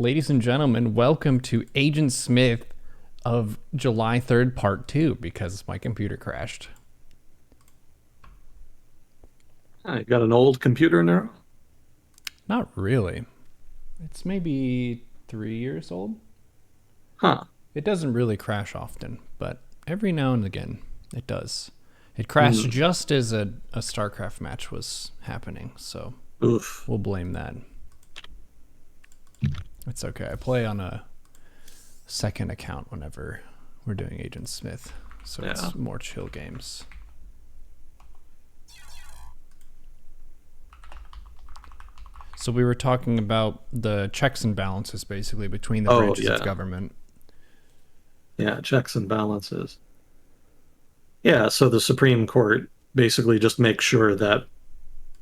Ladies and gentlemen, welcome to Agent Smith of July 3rd, Part 2, because my computer crashed. I got an old computer now. Not really. It's maybe 3 years old. Huh. It doesn't really crash often, but every now and again it does. It crashed just as a StarCraft match was happening, so Oof. we'll blame that. It's okay. I play on a second account whenever we're doing Agent Smith, so Yeah. it's more chill games. So we were talking about the checks and balances basically between the branches of government. Yeah, checks and balances. Yeah, so the Supreme Court basically just makes sure that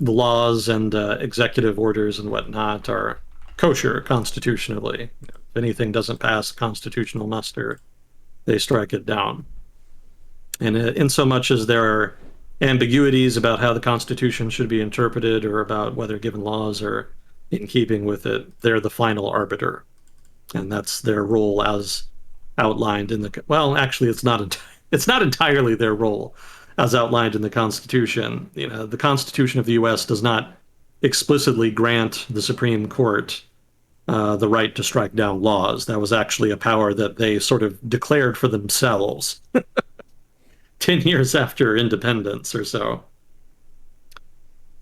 the laws and executive orders and whatnot are kosher constitutionally. If anything doesn't pass constitutional muster, they strike it down. And in so much as there are ambiguities about how the Constitution should be interpreted or about whether given laws are in keeping with it, they're the final arbiter. And that's their role as outlined in the, well, actually, it's not entirely their role as outlined in the Constitution. You know, the Constitution of the U.S. does not explicitly grant the Supreme Court the right to strike down laws. That was actually a power that they sort of declared for themselves 10 years after independence or so.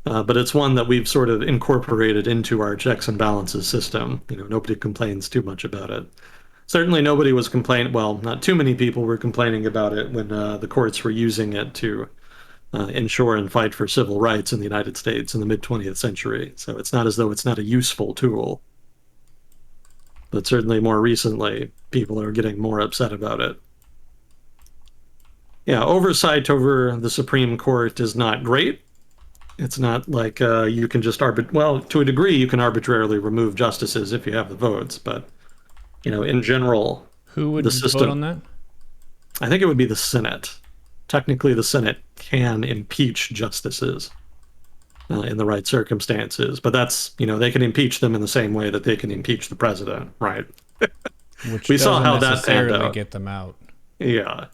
But it's one that we've sort of incorporated into our checks and balances system. You know, nobody complains too much about it. Certainly nobody was complaining, well, not too many people were complaining about it when the courts were using it to ensure and fight for civil rights in the United States in the mid-20th century. So it's not as though it's not a useful tool. But certainly more recently, people are getting more upset about it. Yeah, oversight over the Supreme Court is not great. It's not like you can just well, to a degree, you can arbitrarily remove justices if you have the votes, but you know, in general, Who would the system, vote on that? I think it would be the Senate. Technically, the Senate can impeach justices in the right circumstances, but that's, you know, they can impeach them in the same way that they can impeach the president, right? Which We saw doesn't how that panned necessarily out. get them out. Yeah.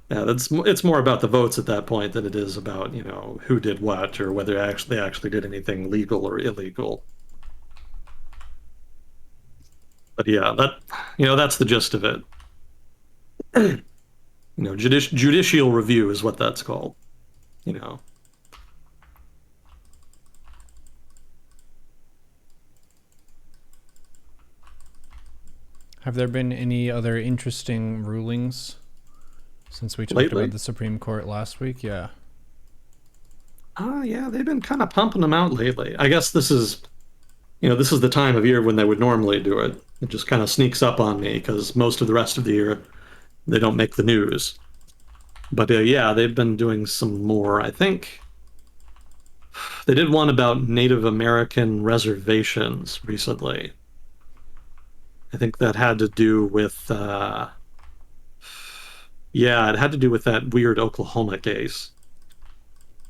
It's more about the votes at that point than it is about, you know, who did what or whether they actually did anything legal or illegal. But yeah, that's the gist of it. You know, judicial review is what that's called. You know. Have there been any other interesting rulings since we talked Lately? about the Supreme Court last week? Yeah. Yeah, they've been kind of pumping them out lately. I guess this is the time of year when they would normally do it. It just kind of sneaks up on me because most of the rest of the year they don't make the news. But yeah, they've been doing some more. I think they did one about Native American reservations recently. I think that had to do with, yeah, it had to do with that weird Oklahoma case.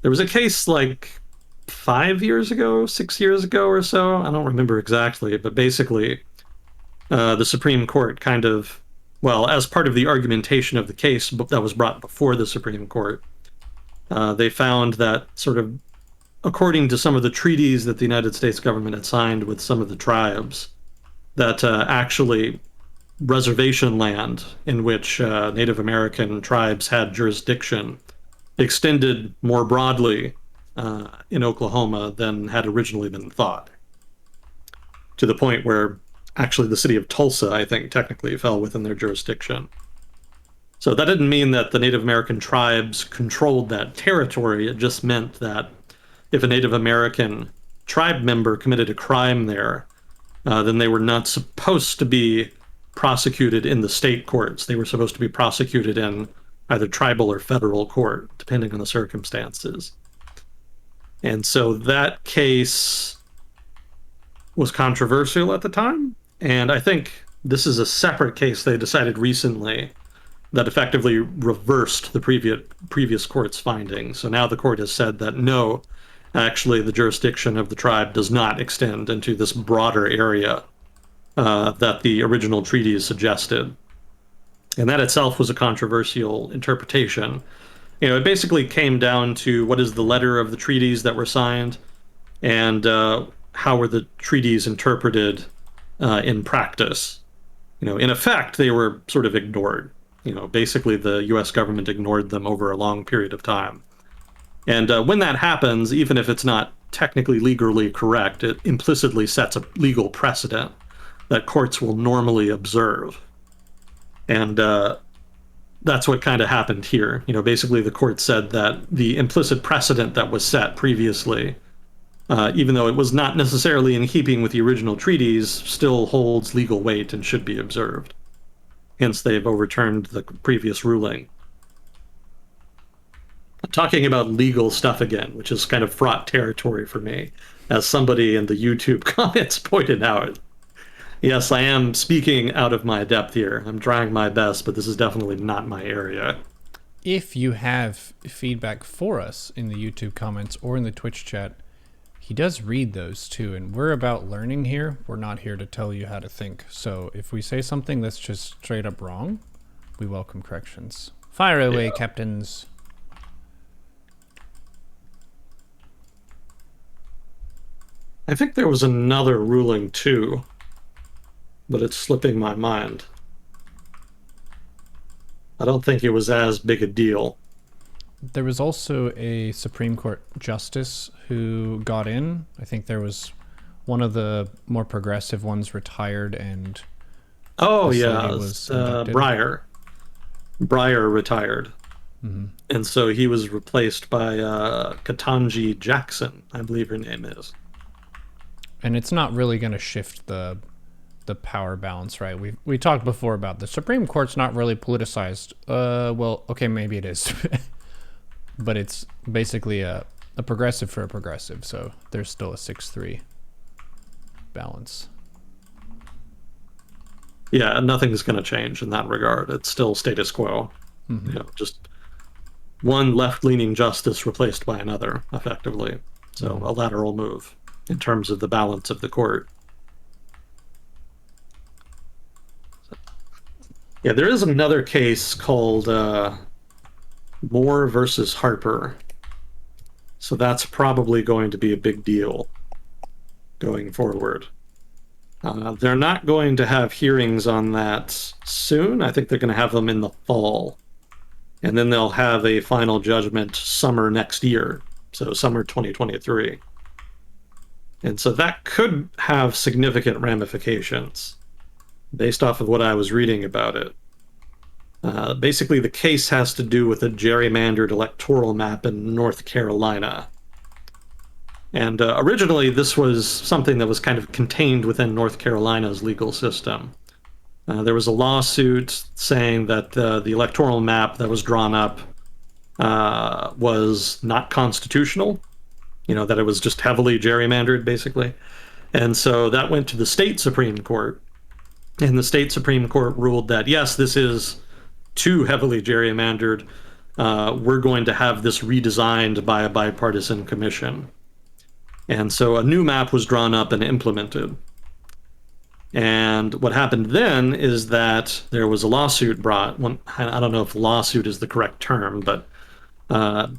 There was a case like 5 years ago, 6 years ago or so. I don't remember exactly, but basically, the Supreme Court kind of, well, as part of the argumentation of the case that was brought before the Supreme Court, they found that sort of, according to some of the treaties that the United States government had signed with some of the tribes, that actually reservation land in which Native American tribes had jurisdiction extended more broadly in Oklahoma than had originally been thought, to the point where actually the city of Tulsa, I think, technically fell within their jurisdiction. So that didn't mean that the Native American tribes controlled that territory. It just meant that if a Native American tribe member committed a crime there, then they were not supposed to be prosecuted in the state courts. They were supposed to be prosecuted in either tribal or federal court, depending on the circumstances. And so that case was controversial at the time. And I think this is a separate case they decided recently that effectively reversed the previous court's findings. So now the court has said that no, actually the jurisdiction of the tribe does not extend into this broader area that the original treaties suggested. And that itself was a controversial interpretation. It basically came down to what is the letter of the treaties that were signed, and how were the treaties interpreted in practice. In effect, they were sort of ignored. Basically, the U.S. government ignored them over a long period of time. And when that happens, even if it's not technically legally correct, it implicitly sets a legal precedent that courts will normally observe. And that's what kind of happened here. Basically, the court said that the implicit precedent that was set previously, even though it was not necessarily in keeping with the original treaties, still holds legal weight and should be observed. Hence, they've overturned the previous ruling. Talking about legal stuff again, which is kind of fraught territory for me, as somebody in the YouTube comments pointed out. Yes, I am speaking out of my depth here. I'm trying my best, but this is definitely not my area. If you have feedback for us in the YouTube comments or in the Twitch chat, he does read those too, and we're about learning here. We're not here to tell you how to think. So if we say something that's just straight up wrong, we welcome corrections. Fire away, captains. I think there was another ruling too, but it's slipping my mind. I don't think it was as big a deal. There was also a Supreme Court justice who got in. I think there was one of the more progressive ones retired, and Breyer. Breyer retired. Mm-hmm. And so he was replaced by Ketanji Jackson, I believe her name is. And it's not really going to shift the power balance, right? We talked before about the Supreme Court's not really politicized. Well, okay, maybe it is. But it's basically a progressive for a progressive, so there's still a 6-3 balance. Yeah, nothing's going to change in that regard. It's still status quo. Mm-hmm. Just one left-leaning justice replaced by another, effectively. So a lateral move in terms of the balance of the court. Yeah, there is another case called Moore versus Harper. So that's probably going to be a big deal going forward. They're not going to have hearings on that soon. I think they're going to have them in the fall. And then they'll have a final judgment summer next year. So summer 2023. And so that could have significant ramifications based off of what I was reading about it. Basically, the case has to do with a gerrymandered electoral map in North Carolina. And originally, this was something that was kind of contained within North Carolina's legal system. There was a lawsuit saying that the electoral map that was drawn up was not constitutional, that it was just heavily gerrymandered, basically. And so that went to the state Supreme Court. And the state Supreme Court ruled that, yes, this is too heavily gerrymandered. We're going to have this redesigned by a bipartisan commission. And so a new map was drawn up and implemented. And what happened then is that there was a lawsuit brought. I don't know if lawsuit is the correct term, but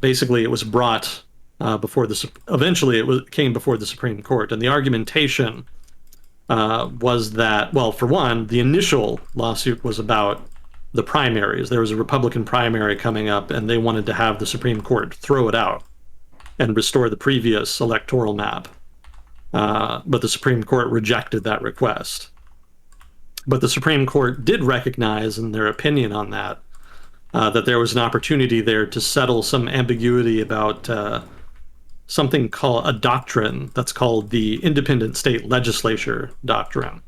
basically it was brought eventually it came before the Supreme Court. And the argumentation was that, well, for one, the initial lawsuit was about the primaries. There was a Republican primary coming up, and they wanted to have the Supreme Court throw it out and restore the previous electoral map. But the Supreme Court rejected that request. But the Supreme Court did recognize in their opinion on that, that there was an opportunity there to settle some ambiguity about something called a doctrine that's called the Independent State Legislature Doctrine.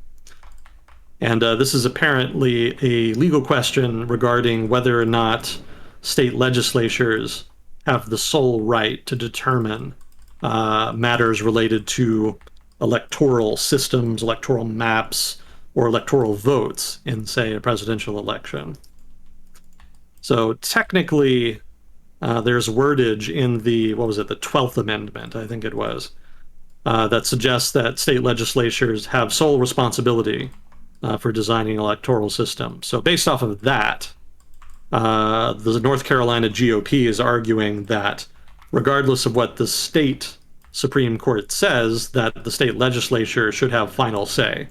And this is apparently a legal question regarding whether or not state legislatures have the sole right to determine matters related to electoral systems, electoral maps, or electoral votes in, say, a presidential election. So technically, there's wordage in the 12th Amendment, I think it was, that suggests that state legislatures have sole responsibility for designing an electoral system. So based off of that, the North Carolina GOP is arguing that regardless of what the state Supreme Court says, that the state legislature should have final say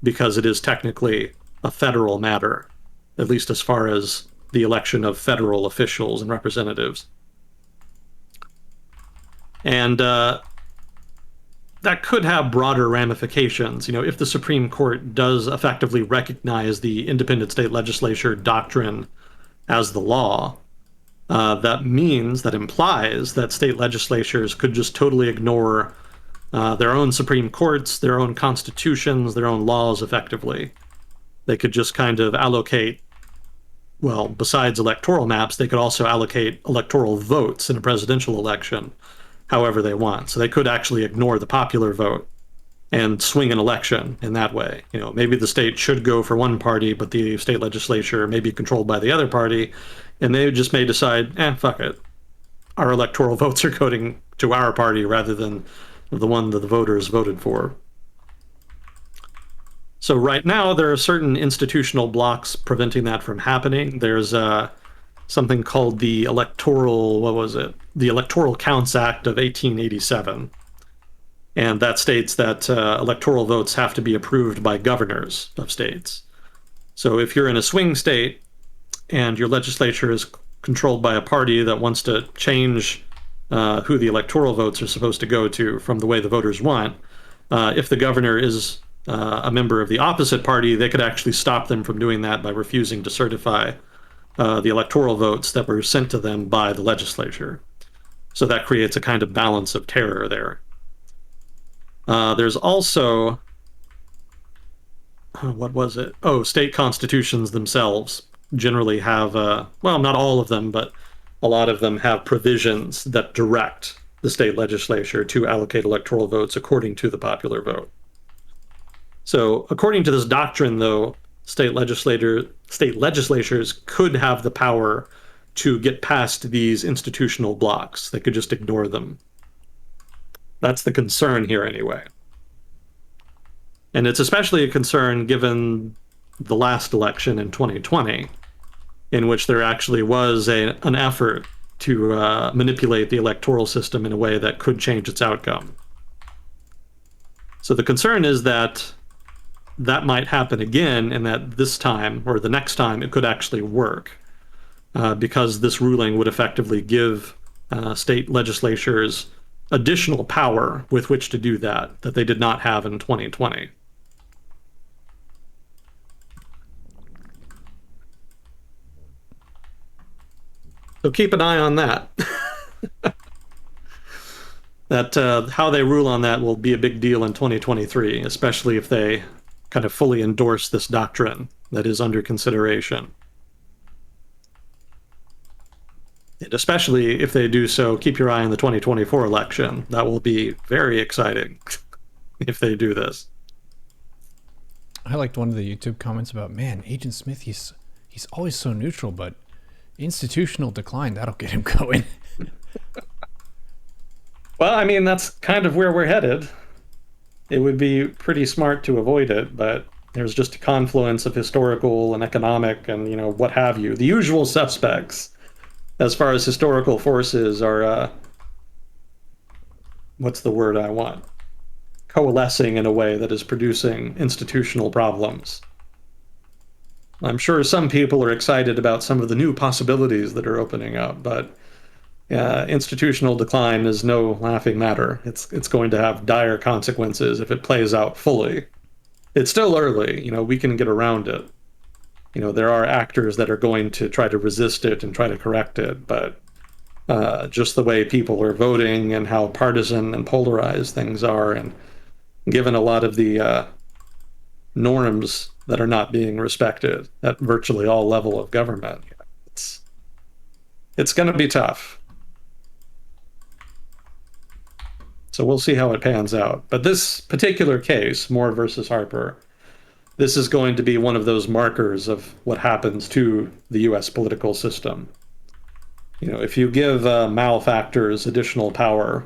because it is technically a federal matter, at least as far as the election of federal officials and representatives. And that could have broader ramifications. If the Supreme Court does effectively recognize the independent state legislature doctrine as the law, that implies that state legislatures could just totally ignore their own Supreme Courts, their own constitutions, their own laws effectively. They could just kind of allocate, well, besides electoral maps, they could also allocate electoral votes in a presidential election however they want. So they could actually ignore the popular vote and swing an election in that way. Maybe the state should go for one party, but the state legislature may be controlled by the other party, and they just may decide, fuck it. Our electoral votes are going to our party rather than the one that the voters voted for. So right now, there are certain institutional blocks preventing that from happening. There's something called the Electoral Accounts Act of 1887. And that states that electoral votes have to be approved by governors of states. So if you're in a swing state and your legislature is controlled by a party that wants to change who the electoral votes are supposed to go to from the way the voters want, if the governor is a member of the opposite party, they could actually stop them from doing that by refusing to certify the electoral votes that were sent to them by the legislature. So that creates a kind of balance of terror there. There's also, what was it? State constitutions themselves generally have, well, not all of them, but a lot of them have provisions that direct the state legislature to allocate electoral votes according to the popular vote. So according to this doctrine, though, state legislatures could have the power to get past these institutional blocks. They could just ignore them. That's the concern here anyway. And it's especially a concern given the last election in 2020, in which there actually was an effort to manipulate the electoral system in a way that could change its outcome. So the concern is that that might happen again, and that this time, or the next time, it could actually work, because this ruling would effectively give state legislatures additional power with which to do that they did not have in 2020. So keep an eye on that. How they rule on that will be a big deal in 2023, especially if they kind of fully endorse this doctrine that is under consideration. And especially if they do so, keep your eye on the 2024 election. That will be very exciting if they do this. I liked one of the YouTube comments about, man, Agent Smith, he's always so neutral, but institutional decline, that'll get him going. Well, I mean, that's kind of where we're headed. It would be pretty smart to avoid it, but there's just a confluence of historical and economic and, what have you. The usual suspects as far as historical forces are, what's the word I want? Coalescing in a way that is producing institutional problems. I'm sure some people are excited about some of the new possibilities that are opening up, but institutional decline is no laughing matter. It's going to have dire consequences if it plays out fully. It's still early, we can get around it. There are actors that are going to try to resist it and try to correct it, but just the way people are voting and how partisan and polarized things are, and given a lot of the norms that are not being respected at virtually all level of government, it's going to be tough. So we'll see how it pans out. But this particular case, Moore versus Harper, this is going to be one of those markers of what happens to the U.S. political system. If you give malefactors additional power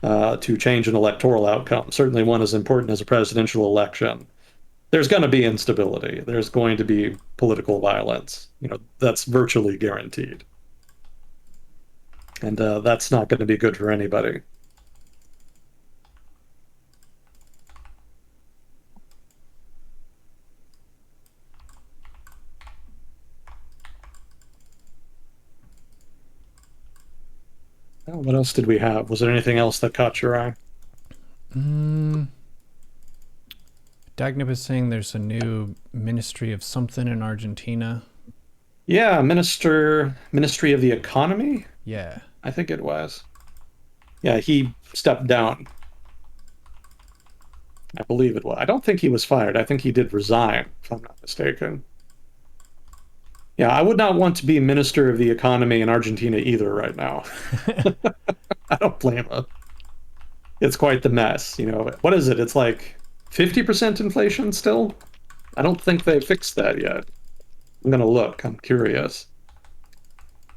to change an electoral outcome, certainly one as important as a presidential election, there's going to be instability. There's going to be political violence. That's virtually guaranteed. And that's not going to be good for anybody. What else did we have? Was there anything else that caught your eye? Dagnip is saying there's a new ministry of something in Argentina. Yeah, Ministry of the Economy, Yeah. I think it was. Yeah, he stepped down. I believe it was. I don't think he was fired. I think he did resign, if I'm not mistaken. Yeah, I would not want to be Minister of the Economy in Argentina either right now. I don't blame him. It's quite the mess. What is it? It's like 50% inflation still? I don't think they fixed that yet. I'm going to look. I'm curious.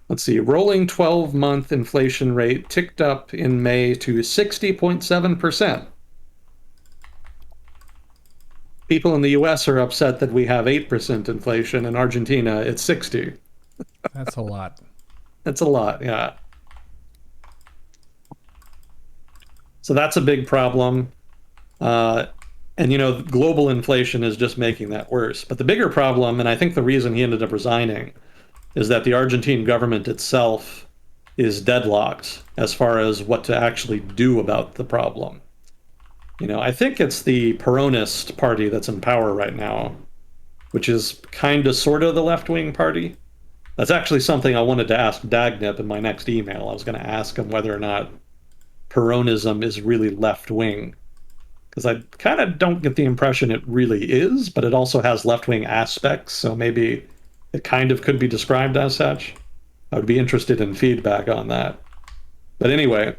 Let's see. Rolling 12-month inflation rate ticked up in May to 60.7%. People in the US are upset that we have 8% inflation. In Argentina, it's 60. That's a lot. That's a lot, yeah. So that's a big problem. And global inflation is just making that worse. But the bigger problem, and I think the reason he ended up resigning, is that the Argentine government itself is deadlocked as far as what to actually do about the problem. I think it's the Peronist party that's in power right now, which is kind of sort of the left-wing party. That's actually something I wanted to ask Dagnip in my next email. I was going to ask him whether or not Peronism is really left-wing, because I kind of don't get the impression it really is, but it also has left-wing aspects, so maybe it kind of could be described as such. I would be interested in feedback on that. But anyway,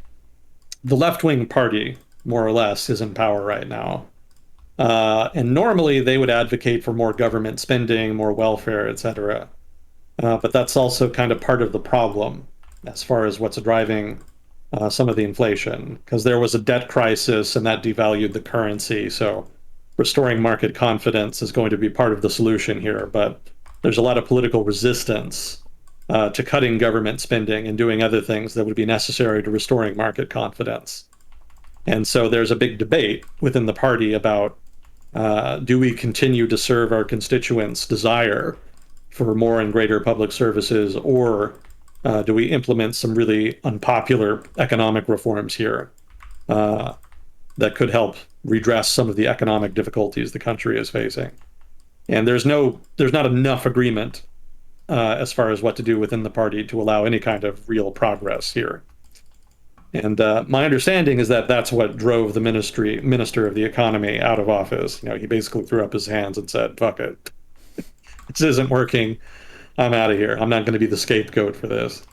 the left-wing party, more or less, is in power right now. And normally they would advocate for more government spending, more welfare, etc. But that's also kind of part of the problem as far as what's driving some of the inflation, because there was a debt crisis and that devalued the currency. So restoring market confidence is going to be part of the solution here. But there's a lot of political resistance to cutting government spending and doing other things that would be necessary to restoring market confidence. And so there's a big debate within the party about do we continue to serve our constituents' desire for more and greater public services, or do we implement some really unpopular economic reforms here that could help redress some of the economic difficulties the country is facing? And there's not enough agreement as far as what to do within the party to allow any kind of real progress here. And my understanding is that that's what drove the minister of the economy out of office. He basically threw up his hands and said, fuck it. This isn't working. I'm out of here. I'm not going to be the scapegoat for this.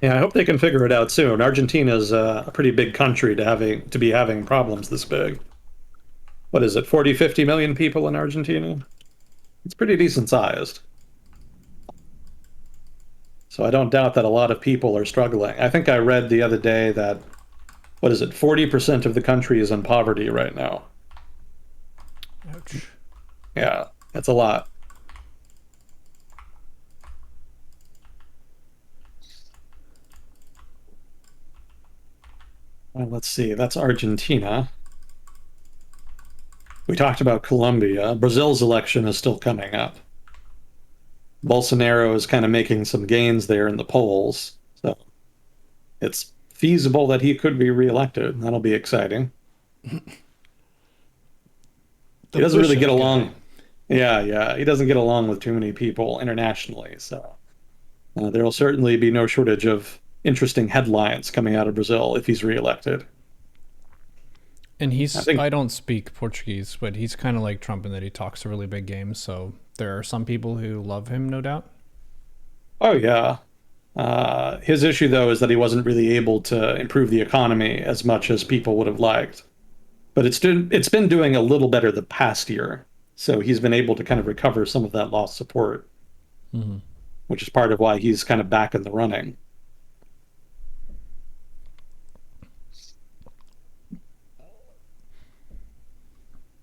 Yeah, I hope they can figure it out soon. Argentina's a pretty big country to be having problems this big. What is it, 40, 50 million people in Argentina? It's pretty decent sized. So I don't doubt that a lot of people are struggling. I think I read the other day that, 40% of the country is in poverty right now. Ouch. Yeah, that's a lot. Well, let's see, that's Argentina. We talked about Colombia. Brazil's election is still coming up. Bolsonaro is kind of making some gains there in the polls, so it's feasible that he could be reelected. That'll be exciting. He doesn't really get along. Yeah, he doesn't get along with too many people internationally, so there will certainly be no shortage of interesting headlines coming out of Brazil if he's reelected. And I don't speak Portuguese, but he's kind of like Trump in that he talks a really big game. So there are some people who love him, no doubt. Oh, yeah. His issue, though, is that he wasn't really able to improve the economy as much as people would have liked. But it's been doing a little better the past year. So he's been able to kind of recover some of that lost support, which is part of why he's kind of back in the running.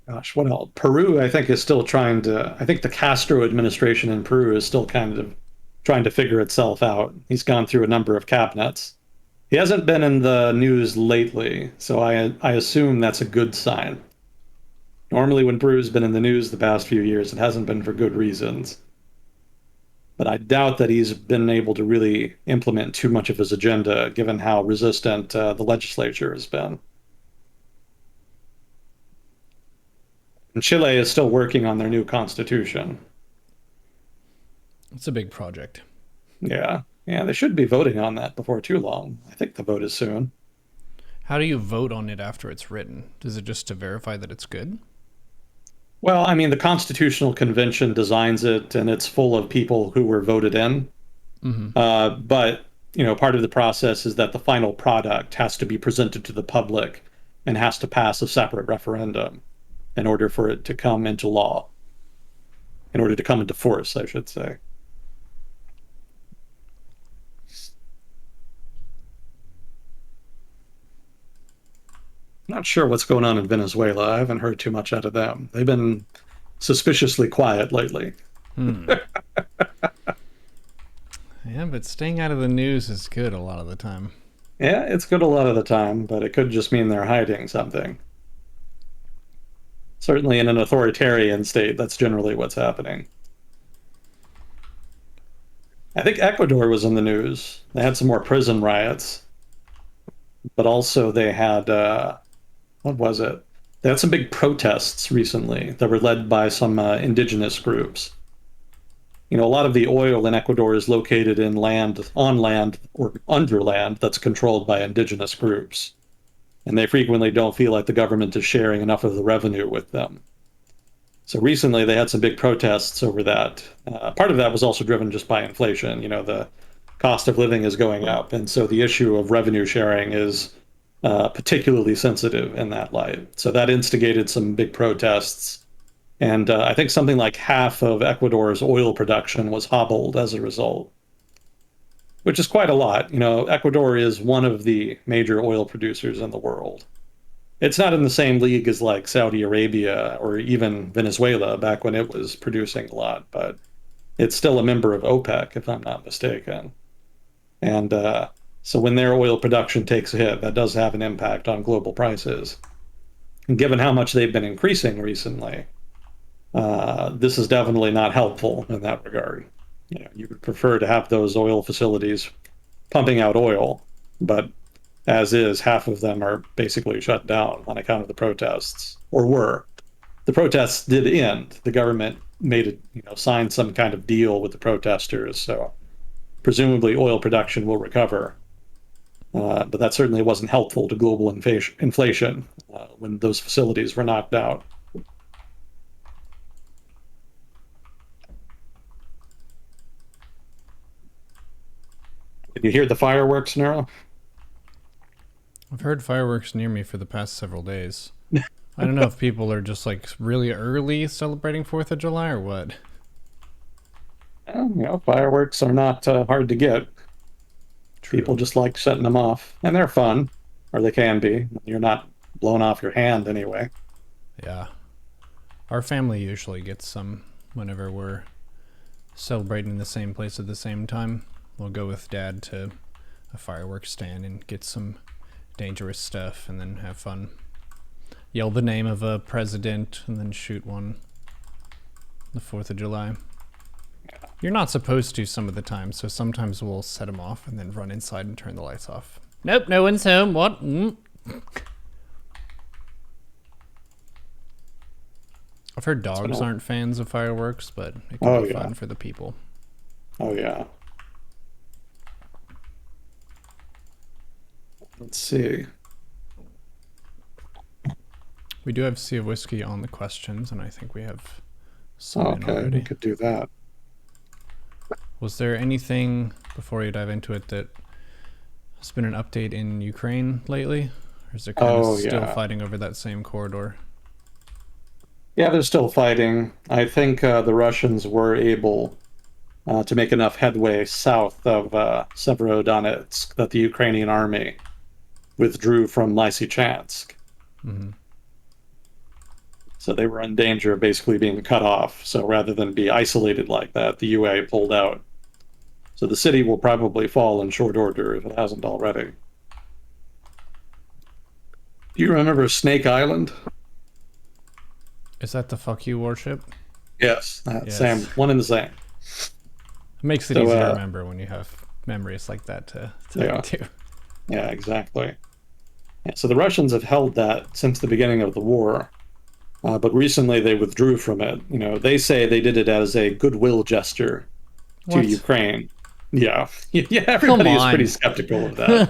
Gosh, what else? Peru, I think, is still trying to. I think the Castro administration in Peru is still kind of trying to figure itself out. He's gone through a number of cabinets. He hasn't been in the news lately, so I assume that's a good sign. Normally, when Peru's been in the news the past few years, it hasn't been for good reasons. But I doubt that he's been able to really implement too much of his agenda, given how resistant the legislature has been. And Chile is still working on their new constitution. It's a big project. Yeah. Yeah, they should be voting on that before too long. I think the vote is soon. How do you vote on it after it's written? Is it just to verify that it's good? Well, I mean, the Constitutional Convention designs it, and it's full of people who were voted in. Mm-hmm. But, part of the process is that the final product has to be presented to the public and has to pass a separate referendum in order for it to come into law, in order to come into force, I should say. Not sure what's going on in Venezuela. I haven't heard too much out of them. They've been suspiciously quiet lately. Hmm. Yeah, but staying out of the news is good a lot of the time. Yeah, it's good a lot of the time, but it could just mean they're hiding something. Certainly in an authoritarian state, that's generally what's happening. I think Ecuador was in the news. They had some more prison riots, but also they had, what was it? They had some big protests recently that were led by some indigenous groups. A lot of the oil in Ecuador is located in land, on land, or under land that's controlled by indigenous groups. And they frequently don't feel like the government is sharing enough of the revenue with them. So recently they had some big protests over that. Part of that was also driven just by inflation. The cost of living is going up. And so the issue of revenue sharing is particularly sensitive in that light. So that instigated some big protests. And I think something like half of Ecuador's oil production was hobbled as a result, which is quite a lot. Ecuador is one of the major oil producers in the world. It's not in the same league as like Saudi Arabia or even Venezuela back when it was producing a lot, but it's still a member of OPEC, if I'm not mistaken. And so when their oil production takes a hit, that does have an impact on global prices. And given how much they've been increasing recently, this is definitely not helpful in that regard. You would prefer to have those oil facilities pumping out oil, but as is, half of them are basically shut down on account of the protests, or were. The protests did end. The government made it, signed some kind of deal with the protesters, so presumably oil production will recover. But that certainly wasn't helpful to global inflation when those facilities were knocked out. Did you hear the fireworks, Neuro? I've heard fireworks near me for the past several days. I don't know if people are just like really early celebrating 4th of July or what. Fireworks are not hard to get. True. People just like setting them off, and they're fun, or they can be. You're not blown off your hand anyway. Yeah. Our family usually gets some whenever we're celebrating the same place at the same time. We'll go with Dad to a fireworks stand and get some dangerous stuff and then have fun. Yell the name of a president and then shoot one the 4th of July. You're not supposed to some of the time, so sometimes we'll set them off and then run inside and turn the lights off. Nope, no one's home. What? I've heard dogs aren't fans of fireworks, but it can be fun for the people. Oh, yeah. Let's see. We do have Sea of Whiskey on the questions, and I think we have some already. We could do that. Was there anything, before you dive into it, that has been an update in Ukraine lately? Or is it kind of still fighting over that same corridor? Yeah, they're still fighting. I think the Russians were able to make enough headway south of Severodonetsk that the Ukrainian army withdrew from Lysychansk. Hmm. So they were in danger of basically being cut off. So rather than be isolated like that, the UA pulled out. So the city will probably fall in short order if it hasn't already. Do you remember Snake Island? Is that the fuck you warship? Yes, Yes. same one and the same. It makes it So easy to remember when you have memories like that to yeah, do. yeah, exactly. Yeah, so the Russians have held that since the beginning of the war, but recently they withdrew from it. They say they did it as a goodwill gesture to What? Ukraine. Yeah, yeah, Come everybody is pretty on. skeptical of that.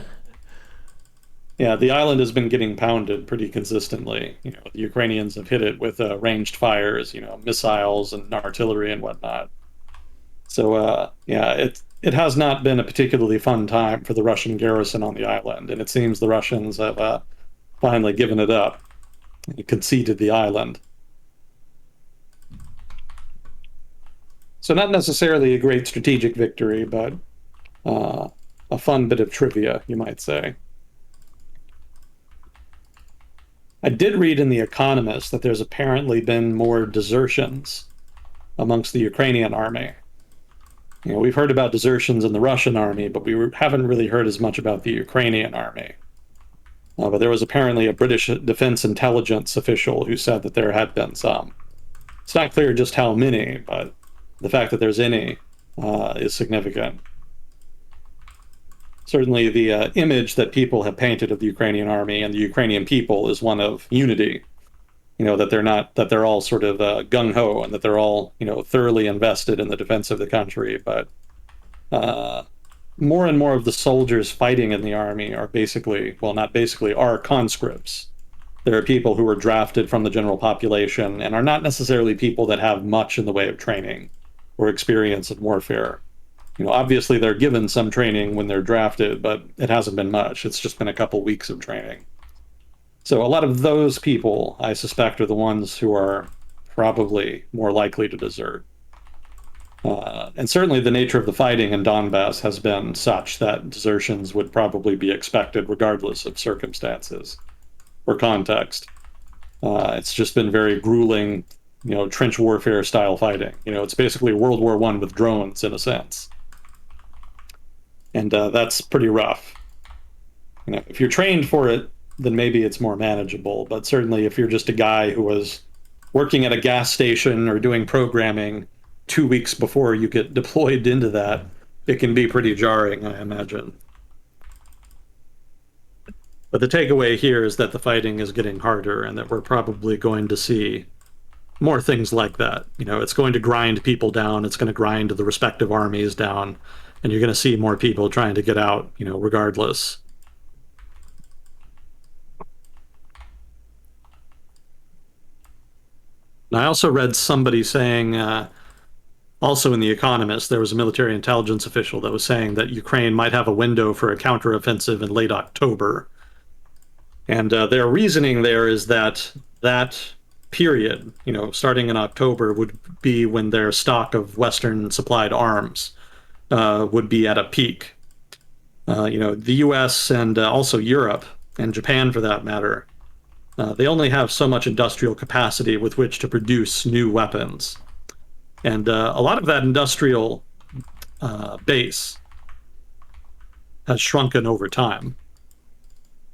Yeah, the island has been getting pounded pretty consistently. The Ukrainians have hit it with ranged fires, missiles and artillery and whatnot. So, yeah, it has not been a particularly fun time for the Russian garrison on the island, and it seems the Russians have finally given it up and conceded the island. So, not necessarily a great strategic victory, but uh, a fun bit of trivia, you might say. I did read in The Economist that there's apparently been more desertions amongst the Ukrainian army. We've heard about desertions in the Russian army, but haven't really heard as much about the Ukrainian army. But there was apparently a British defense intelligence official who said that there had been some. It's not clear just how many, but the fact that there's any is significant. Certainly, the image that people have painted of the Ukrainian army and the Ukrainian people is one of unity. That they're all sort of gung ho and that they're all thoroughly invested in the defense of the country. But uh, more and more of the soldiers fighting in the army are basically, well, not basically, are conscripts. There are people who are drafted from the general population and are not necessarily people that have much in the way of training or experience in warfare. Obviously they're given some training when they're drafted, but it hasn't been much. It's just been a couple weeks of training. So a lot of those people, I suspect, are the ones who are probably more likely to desert. And certainly the nature of the fighting in Donbass has been such that desertions would probably be expected regardless of circumstances or context. It's just been very grueling, trench warfare style fighting. It's basically World War I with drones in a sense. And that's pretty rough. If you're trained for it, then maybe it's more manageable. But certainly if you're just a guy who was working at a gas station or doing programming 2 weeks before you get deployed into that, it can be pretty jarring, I imagine. But the takeaway here is that the fighting is getting harder and that we're probably going to see more things like that. It's going to grind people down. It's going to grind the respective armies down. And you're going to see more people trying to get out, regardless. And I also read somebody saying, also in The Economist, there was a military intelligence official that was saying that Ukraine might have a window for a counteroffensive in late October. And their reasoning there is that period, starting in October, would be when their stock of Western supplied arms would be at a peak. The US and also Europe and Japan, for that matter, they only have so much industrial capacity with which to produce new weapons. And a lot of that industrial base has shrunken over time.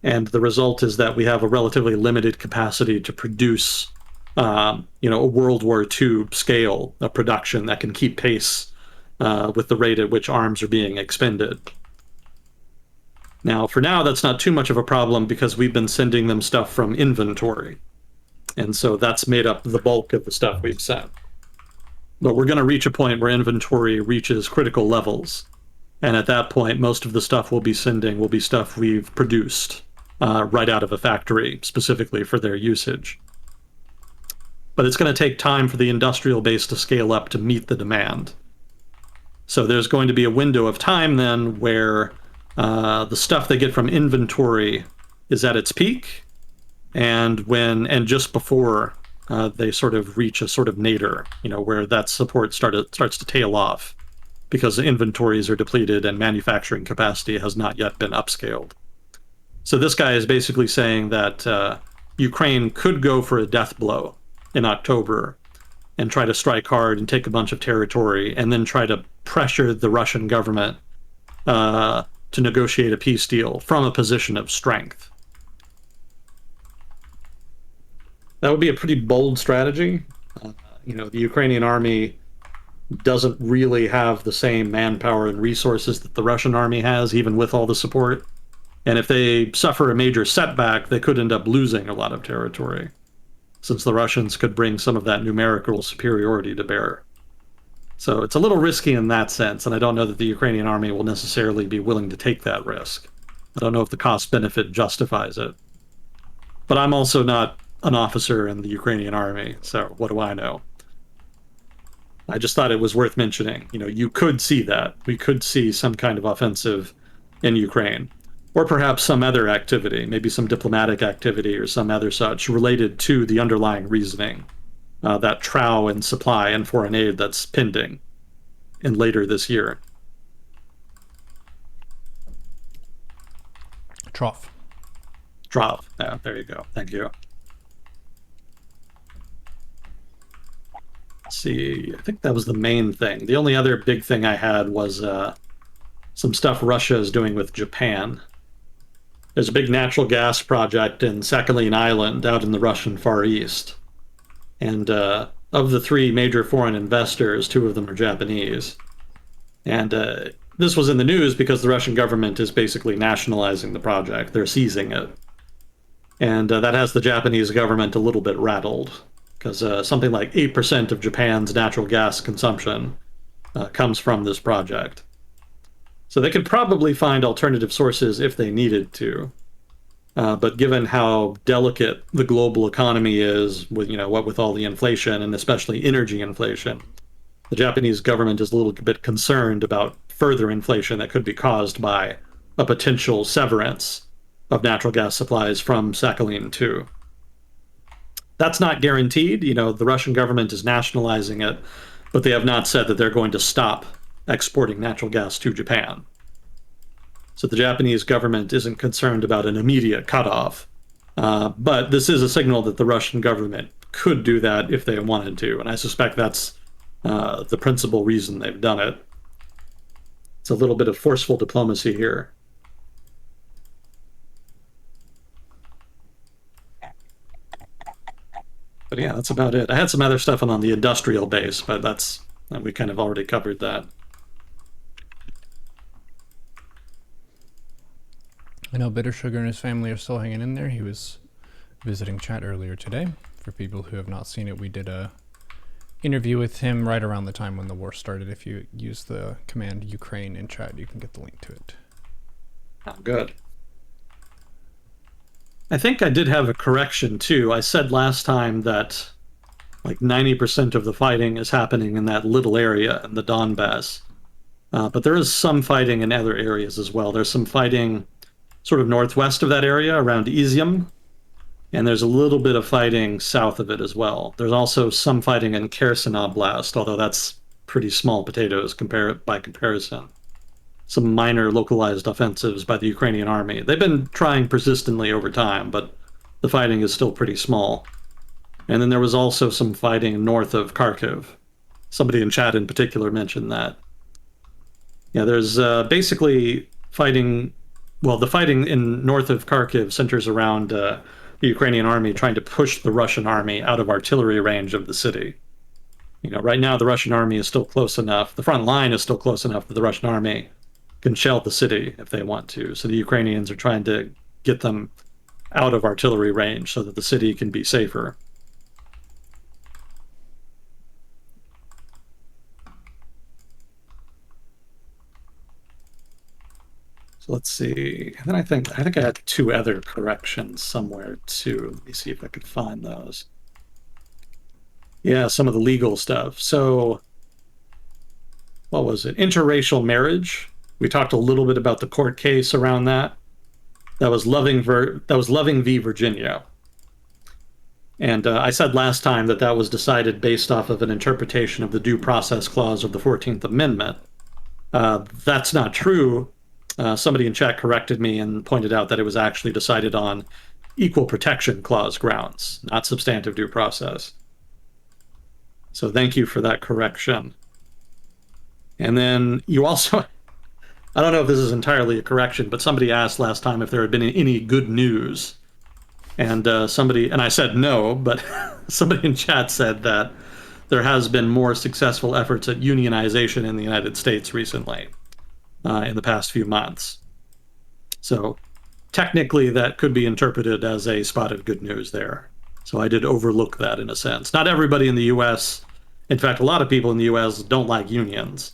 And the result is that we have a relatively limited capacity to produce, a World War II scale of production that can keep pace with the rate at which arms are being expended. Now, for now, that's not too much of a problem because we've been sending them stuff from inventory. And so that's made up the bulk of the stuff we've sent. But we're going to reach a point where inventory reaches critical levels. And at that point, most of the stuff we'll be sending will be stuff we've produced right out of a factory, specifically for their usage. But it's going to take time for the industrial base to scale up to meet the demand. So there's going to be a window of time then where the stuff they get from inventory is at its peak, and just before they sort of reach a sort of nadir, where that support starts to tail off. because the inventories are depleted and manufacturing capacity has not yet been upscaled. So this guy is basically saying that Ukraine could go for a death blow in October and try to strike hard and take a bunch of territory, and then try to pressure the Russian government to negotiate a peace deal from a position of strength. That would be a pretty bold strategy. The Ukrainian army doesn't really have the same manpower and resources that the Russian army has, even with all the support. And if they suffer a major setback, they could end up losing a lot of territory, since the Russians could bring some of that numerical superiority to bear. So it's a little risky in that sense, and I don't know that the Ukrainian army will necessarily be willing to take that risk. I don't know if the cost-benefit justifies it. But I'm also not an officer in the Ukrainian army, so what do I know? I just thought it was worth mentioning. You could see that. We could see some kind of offensive in Ukraine. Or perhaps some other activity, maybe some diplomatic activity or some other such, related to the underlying reasoning, that trow and supply and foreign aid that's pending in later this year. Trough. Yeah, there you go. Thank you. Let's see, I think that was the main thing. The only other big thing I had was some stuff Russia is doing with Japan. There's a big natural gas project in Sakhalin Island out in the Russian Far East. And of the three major foreign investors, two of them are Japanese. And this was in the news because the Russian government is basically nationalizing the project. They're seizing it. And that has the Japanese government a little bit rattled, because something like 8% of Japan's natural gas consumption comes from this project. So they could probably find alternative sources if they needed to. But given how delicate the global economy is, with what with all the inflation and especially energy inflation, the Japanese government is a little bit concerned about further inflation that could be caused by a potential severance of natural gas supplies from Sakhalin too. That's not guaranteed. The Russian government is nationalizing it, but they have not said that they're going to stop exporting natural gas to Japan. So the Japanese government isn't concerned about an immediate cutoff. But this is a signal that the Russian government could do that if they wanted to, and I suspect that's the principal reason they've done it. It's a little bit of forceful diplomacy here. But yeah, that's about it. I had some other stuff on the industrial base, but we kind of already covered that. I know Bitter Sugar and his family are still hanging in there. He was visiting chat earlier today. For people who have not seen it, we did a interview with him right around the time when the war started. If you use the command Ukraine in chat, you can get the link to it. Oh, good. I think I did have a correction too. I said last time that like 90% of the fighting is happening in that little area in the Donbass. But there is some fighting in other areas as well. There's some fighting sort of northwest of that area around Izium, and there's a little bit of fighting south of it as well. There's also some fighting in Kherson Oblast, although that's pretty small potatoes by comparison. Some minor localized offensives by the Ukrainian army. They've been trying persistently over time, but the fighting is still pretty small. And then there was also some fighting north of Kharkiv. Somebody in chat in particular mentioned that. Yeah, there's basically fighting. Well, the fighting in north of Kharkiv centers around the Ukrainian army trying to push the Russian army out of artillery range of the city. Right now the Russian army is still close enough. The front line is still close enough that the Russian army can shell the city if they want to. So the Ukrainians are trying to get them out of artillery range so that the city can be safer. So let's see. And then I think I had two other corrections somewhere too. Let me see if I could find those. Yeah, some of the legal stuff. So what was it? Interracial marriage. We talked a little bit about the court case around that. That was Loving v. Virginia. And I said last time that was decided based off of an interpretation of the Due Process Clause of the 14th Amendment. That's not true. Somebody in chat corrected me and pointed out that it was actually decided on equal protection clause grounds, not substantive due process. So thank you for that correction. And then you also, I don't know if this is entirely a correction, but somebody asked last time if there had been any good news. And and I said no, but somebody in chat said that there has been more successful efforts at unionization in the United States recently, in the past few months. So technically that could be interpreted as a spot of good news there. So I did overlook that in a sense. Not everybody in the US, in fact, a lot of people in the US don't like unions.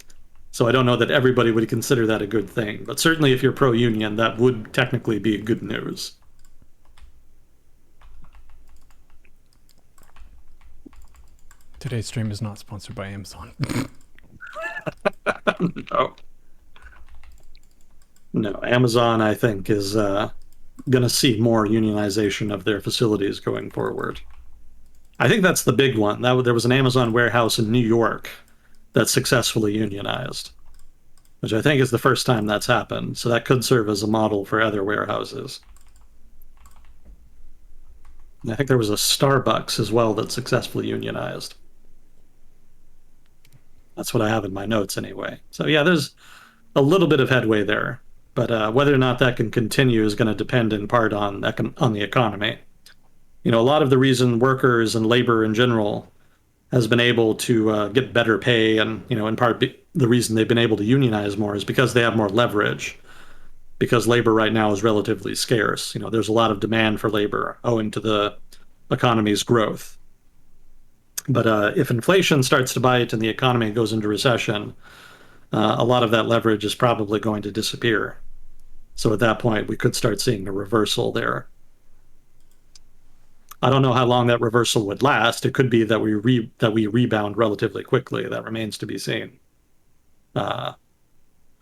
So I don't know that everybody would consider that a good thing. But certainly if you're pro-union, that would technically be good news. Today's stream is not sponsored by Amazon. No. No, Amazon, I think, is going to see more unionization of their facilities going forward. I think that's the big one. There was an Amazon warehouse in New York that successfully unionized, which I think is the first time that's happened. So that could serve as a model for other warehouses. And I think there was a Starbucks as well that successfully unionized. That's what I have in my notes anyway. So yeah, there's a little bit of headway there. But whether or not that can continue is going to depend in part on the economy. You know, a lot of the reason workers and labor in general has been able to get better pay, and you know, in part the reason they've been able to unionize more is because they have more leverage. Because labor right now is relatively scarce. You know, there's a lot of demand for labor owing to the economy's growth. But if inflation starts to bite and the economy goes into recession, a lot of that leverage is probably going to disappear. So at that point, we could start seeing a reversal there. I don't know how long that reversal would last. It could be that we rebound relatively quickly. That remains to be seen. But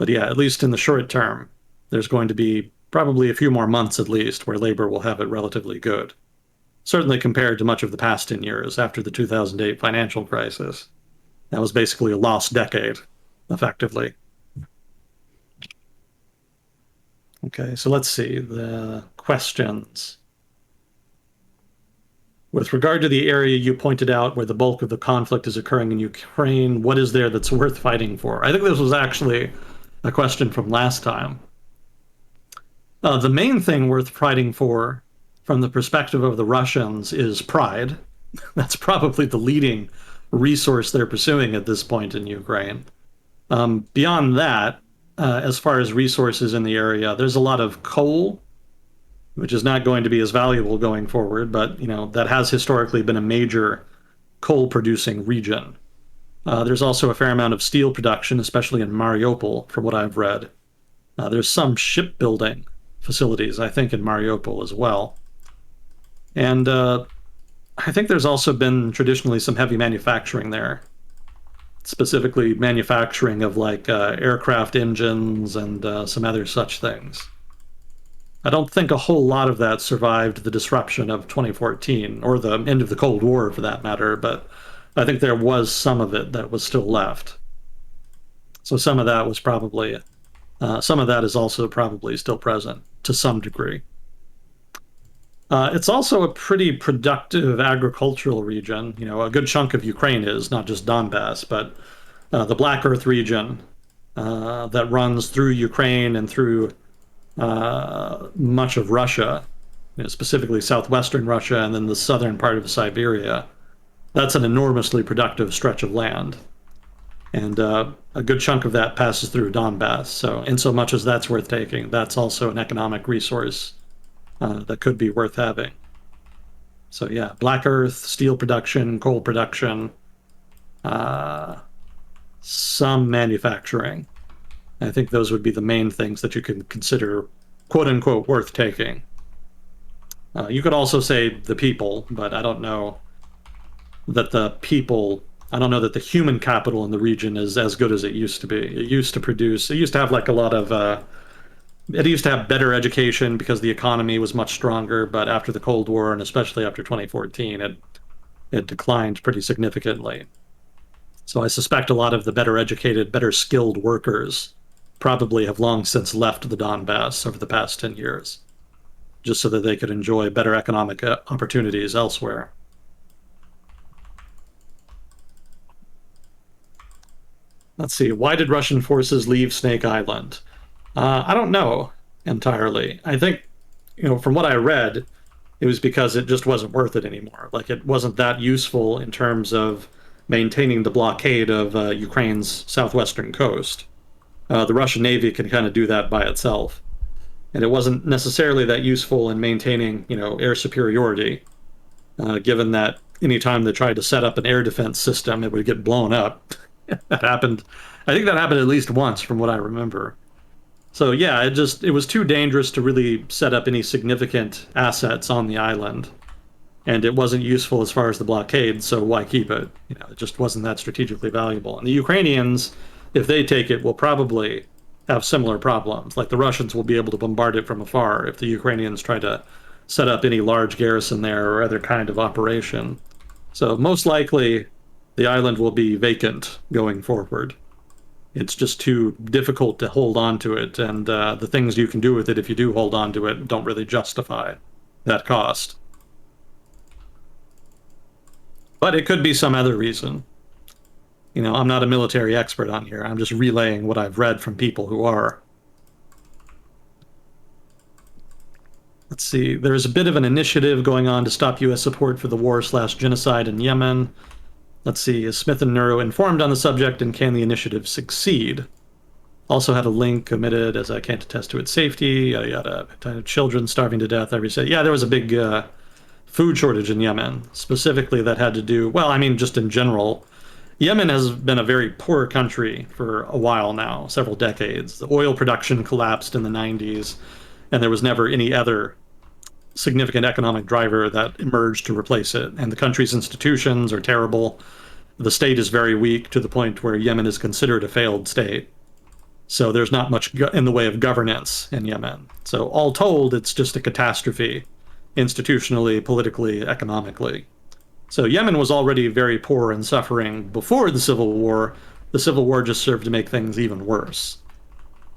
yeah, at least in the short term, there's going to be probably a few more months at least where labor will have it relatively good. Certainly compared to much of the past 10 years after the 2008 financial crisis. That was basically a lost decade, effectively. Okay, so let's see the questions. With regard to the area you pointed out where the bulk of the conflict is occurring in Ukraine, what is there that's worth fighting for? I think this was actually a question from last time. The main thing worth fighting for, from the perspective of the Russians, is pride. That's probably the leading resource they're pursuing at this point in Ukraine. Beyond that, as far as resources in the area, there's a lot of coal, which is not going to be as valuable going forward, but you know that has historically been a major coal-producing region. There's also a fair amount of steel production, especially in Mariupol, from what I've read. There's some shipbuilding facilities, I think, in Mariupol as well. And I think there's also been traditionally some heavy manufacturing there, specifically manufacturing of like aircraft engines and some other such things. I don't think a whole lot of that survived the disruption of 2014 or the end of the Cold War for that matter, but I think there was some of it that was still left. So some of that was probably, some of that is also probably still present to some degree. It's also a pretty productive agricultural region. You know, a good chunk of Ukraine is, not just Donbass, but the Black Earth region that runs through Ukraine and through much of Russia, you know, specifically southwestern Russia and then the southern part of Siberia. That's an enormously productive stretch of land. And a good chunk of that passes through Donbass. So in so much as that's worth taking, that's also an economic resource that could be worth having. So yeah, Black Earth, steel production, coal production, some manufacturing. I think those would be the main things that you can consider quote-unquote worth taking. You could also say the people, but I don't know that the people, I don't know that the human capital in the region is as good as it used to be. It used to have like a lot of, it used to have better education because the economy was much stronger, but after the Cold War and especially after 2014, it declined pretty significantly. So I suspect a lot of the better educated, better skilled workers probably have long since left the Donbass over the past 10 years, just so that they could enjoy better economic opportunities elsewhere. Let's see. Why did Russian forces leave Snake Island? I don't know entirely. I think, from what I read, it was because it just wasn't worth it anymore. Like, it wasn't that useful in terms of maintaining the blockade of Ukraine's southwestern coast. The Russian Navy can kind of do that by itself. And it wasn't necessarily that useful in maintaining, air superiority, given that anytime they tried to set up an air defense system, it would get blown up. That happened. I think that happened at least once, from what I remember. So yeah, it was too dangerous to really set up any significant assets on the island, and it wasn't useful as far as the blockade. So why keep it? It just wasn't that strategically valuable. And the Ukrainians, if they take it, will probably have similar problems. Like the Russians will be able to bombard it from afar if the Ukrainians try to set up any large garrison there or other kind of operation. So most likely, the island will be vacant going forward. It's just too difficult to hold on to it, and the things you can do with it if you do hold on to it don't really justify that cost. But it could be some other reason. I'm not a military expert on here. I'm just relaying what I've read from people who are. Let's see. There's a bit of an initiative going on to stop U.S. support for the war/genocide in Yemen. Let's see. Is Smith and Neuro informed on the subject, and can the initiative succeed? Also had a link omitted, as I can't attest to its safety. Yada yada. Children starving to death every day. Yeah, there was a big food shortage in Yemen. Specifically, that had to do, well, I mean, just in general. Yemen has been a very poor country for a while now, several decades. The oil production collapsed in the 90s, and there was never any other significant economic driver that emerged to replace it. And the country's institutions are terrible. The state is very weak to the point where Yemen is considered a failed state. So there's not much in the way of governance in Yemen. So all told, it's just a catastrophe, institutionally, politically, economically. So Yemen was already very poor and suffering before the Civil War. The Civil War just served to make things even worse.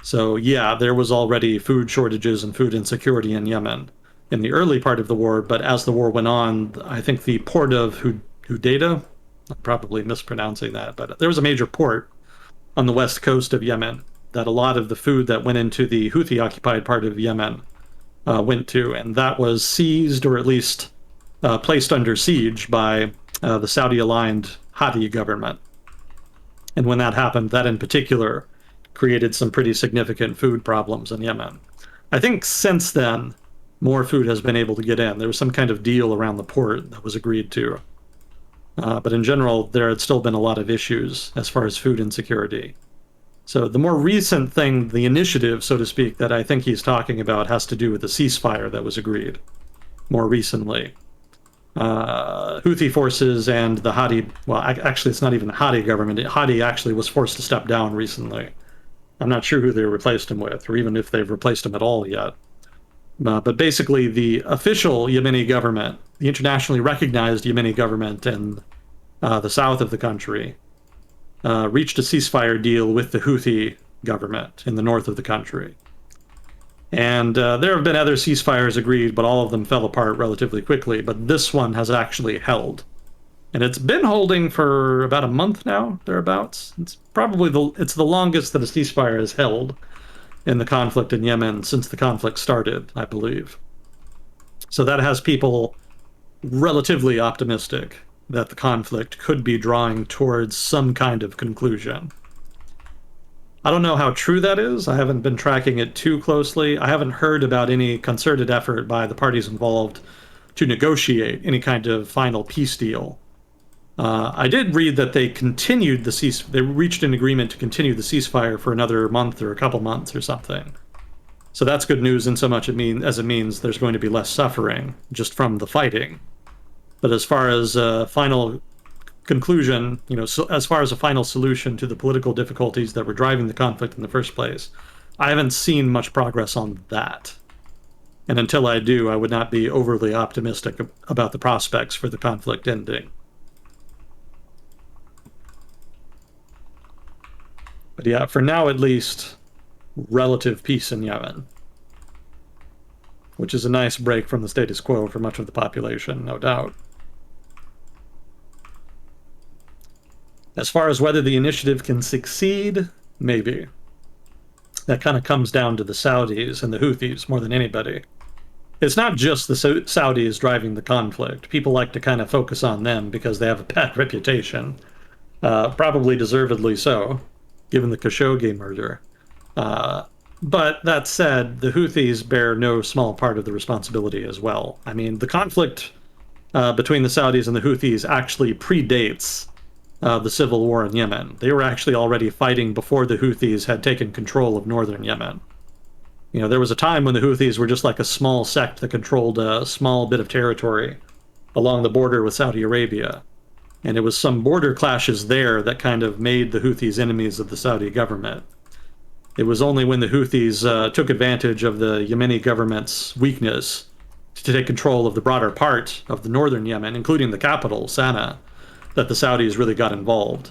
So yeah, there was already food shortages and food insecurity in Yemen in the early part of the war, but as the war went on, I think the port of Hudaydah, I'm probably mispronouncing that, but there was a major port on the west coast of Yemen that a lot of the food that went into the Houthi-occupied part of Yemen went to, and that was seized, or at least placed under siege by the Saudi-aligned Hadi government. And when that happened, that in particular created some pretty significant food problems in Yemen. I think since then, more food has been able to get in. There was some kind of deal around the port that was agreed to. But in general, there had still been a lot of issues as far as food insecurity. So the more recent thing, the initiative, so to speak, that I think he's talking about has to do with the ceasefire that was agreed more recently. Houthi forces and the Hadi, well, actually, it's not even the Hadi government. Hadi actually was forced to step down recently. I'm not sure who they replaced him with, or even if they've replaced him at all yet. But basically, the official Yemeni government, the internationally recognized Yemeni government in the south of the country, reached a ceasefire deal with the Houthi government in the north of the country. And there have been other ceasefires agreed, but all of them fell apart relatively quickly. But this one has actually held. And it's been holding for about a month now, thereabouts. It's probably the longest that a ceasefire has held in the conflict in Yemen since the conflict started, I believe. So that has people relatively optimistic that the conflict could be drawing towards some kind of conclusion. I don't know how true that is. I haven't been tracking it too closely. I haven't heard about any concerted effort by the parties involved to negotiate any kind of final peace deal. I did read that they continued they reached an agreement to continue the ceasefire for another month or a couple months or something. So that's good news in so much as it means there's going to be less suffering just from the fighting. But as far as a final conclusion, so as far as a final solution to the political difficulties that were driving the conflict in the first place, I haven't seen much progress on that. And until I do, I would not be overly optimistic about the prospects for the conflict ending. But yeah, for now at least, relative peace in Yemen, which is a nice break from the status quo for much of the population, no doubt. As far as whether the initiative can succeed, maybe. That kind of comes down to the Saudis and the Houthis more than anybody. It's not just the Saudis driving the conflict. People like to kind of focus on them because they have a bad reputation. Probably deservedly so, given the Khashoggi murder. But that said, the Houthis bear no small part of the responsibility as well. I mean, the conflict between the Saudis and the Houthis actually predates the civil war in Yemen. They were actually already fighting before the Houthis had taken control of northern Yemen. You know, there was a time when the Houthis were just like a small sect that controlled a small bit of territory along the border with Saudi Arabia. And it was some border clashes there that kind of made the Houthis enemies of the Saudi government. It was only when the Houthis took advantage of the Yemeni government's weakness to take control of the broader part of the northern Yemen, including the capital, Sana'a, that the Saudis really got involved.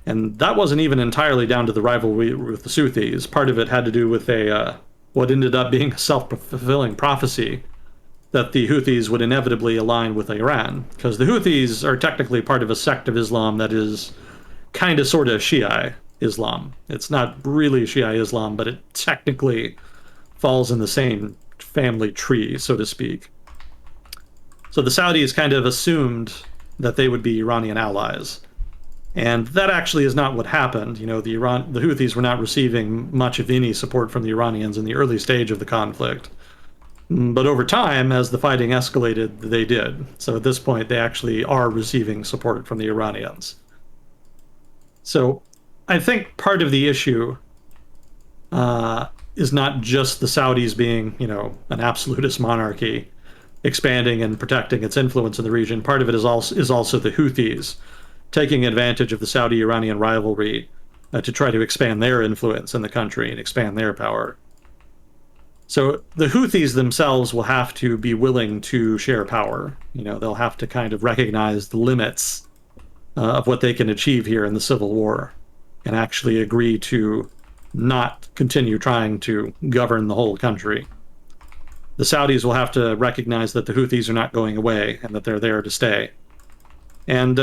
And that wasn't even entirely down to the rivalry with the Houthis. Part of it had to do with what ended up being a self-fulfilling prophecy that the Houthis would inevitably align with Iran, because the Houthis are technically part of a sect of Islam that is kind of sort of Shia Islam. It's not really Shia Islam, but it technically falls in the same family tree, so to speak. So the Saudis kind of assumed that they would be Iranian allies. And that actually is not what happened. You know, the Houthis were not receiving much of any support from the Iranians in the early stage of the conflict. But over time, as the fighting escalated, they did. So at this point, they actually are receiving support from the Iranians. So I think part of the issue is not just the Saudis being, you know, an absolutist monarchy, expanding and protecting its influence in the region. Part of it is also the Houthis taking advantage of the Saudi-Iranian rivalry to try to expand their influence in the country and expand their power. So the Houthis themselves will have to be willing to share power. You know, they'll have to kind of recognize the limits of what they can achieve here in the civil war and actually agree to not continue trying to govern the whole country. The Saudis will have to recognize that the Houthis are not going away and that they're there to stay. And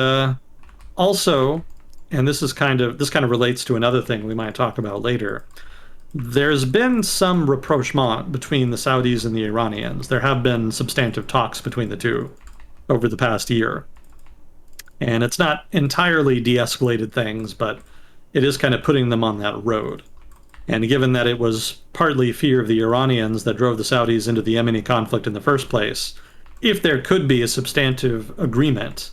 also, and this kind of relates to another thing we might talk about later, there's been some rapprochement between the Saudis and the Iranians. There have been substantive talks between the two over the past year. And it's not entirely de-escalated things, but it is kind of putting them on that road. And given that it was partly fear of the Iranians that drove the Saudis into the Yemeni conflict in the first place, if there could be a substantive agreement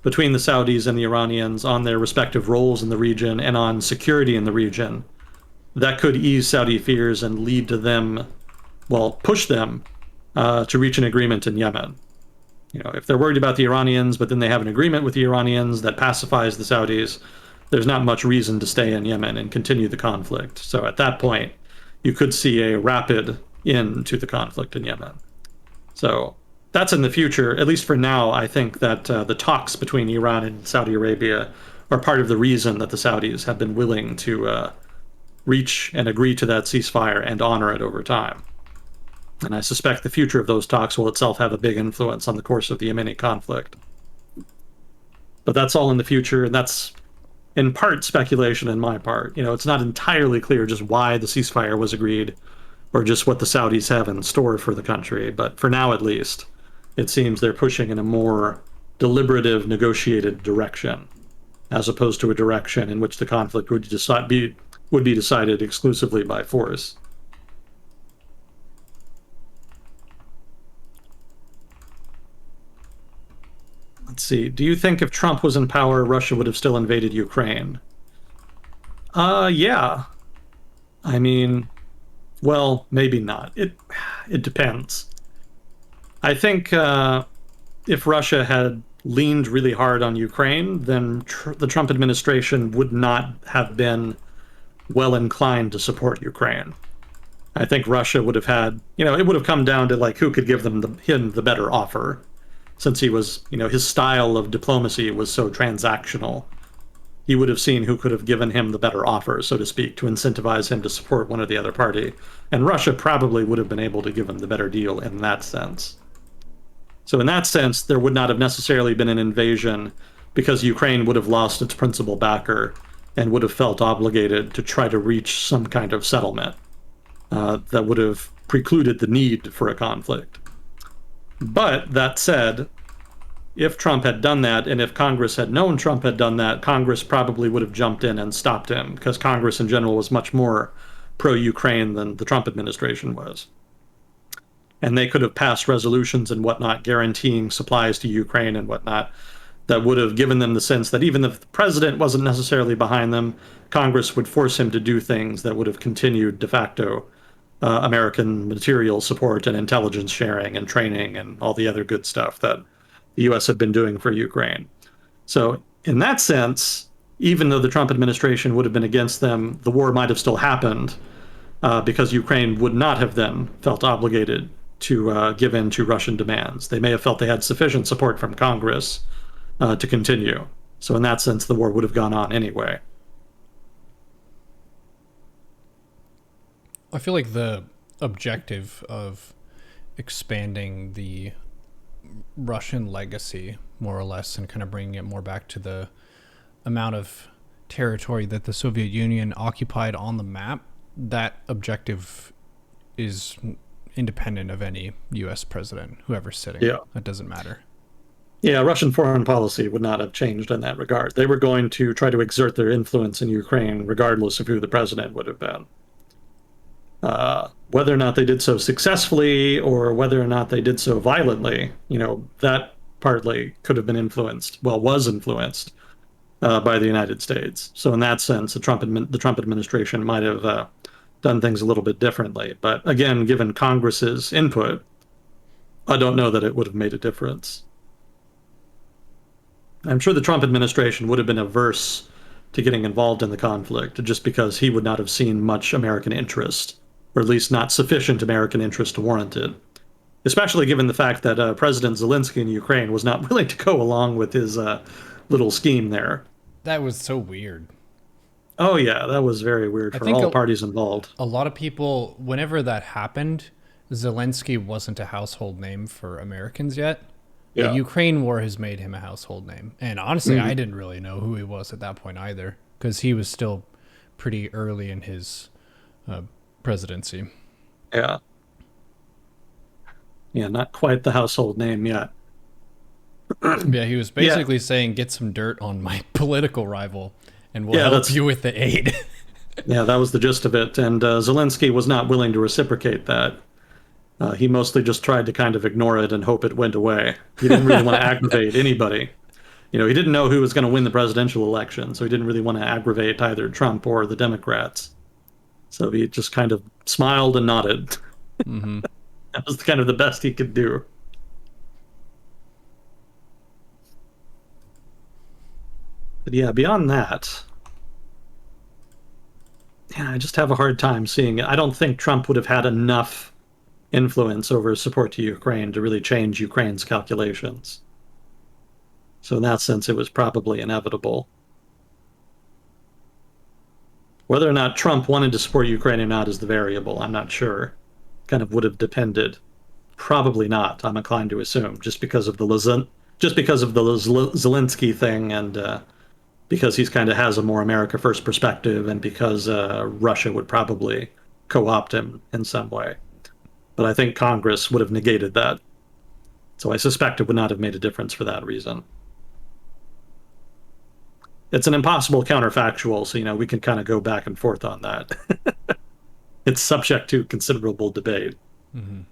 between the Saudis and the Iranians on their respective roles in the region and on security in the region, that could ease Saudi fears and lead to them, well, push them to reach an agreement in Yemen. You know, if they're worried about the Iranians, but then they have an agreement with the Iranians that pacifies the Saudis, there's not much reason to stay in Yemen and continue the conflict. So at that point, you could see a rapid end to the conflict in Yemen. So that's in the future. At least for now, I think that the talks between Iran and Saudi Arabia are part of the reason that the Saudis have been willing to reach and agree to that ceasefire and honor it over time. And I suspect the future of those talks will itself have a big influence on the course of the Yemeni conflict. But that's all in the future, and that's in part speculation on my part. You know, it's not entirely clear just why the ceasefire was agreed or just what the Saudis have in store for the country. But for now, at least, it seems they're pushing in a more deliberative, negotiated direction, as opposed to a direction in which the conflict would be decided exclusively by force. Let's see. Do you think if Trump was in power, Russia would have still invaded Ukraine? Yeah. I mean, well, maybe not. It depends. I think if Russia had leaned really hard on Ukraine, then the Trump administration would not have been well inclined to support Ukraine. I think Russia would have had, you know, it would have come down to like who could give him the better offer, since he was, you know, his style of diplomacy was so transactional. he would have seen who could have given him the better offer, so to speak, to incentivize him to support one or the other party. And Russia probably would have been able to give him the better deal in that sense. So in that sense, there would not have necessarily been an invasion because Ukraine would have lost its principal backer and would have felt obligated to try to reach some kind of settlement that would have precluded the need for a conflict. But that said, if Trump had done that, and if Congress had known Trump had done that, Congress probably would have jumped in and stopped him, because Congress in general was much more pro-Ukraine than the Trump administration was. And they could have passed resolutions and whatnot guaranteeing supplies to Ukraine and whatnot that would have given them the sense that even if the president wasn't necessarily behind them, Congress would force him to do things that would have continued de facto American material support and intelligence sharing and training and all the other good stuff that the U.S. had been doing for Ukraine. So in that sense, even though the Trump administration would have been against them, the war might have still happened because Ukraine would not have then felt obligated to give in to Russian demands. They may have felt they had sufficient support from Congress to continue. So in that sense, the war would have gone on anyway. I feel like the objective of expanding the Russian legacy, more or less, and kind of bringing it more back to the amount of territory that the Soviet Union occupied on the map, that objective is independent of any U.S. president, whoever's sitting. Yeah. It doesn't matter. Yeah, Russian foreign policy would not have changed in that regard. They were going to try to exert their influence in Ukraine regardless of who the president would have been. Whether or not they did so successfully or whether or not they did so violently, that partly could have been influenced, was influenced by the United States. So in that sense, the Trump administration might have done things a little bit differently. But again, given Congress's input, I don't know that it would have made a difference. I'm sure the Trump administration would have been averse to getting involved in the conflict just because he would not have seen much American interest, or at least not sufficient American interest to warrant it, especially given the fact that President Zelensky in Ukraine was not willing to go along with his little scheme there. That was so weird. Oh, yeah, that was very weird for all parties involved. A lot of people, whenever that happened, Zelensky wasn't a household name for Americans yet. Yeah. The Ukraine war has made him a household name. And honestly, I didn't really know who he was at that point either, because he was still pretty early in his presidency. Yeah. Yeah, not quite the household name yet. Yeah, he was basically saying, get some dirt on my political rival, and we'll help you with the aid. Yeah, that was the gist of it. And Zelensky was not willing to reciprocate that. He mostly just tried to kind of ignore it and hope it went away. He didn't really want to aggravate anybody. He didn't know who was going to win the presidential election, so he didn't really want to aggravate either Trump or the Democrats. So he just kind of smiled and nodded. Mm-hmm. That was kind of the best he could do. But yeah, beyond that, I just have a hard time seeing it. I don't think Trump would have had enough influence over support to Ukraine to really change Ukraine's calculations. So in that sense, it was probably inevitable. Whether or not Trump wanted to support Ukraine or not is the variable. I'm not sure. Kind of would have depended. Probably not, I'm inclined to assume, just because of the Zelensky thing, and because he's kind of has a more America First perspective, and because Russia would probably co-opt him in some way. But I think Congress would have negated that. So I suspect it would not have made a difference for that reason. It's an impossible counterfactual, so we can kind of go back and forth on that. It's subject to considerable debate. Mm-hmm.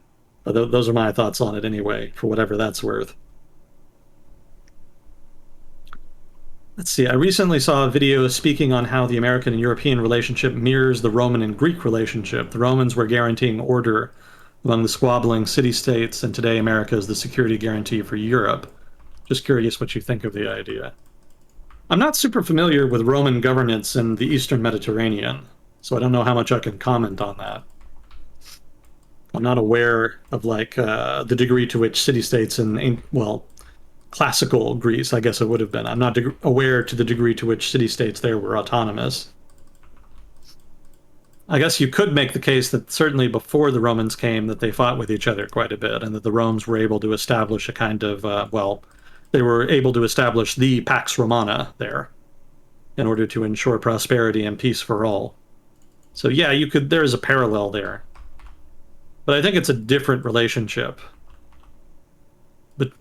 But those are my thoughts on it anyway, for whatever that's worth. Let's see, I recently saw a video speaking on how the American and European relationship mirrors the Roman and Greek relationship. The Romans were guaranteeing order among the squabbling city-states, and today America is the security guarantee for Europe. Just curious what you think of the idea. I'm not super familiar with Roman governance in the Eastern Mediterranean, so I don't know how much I can comment on that. I'm not aware of the degree to which city-states and classical Greece, I guess it would have been. I'm not aware to the degree to which city-states there were autonomous. I guess you could make the case that certainly before the Romans came, that they fought with each other quite a bit, and that the Romans were able to establish a kind of, they were able to establish the Pax Romana there in order to ensure prosperity and peace for all. So yeah, there is a parallel there. But I think it's a different relationship. But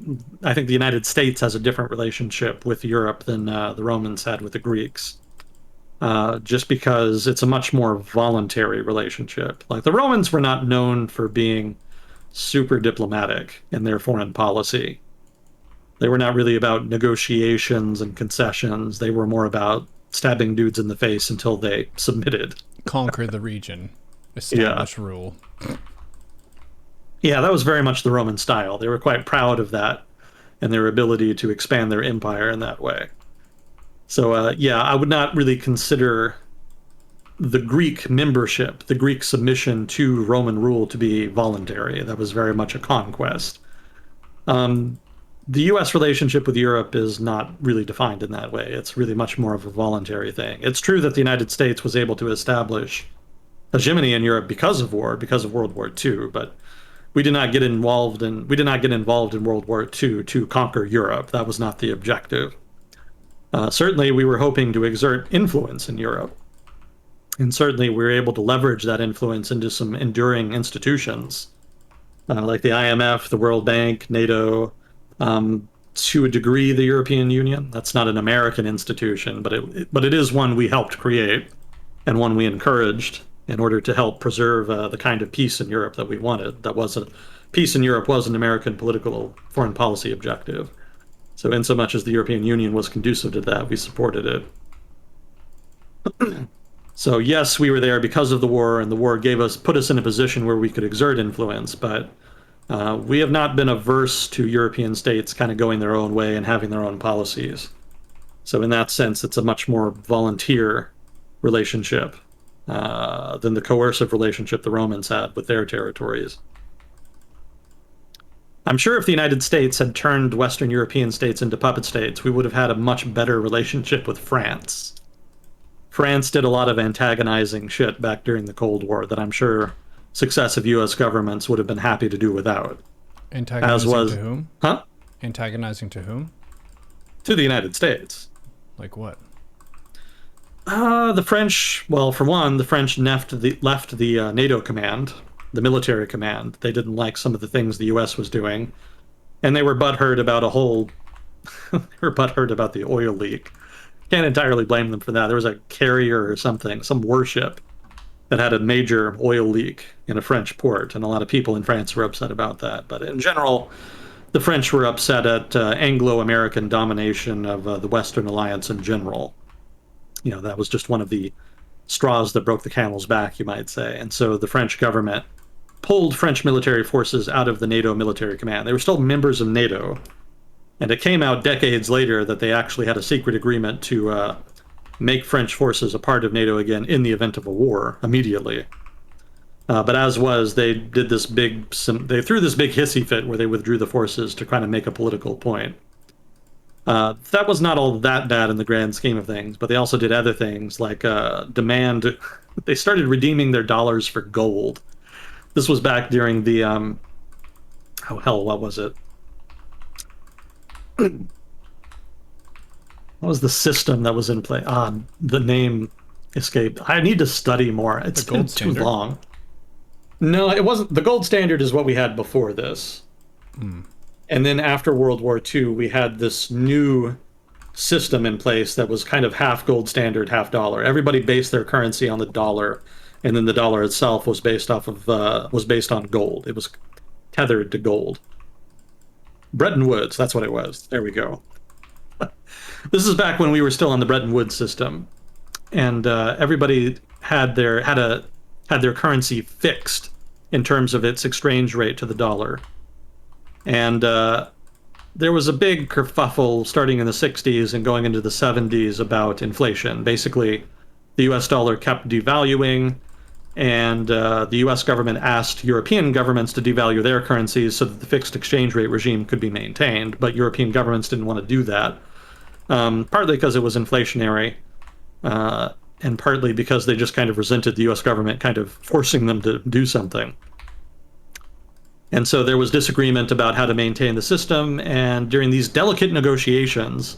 I think the United States has a different relationship with Europe than the Romans had with the Greeks. Just because it's a much more voluntary relationship. Like, the Romans were not known for being super diplomatic in their foreign policy. They were not really about negotiations and concessions. They were more about stabbing dudes in the face until they submitted. Conquer the region. Establish rule. Yeah, that was very much the Roman style. They were quite proud of that and their ability to expand their empire in that way. So, yeah, I would not really consider the Greek membership, the Greek submission to Roman rule, to be voluntary. That was very much a conquest. The U.S. relationship with Europe is not really defined in that way. It's really much more of a voluntary thing. It's true that the United States was able to establish hegemony in Europe because of war, because of World War II, but we did not get involved in World War II to conquer Europe. That was not the objective. Certainly, we were hoping to exert influence in Europe. And certainly, we were able to leverage that influence into some enduring institutions, like the IMF, the World Bank, NATO, to a degree, the European Union. That's not an American institution, but it is one we helped create and one we encouraged in order to help preserve the kind of peace in Europe that we wanted. Peace in Europe was an American political foreign policy objective. So in so much as the European Union was conducive to that, we supported it. So yes, we were there because of the war, and the war put us in a position where we could exert influence, but we have not been averse to European states kind of going their own way and having their own policies. So in that sense, it's a much more volunteer relationship than the coercive relationship the Romans had with their territories. I'm sure if the United States had turned Western European states into puppet states, we would have had a much better relationship with France. France did a lot of antagonizing shit back during the Cold War that I'm sure successive U.S. governments would have been happy to do without. Antagonizing to whom? Huh? Antagonizing to whom? To the United States. Like what? The French, well, for one, the French left the NATO command, the military command. They didn't like some of the things the U.S. was doing, and they were butthurt about they were butthurt about the oil leak. Can't entirely blame them for that. There was a carrier or something, some warship, that had a major oil leak in a French port, and a lot of people in France were upset about that. But in general, the French were upset at Anglo-American domination of the Western Alliance in general. You know, that was just one of the straws that broke the camel's back, you might say. And so the French government pulled French military forces out of the NATO military command. They were still members of NATO, and it came out decades later that they actually had a secret agreement to make French forces a part of NATO again in the event of a war immediately. But as was, they threw this big hissy fit where they withdrew the forces to kind of make a political point. That was not all that bad in the grand scheme of things, but they also did other things like they started redeeming their dollars for gold. This was back during the, what was it? What was the system that was in play? The name escaped. I need to study more. It's been too long. No, it wasn't. The gold standard is what we had before this. And then after World War II, we had this new system in place that was kind of half gold standard, half dollar. Everybody based their currency on the dollar, and then the dollar itself was based on gold. It was tethered to gold. Bretton Woods, that's what it was. There we go. This is back when we were still on the Bretton Woods system, and everybody had their currency fixed in terms of its exchange rate to the dollar. And there was a big kerfuffle starting in the 60s and going into the 70s about inflation. Basically, the US dollar kept devaluing. and the US government asked European governments to devalue their currencies so that the fixed exchange rate regime could be maintained. But European governments didn't want to do that, partly because it was inflationary, uh, and partly because they just kind of resented the US government kind of forcing them to do something. And so there was disagreement about how to maintain the system. And during these delicate negotiations,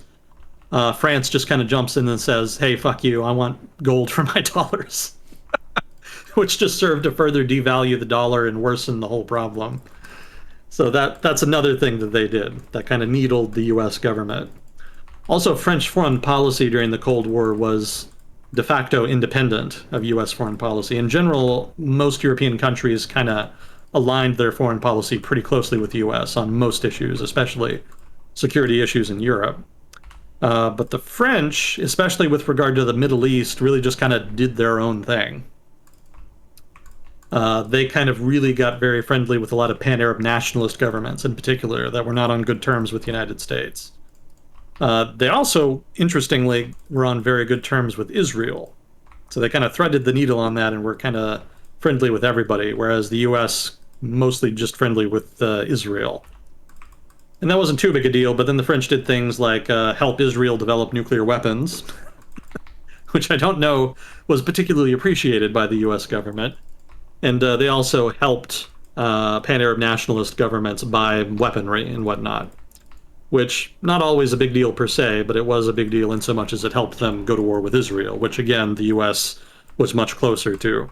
France just kind of jumps in and says, hey, fuck you, I want gold for my dollars, which just served to further devalue the dollar and worsen the whole problem. So that's another thing that they did that kind of needled the US government. Also, French foreign policy during the Cold War was de facto independent of US foreign policy. In general, most European countries kind of aligned their foreign policy pretty closely with the US on most issues, especially security issues in Europe. But the French, especially with regard to the Middle East, really just kind of did their own thing. They kind of really got very friendly with a lot of pan-Arab nationalist governments in particular that were not on good terms with the United States. They also, interestingly, were on very good terms with Israel. So they kind of threaded the needle on that and were kind of friendly with everybody, whereas the US mostly just friendly with Israel. And that wasn't too big a deal, but then the French did things like help Israel develop nuclear weapons, which I don't know was particularly appreciated by the US government. And they also helped pan-Arab nationalist governments buy weaponry and whatnot, which not always a big deal per se, but it was a big deal in so much as it helped them go to war with Israel, which again, the US was much closer to.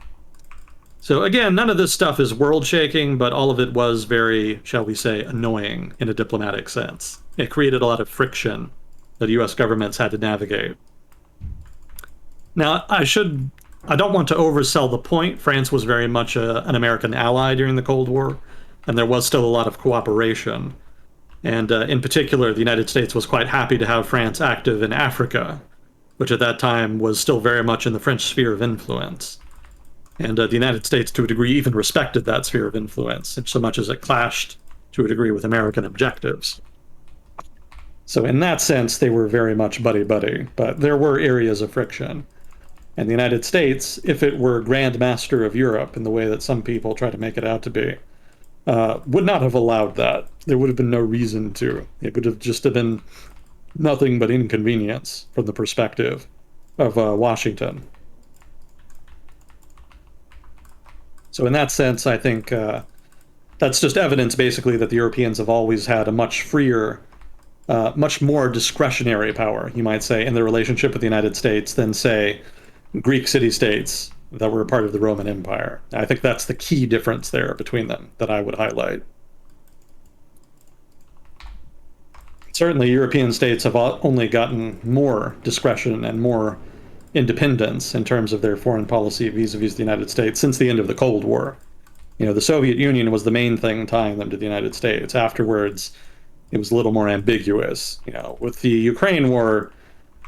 So again, none of this stuff is world-shaking, but all of it was very, shall we say, annoying in a diplomatic sense. It created a lot of friction that US governments had to navigate. Now, I don't want to oversell the point. France was very much an American ally during the Cold War, and there was still a lot of cooperation. And in particular, the United States was quite happy to have France active in Africa, which at that time was still very much in the French sphere of influence. And the United States, to a degree, even respected that sphere of influence, so much as it clashed, to a degree, with American objectives. So in that sense, they were very much buddy-buddy, but there were areas of friction. And the United States, if it were Grand Master of Europe in the way that some people try to make it out to be, would not have allowed that. There would have been no reason to. It would have just been nothing but inconvenience from the perspective of Washington. So in that sense, I think that's just evidence, basically, that the Europeans have always had a much freer, much more discretionary power, you might say, in their relationship with the United States than, say, Greek city-states that were a part of the Roman Empire. I think that's the key difference there between them that I would highlight. Certainly, European states have only gotten more discretion and more independence in terms of their foreign policy vis-a-vis the United States since the end of the Cold War. You know, the Soviet Union was the main thing tying them to the United States. Afterwards, it was a little more ambiguous. You know, with the Ukraine war,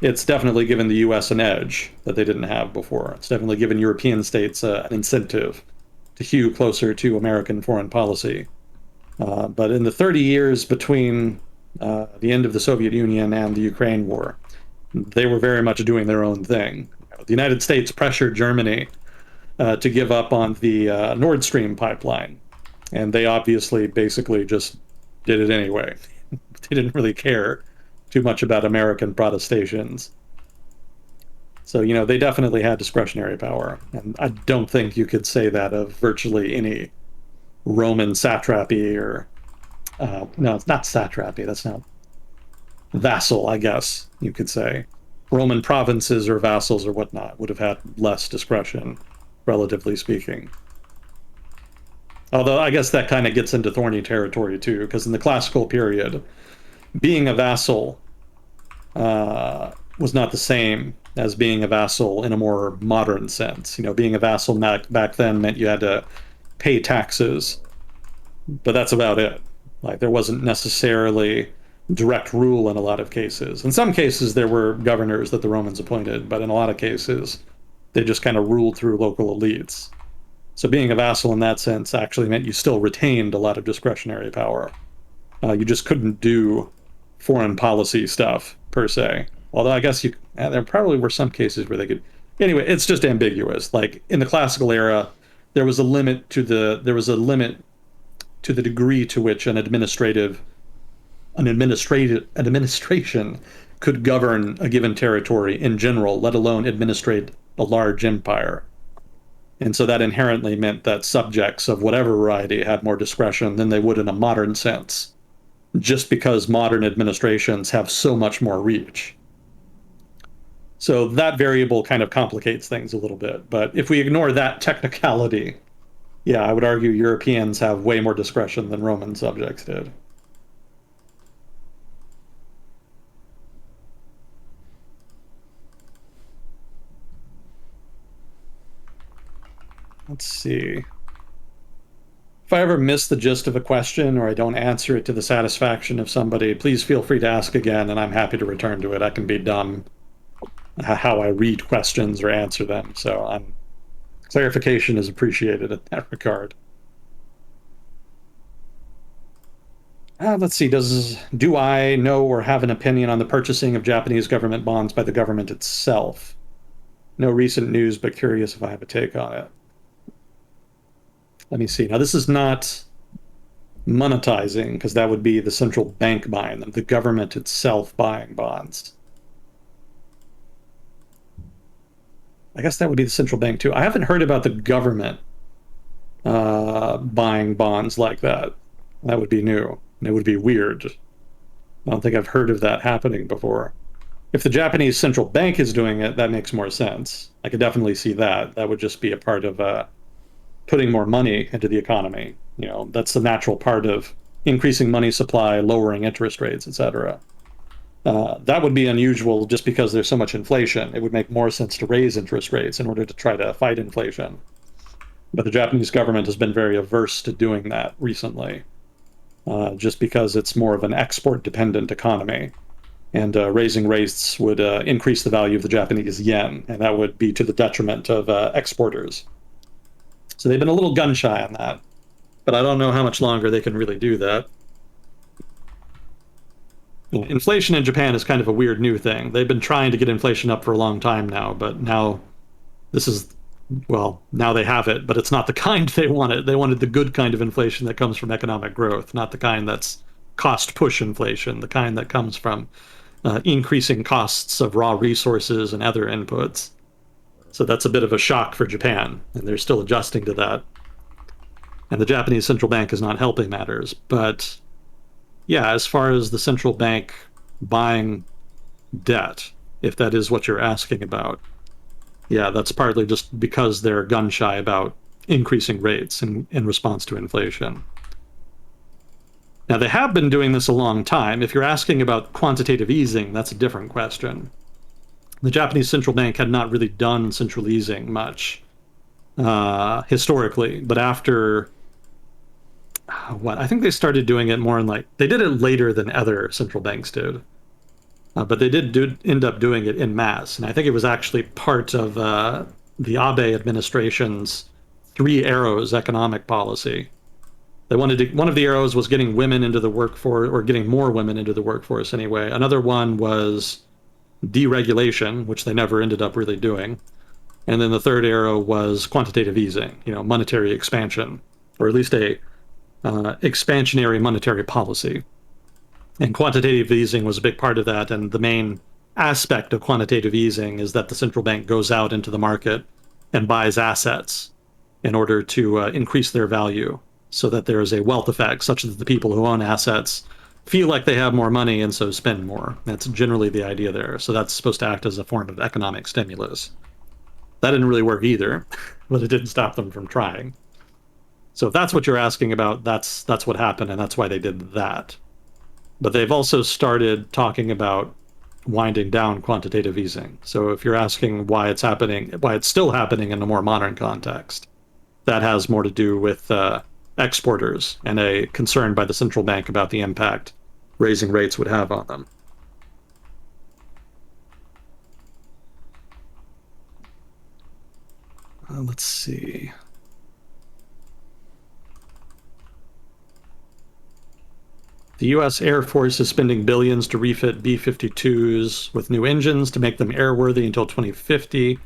it's definitely given the US an edge that they didn't have before. It's definitely given European states an incentive to hew closer to American foreign policy. But in the 30 years between the end of the Soviet Union and the Ukraine war, they were very much doing their own thing. The United States pressured Germany to give up on the Nord Stream pipeline, and they obviously basically just did it anyway. They didn't really care too much about American protestations. So, you know, they definitely had discretionary power, and I don't think you could say that of virtually any Roman satrapy or no, it's not satrapy, that's not vassal, I guess you could say. Roman provinces or vassals or whatnot would have had less discretion, relatively speaking. Although I guess that kind of gets into thorny territory too, because in the classical period, being a vassal was not the same as being a vassal in a more modern sense. You know, being a vassal back then meant you had to pay taxes, but that's about it. Like, there wasn't necessarily direct rule in a lot of cases. In some cases, there were governors that the Romans appointed, but in a lot of cases, they just kind of ruled through local elites. So being a vassal in that sense actually meant you still retained a lot of discretionary power. You just couldn't do foreign policy stuff, per se. Although I guess there probably were some cases where they could Anyway, it's just ambiguous. Like in the classical era, there was a limit to the degree to which an administration could govern a given territory in general, let alone administrate a large empire. And so that inherently meant that subjects of whatever variety had more discretion than they would in a modern sense, just because modern administrations have so much more reach. So that variable kind of complicates things a little bit. But if we ignore that technicality, yeah, I would argue Europeans have way more discretion than Roman subjects did. Let's see. If I ever miss the gist of a question or I don't answer it to the satisfaction of somebody, please feel free to ask again, and I'm happy to return to it. I can be dumb how I read questions or answer them, so clarification is appreciated in that regard. Let's see. Do I know or have an opinion on the purchasing of Japanese government bonds by the government itself? No recent news, but curious if I have a take on it. Let me see. Now, this is not monetizing, because that would be the central bank buying them, the government itself buying bonds. I guess that would be the central bank too. I haven't heard about the government buying bonds like that. That would be new. And it would be weird. I don't think I've heard of that happening before. If the Japanese central bank is doing it, that makes more sense. I could definitely see that. That would just be a part of putting more money into the economy. You know, that's the natural part of increasing money supply, lowering interest rates, etc. That would be unusual just because there's so much inflation. It would make more sense to raise interest rates in order to try to fight inflation. But the Japanese government has been very averse to doing that recently, just because it's more of an export-dependent economy. And raising rates would increase the value of the Japanese yen, and that would be to the detriment of exporters. So they've been a little gun-shy on that. But I don't know how much longer they can really do that. Inflation in Japan is kind of a weird new thing. They've been trying to get inflation up for a long time now, but now now they have it, but it's not the kind they wanted. They wanted the good kind of inflation that comes from economic growth, not the kind that's cost-push inflation, the kind that comes from increasing costs of raw resources and other inputs. So that's a bit of a shock for Japan, and they're still adjusting to that. And the Japanese central bank is not helping matters. But yeah, as far as the central bank buying debt, if that is what you're asking about, yeah, that's partly just because they're gun-shy about increasing rates in response to inflation. Now, they have been doing this a long time. If you're asking about quantitative easing, that's a different question. The Japanese central bank had not really done central easing much historically, but after I think they started doing it more in they did it later than other central banks did, but they did end up doing it en masse, and I think it was actually part of the Abe administration's 3 arrows economic policy. They wanted one of the arrows was getting women into the workforce, or getting more women into the workforce anyway. Another one was deregulation, which they never ended up really doing. And then the third arrow was quantitative easing, monetary expansion, or at least a expansionary monetary policy. And quantitative easing was a big part of that. And the main aspect of quantitative easing is that the central bank goes out into the market and buys assets in order to increase their value, so that there is a wealth effect such that the people who own assets feel like they have more money and so spend more. That's generally the idea there. So that's supposed to act as a form of economic stimulus. That didn't really work either, but it didn't stop them from trying. So if that's what you're asking about, that's what happened, and that's why they did that. But they've also started talking about winding down quantitative easing. So if you're asking why it's happening, why it's still happening in a more modern context, that has more to do with exporters and a concern by the central bank about the impact raising rates would have on them. Let's see. The U.S. Air Force is spending billions to refit B-52s with new engines to make them airworthy until 2050.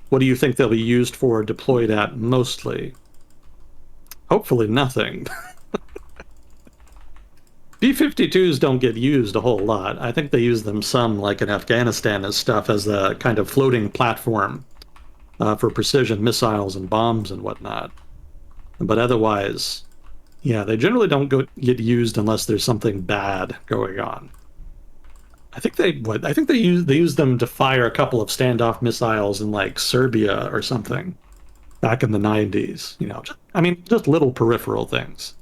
What do you think they'll be used for, deployed at mostly? Hopefully nothing. B-52s don't get used a whole lot. I think they use them some, like in Afghanistan, as stuff as a kind of floating platform for precision missiles and bombs and whatnot. But otherwise, yeah, they generally don't get used unless there's something bad going on. I think they use them to fire a couple of standoff missiles in like Serbia or something back in the 90s. Just little peripheral things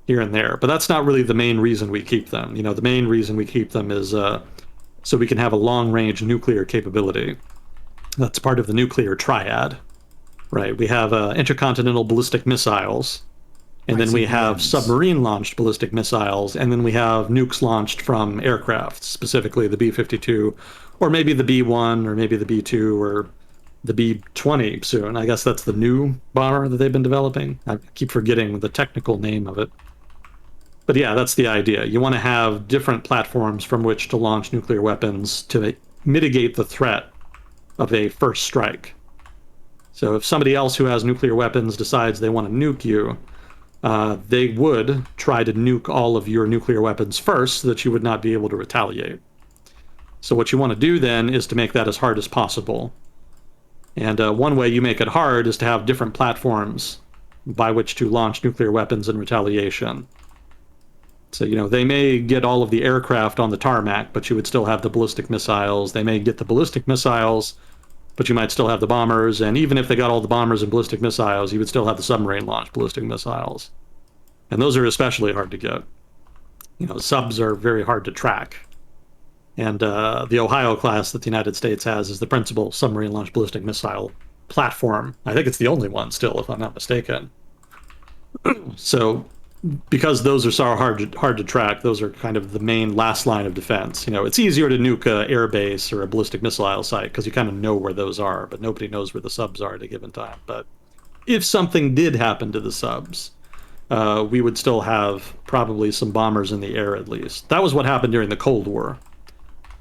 here and there. But that's not really the main reason we keep them. The main reason we keep them is so we can have a long-range nuclear capability. That's part of the nuclear triad, right? We have intercontinental ballistic missiles, and then we have submarine-launched ballistic missiles, and then we have nukes launched from aircraft, specifically the B-52, or maybe the B-1, or maybe the B-2, or the B-20 soon. I guess that's the new bomber that they've been developing. I keep forgetting the technical name of it. But yeah, that's the idea. You want to have different platforms from which to launch nuclear weapons to mitigate the threat of a first strike. So if somebody else who has nuclear weapons decides they want to nuke you, they would try to nuke all of your nuclear weapons first so that you would not be able to retaliate. So what you want to do then is to make that as hard as possible. And one way you make it hard is to have different platforms by which to launch nuclear weapons in retaliation. So, they may get all of the aircraft on the tarmac, but you would still have the ballistic missiles. They may get the ballistic missiles, but you might still have the bombers. And even if they got all the bombers and ballistic missiles, you would still have the submarine-launched ballistic missiles. And those are especially hard to get. Subs are very hard to track. And the Ohio class that the United States has is the principal submarine-launched ballistic missile platform. I think it's the only one still, if I'm not mistaken. So because those are so hard to track, those are kind of the main last line of defense. It's easier to nuke an air base or a ballistic missile site because you kind of know where those are, but nobody knows where the subs are at a given time. But if something did happen to the subs, we would still have probably some bombers in the air at least. That was what happened during the Cold War.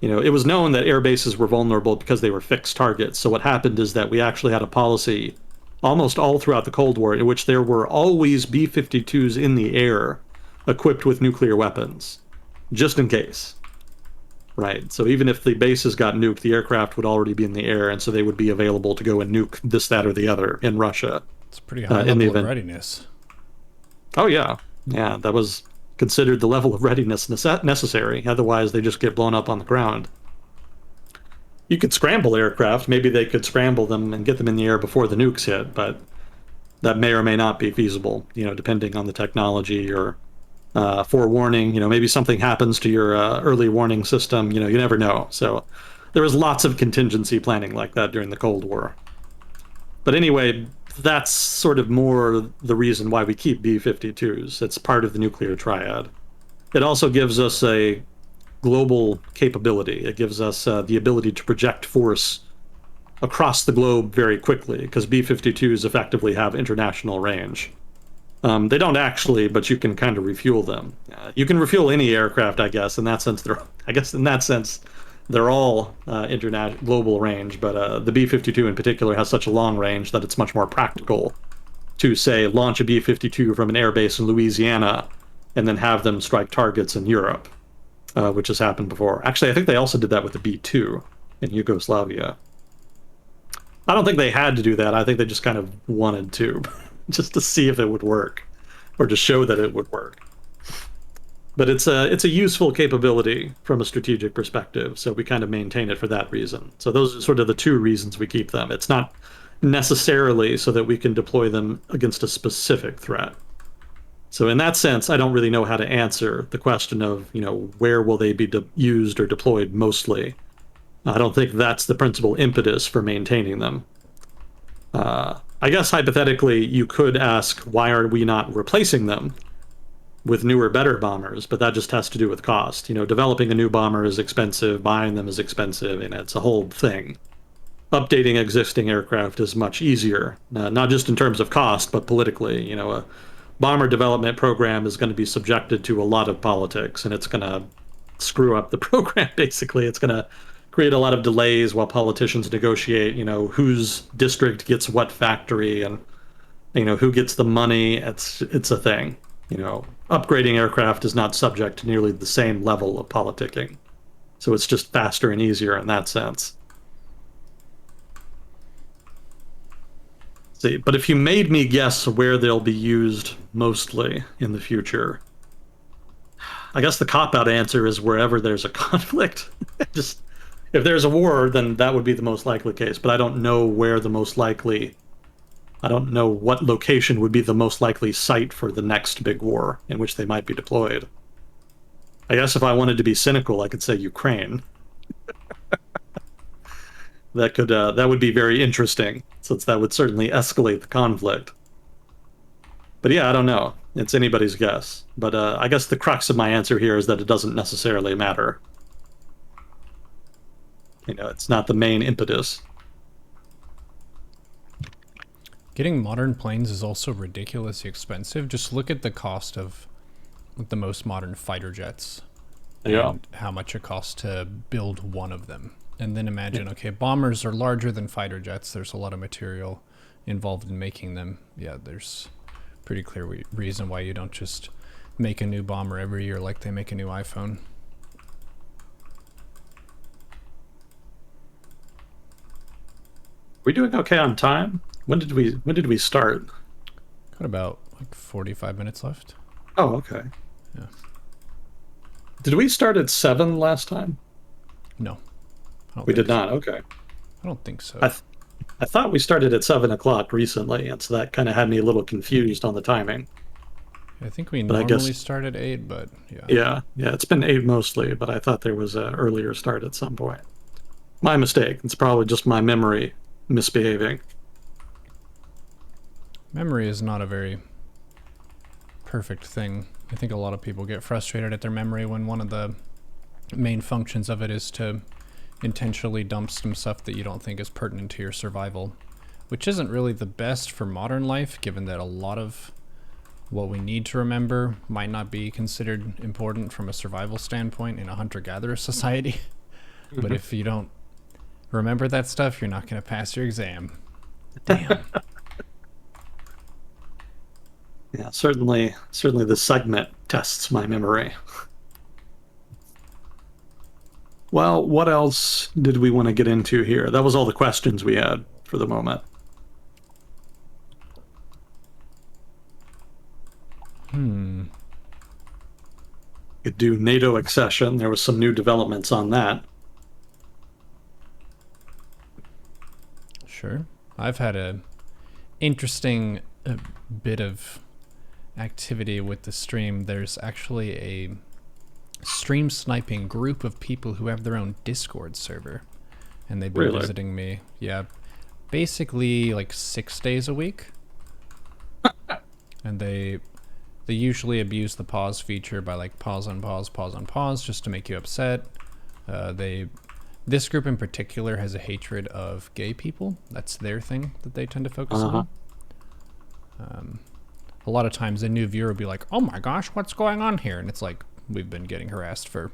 It was known that air bases were vulnerable because they were fixed targets. So what happened is that we actually had a policy almost all throughout the Cold War in which there were always B-52s in the air equipped with nuclear weapons, just in case. Right? So even if the bases got nuked, the aircraft would already be in the air, and so they would be available to go and nuke this, that, or the other in Russia. It's pretty high level of readiness. Oh, yeah. Yeah, that was considered the level of readiness necessary. Otherwise, they just get blown up on the ground. You could scramble aircraft. Maybe they could scramble them and get them in the air before the nukes hit, but that may or may not be feasible, depending on the technology or forewarning. Maybe something happens to your early warning system. You never know. So there was lots of contingency planning like that during the Cold War. But anyway, that's sort of more the reason why we keep B-52s. It's part of the nuclear triad. It also gives us a global capability. It gives us the ability to project force across the globe very quickly, because B-52s effectively have international range. They don't actually, but you can kind of refuel them. You can refuel any aircraft, I guess. In that sense, they're all global range, but the B-52 in particular has such a long range that it's much more practical to, say, launch a B-52 from an airbase in Louisiana and then have them strike targets in Europe. Which has happened before. Actually, I think they also did that with the B-2 in Yugoslavia. I don't think they had to do that. I think they just kind of wanted to, just to see if it would work, or to show that it would work. But it's a useful capability from a strategic perspective, so we kind of maintain it for that reason. So those are sort of the two reasons we keep them. It's not necessarily so that we can deploy them against a specific threat. So in that sense, I don't really know how to answer the question of, where will they be used or deployed mostly. I don't think that's the principal impetus for maintaining them. I guess hypothetically, you could ask, why are we not replacing them with newer, better bombers? But that just has to do with cost. Developing a new bomber is expensive, buying them is expensive, and it's a whole thing. Updating existing aircraft is much easier, not just in terms of cost, but politically. A bomber development program is going to be subjected to a lot of politics, and it's going to screw up the program, basically. It's going to create a lot of delays while politicians negotiate, whose district gets what factory and who gets the money. It's a thing. Upgrading aircraft is not subject to nearly the same level of politicking. So it's just faster and easier in that sense. See, but if you made me guess where they'll be used mostly in the future, I guess the cop-out answer is wherever there's a conflict. Just if there's a war, then that would be the most likely case. But I don't know where the most likely. I don't know what location would be the most likely site for the next big war in which they might be deployed. I guess if I wanted to be cynical, I could say Ukraine. That would be very interesting, since that would certainly escalate the conflict. But yeah, I don't know. It's anybody's guess. But I guess the crux of my answer here is that it doesn't necessarily matter. It's not the main impetus. Getting modern planes is also ridiculously expensive. Just look at the cost of the most modern fighter jets. Yeah. And how much it costs to build one of them. And then imagine, okay, bombers are larger than fighter jets. There's a lot of material involved in making them. Yeah, there's pretty clear reason why you don't just make a new bomber every year like they make a new iPhone. We doing okay on time? When did we start? Got about like 45 minutes left. Oh, okay. Yeah. Did we start at 7 last time? No. We did not. Okay. I don't think so. I thought we started at 7 o'clock recently, and so that kind of had me a little confused on the timing. I think we normally start at 8, but yeah. Yeah, it's been 8 mostly, but I thought there was an earlier start at some point. My mistake. It's probably just my memory misbehaving. Memory is not a very perfect thing. I think a lot of people get frustrated at their memory when one of the main functions of it is to intentionally dump some stuff that you don't think is pertinent to your survival, which isn't really the best for modern life, given that a lot of what we need to remember might not be considered important from a survival standpoint in a hunter-gatherer society. Mm-hmm. But if you don't remember that stuff, you're not going to pass your exam. Damn. Yeah, certainly the segment tests my memory. Well, what else did we want to get into here? That was all the questions we had for the moment. Could do NATO accession. There was some new developments on that. Sure. I've had a interesting bit of activity with the stream. There's actually a stream sniping group of people who have their own Discord server, and they've been visiting me. Yeah, basically like 6 days a week. And they usually abuse the pause feature by like pause on pause, pause on pause, just to make you upset. This group in particular has a hatred of gay people. That's their thing that they tend to focus on. A lot of times a new viewer will be like, oh my gosh, what's going on here? And it's like, we've been getting harassed for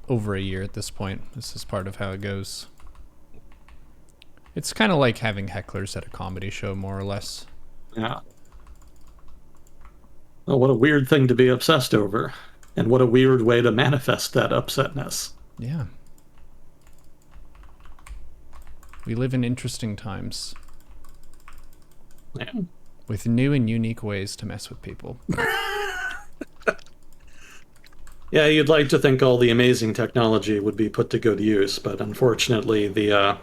over a year at this point. This is part of how it goes. It's kind of like having hecklers at a comedy show, more or less. Yeah. Well, what a weird thing to be obsessed over. And what a weird way to manifest that upsetness. Yeah. We live in interesting times. Yeah. With new and unique ways to mess with people. Yeah, you'd like to think all the amazing technology would be put to good use, but unfortunately the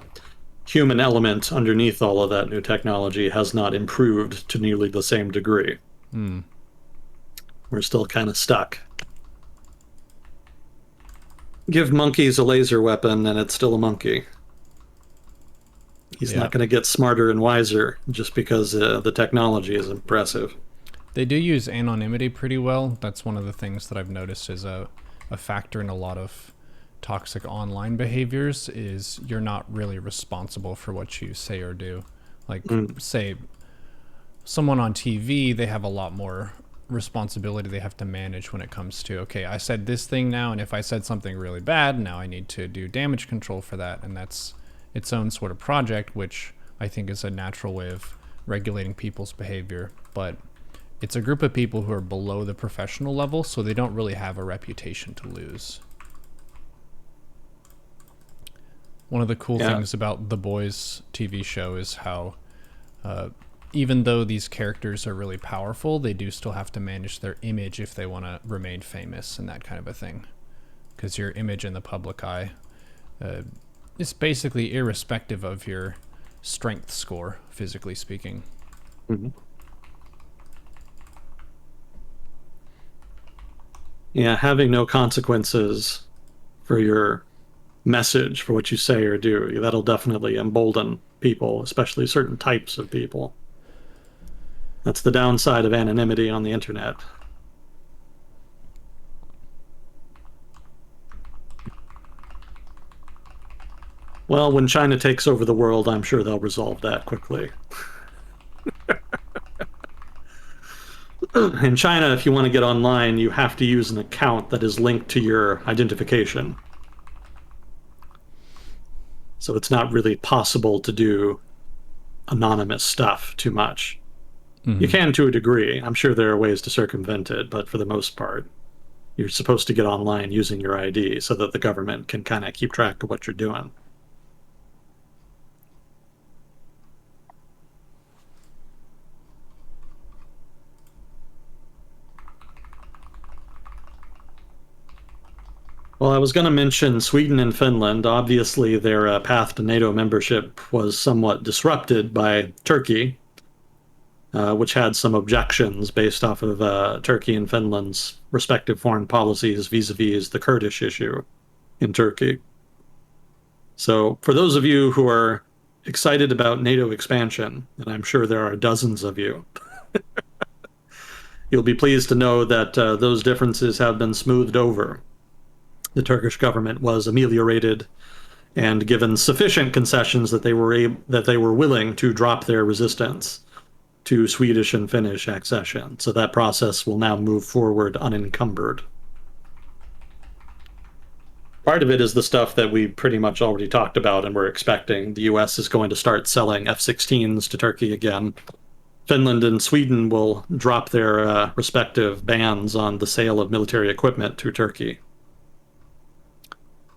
human element underneath all of that new technology has not improved to nearly the same degree. We're still kind of stuck. Give monkeys a laser weapon and it's still a monkey. He's not going to get smarter and wiser just because the technology is impressive. They do use anonymity pretty well. That's one of the things that I've noticed is a factor in a lot of toxic online behaviors is you're not really responsible for what you say or do. Like, say, someone on TV, they have a lot more responsibility they have to manage when it comes to, okay, I said this thing now, and if I said something really bad, now I need to do damage control for that. And that's its own sort of project, which I think is a natural way of regulating people's behavior. But it's a group of people who are below the professional level, so they don't really have a reputation to lose. One of the cool things about The Boys TV show is how even though these characters are really powerful, they do still have to manage their image if they want to remain famous and that kind of a thing. Because your image in the public eye is basically irrespective of your strength score, physically speaking. Mm-hmm. Yeah, having no consequences for your message, for what you say or do, that'll definitely embolden people, especially certain types of people. That's the downside of anonymity on the internet. Well, when China takes over the world, I'm sure they'll resolve that quickly. In China, if you want to get online, you have to use an account that is linked to your identification. So it's not really possible to do anonymous stuff too much. Mm-hmm. You can to a degree. I'm sure there are ways to circumvent it, but for the most part, you're supposed to get online using your ID so that the government can kind of keep track of what you're doing. Well, I was going to mention Sweden and Finland. Obviously, their path to NATO membership was somewhat disrupted by Turkey, which had some objections based off of Turkey and Finland's respective foreign policies vis-a-vis the Kurdish issue in Turkey. So for those of you who are excited about NATO expansion, and I'm sure there are dozens of you, you'll be pleased to know that those differences have been smoothed over. The Turkish government was ameliorated and given sufficient concessions that they were willing to drop their resistance to Swedish and Finnish accession. So that process will now move forward unencumbered. Part of it is the stuff that we pretty much already talked about and we're expecting. The US is going to start selling F-16s to Turkey again. Finland and Sweden will drop their respective bans on the sale of military equipment to Turkey.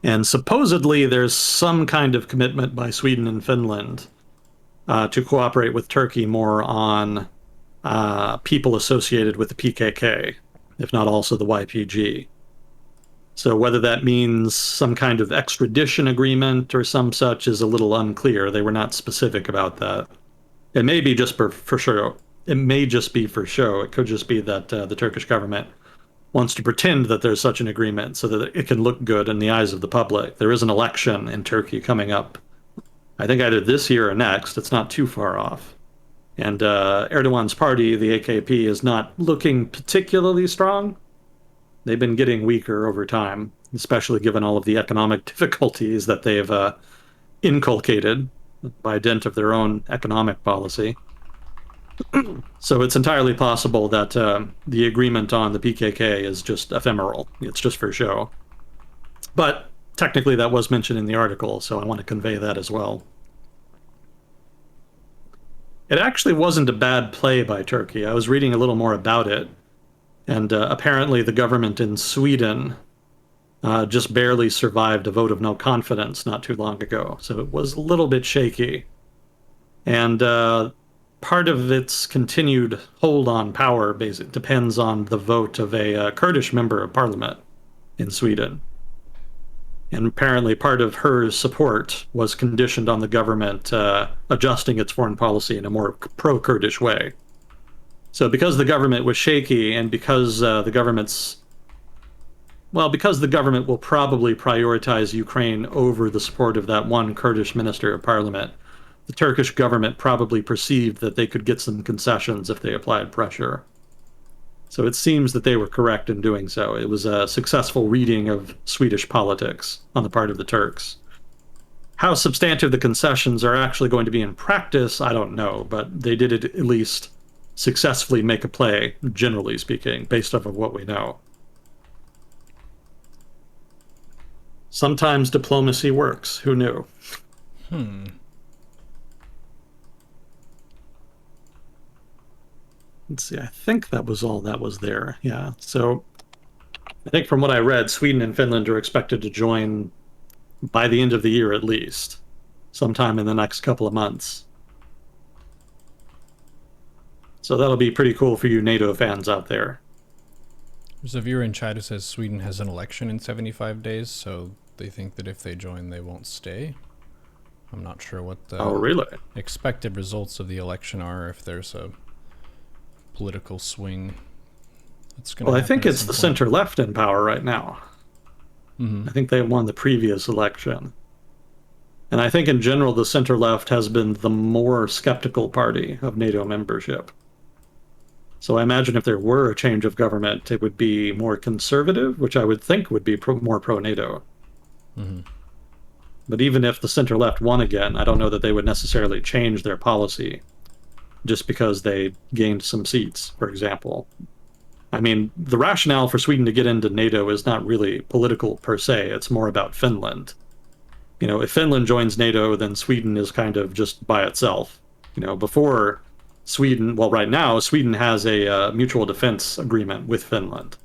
And supposedly there's some kind of commitment by Sweden and Finland to cooperate with Turkey more on people associated with the PKK, if not also the YPG. So whether that means some kind of extradition agreement or some such is a little unclear. They were not specific about that. It may be just for show. It may just be for show. It could just be that the Turkish government wants to pretend that there's such an agreement so that it can look good in the eyes of the public. There is an election in Turkey coming up, I think either this year or next. It's not too far off. And Erdogan's party, the AKP, is not looking particularly strong. They've been getting weaker over time, especially given all of the economic difficulties that they've inculcated by dint of their own economic policy. So it's entirely possible that the agreement on the PKK is just ephemeral. It's just for show. But technically that was mentioned in the article, so I want to convey that as well. It actually wasn't a bad play by Turkey. I was reading a little more about it, and apparently the government in Sweden just barely survived a vote of no confidence not too long ago. So it was a little bit shaky. And part of its continued hold on power basically depends on the vote of a Kurdish member of parliament in Sweden. And apparently part of her support was conditioned on the government adjusting its foreign policy in a more pro-Kurdish way. So because the government was shaky and because the government will probably prioritize Ukraine over the support of that one Kurdish minister of parliament, the Turkish government probably perceived that they could get some concessions if they applied pressure. So it seems that they were correct in doing so. It was a successful reading of Swedish politics on the part of the Turks. How substantive the concessions are actually going to be in practice, I don't know, but they did at least successfully make a play, generally speaking, based off of what we know. Sometimes diplomacy works. Who knew? Let's see. I think that was all that was there. Yeah. So I think from what I read, Sweden and Finland are expected to join by the end of the year at least, sometime in the next couple of months. So that'll be pretty cool for you NATO fans out there. There's a viewer in chat who says Sweden has an election in 75 days, so they think that if they join, they won't stay. I'm not sure what the really? expected results of the election are, if there's a political swing. Well, I think it's the center-left in power right now. I think they won the previous election. And I think in general, the center-left has been the more skeptical party of NATO membership. So I imagine if there were a change of government, it would be more conservative, which I would think would be more pro-NATO. But even if the center-left won again, I don't know that they would necessarily change their policy just because they gained some seats, for example. I mean, the rationale for Sweden to get into NATO is not really political per se. It's more about Finland. You know, if Finland joins NATO, then Sweden is kind of just by itself. You know, before Sweden, well, right now, Sweden has a mutual defense agreement with Finland.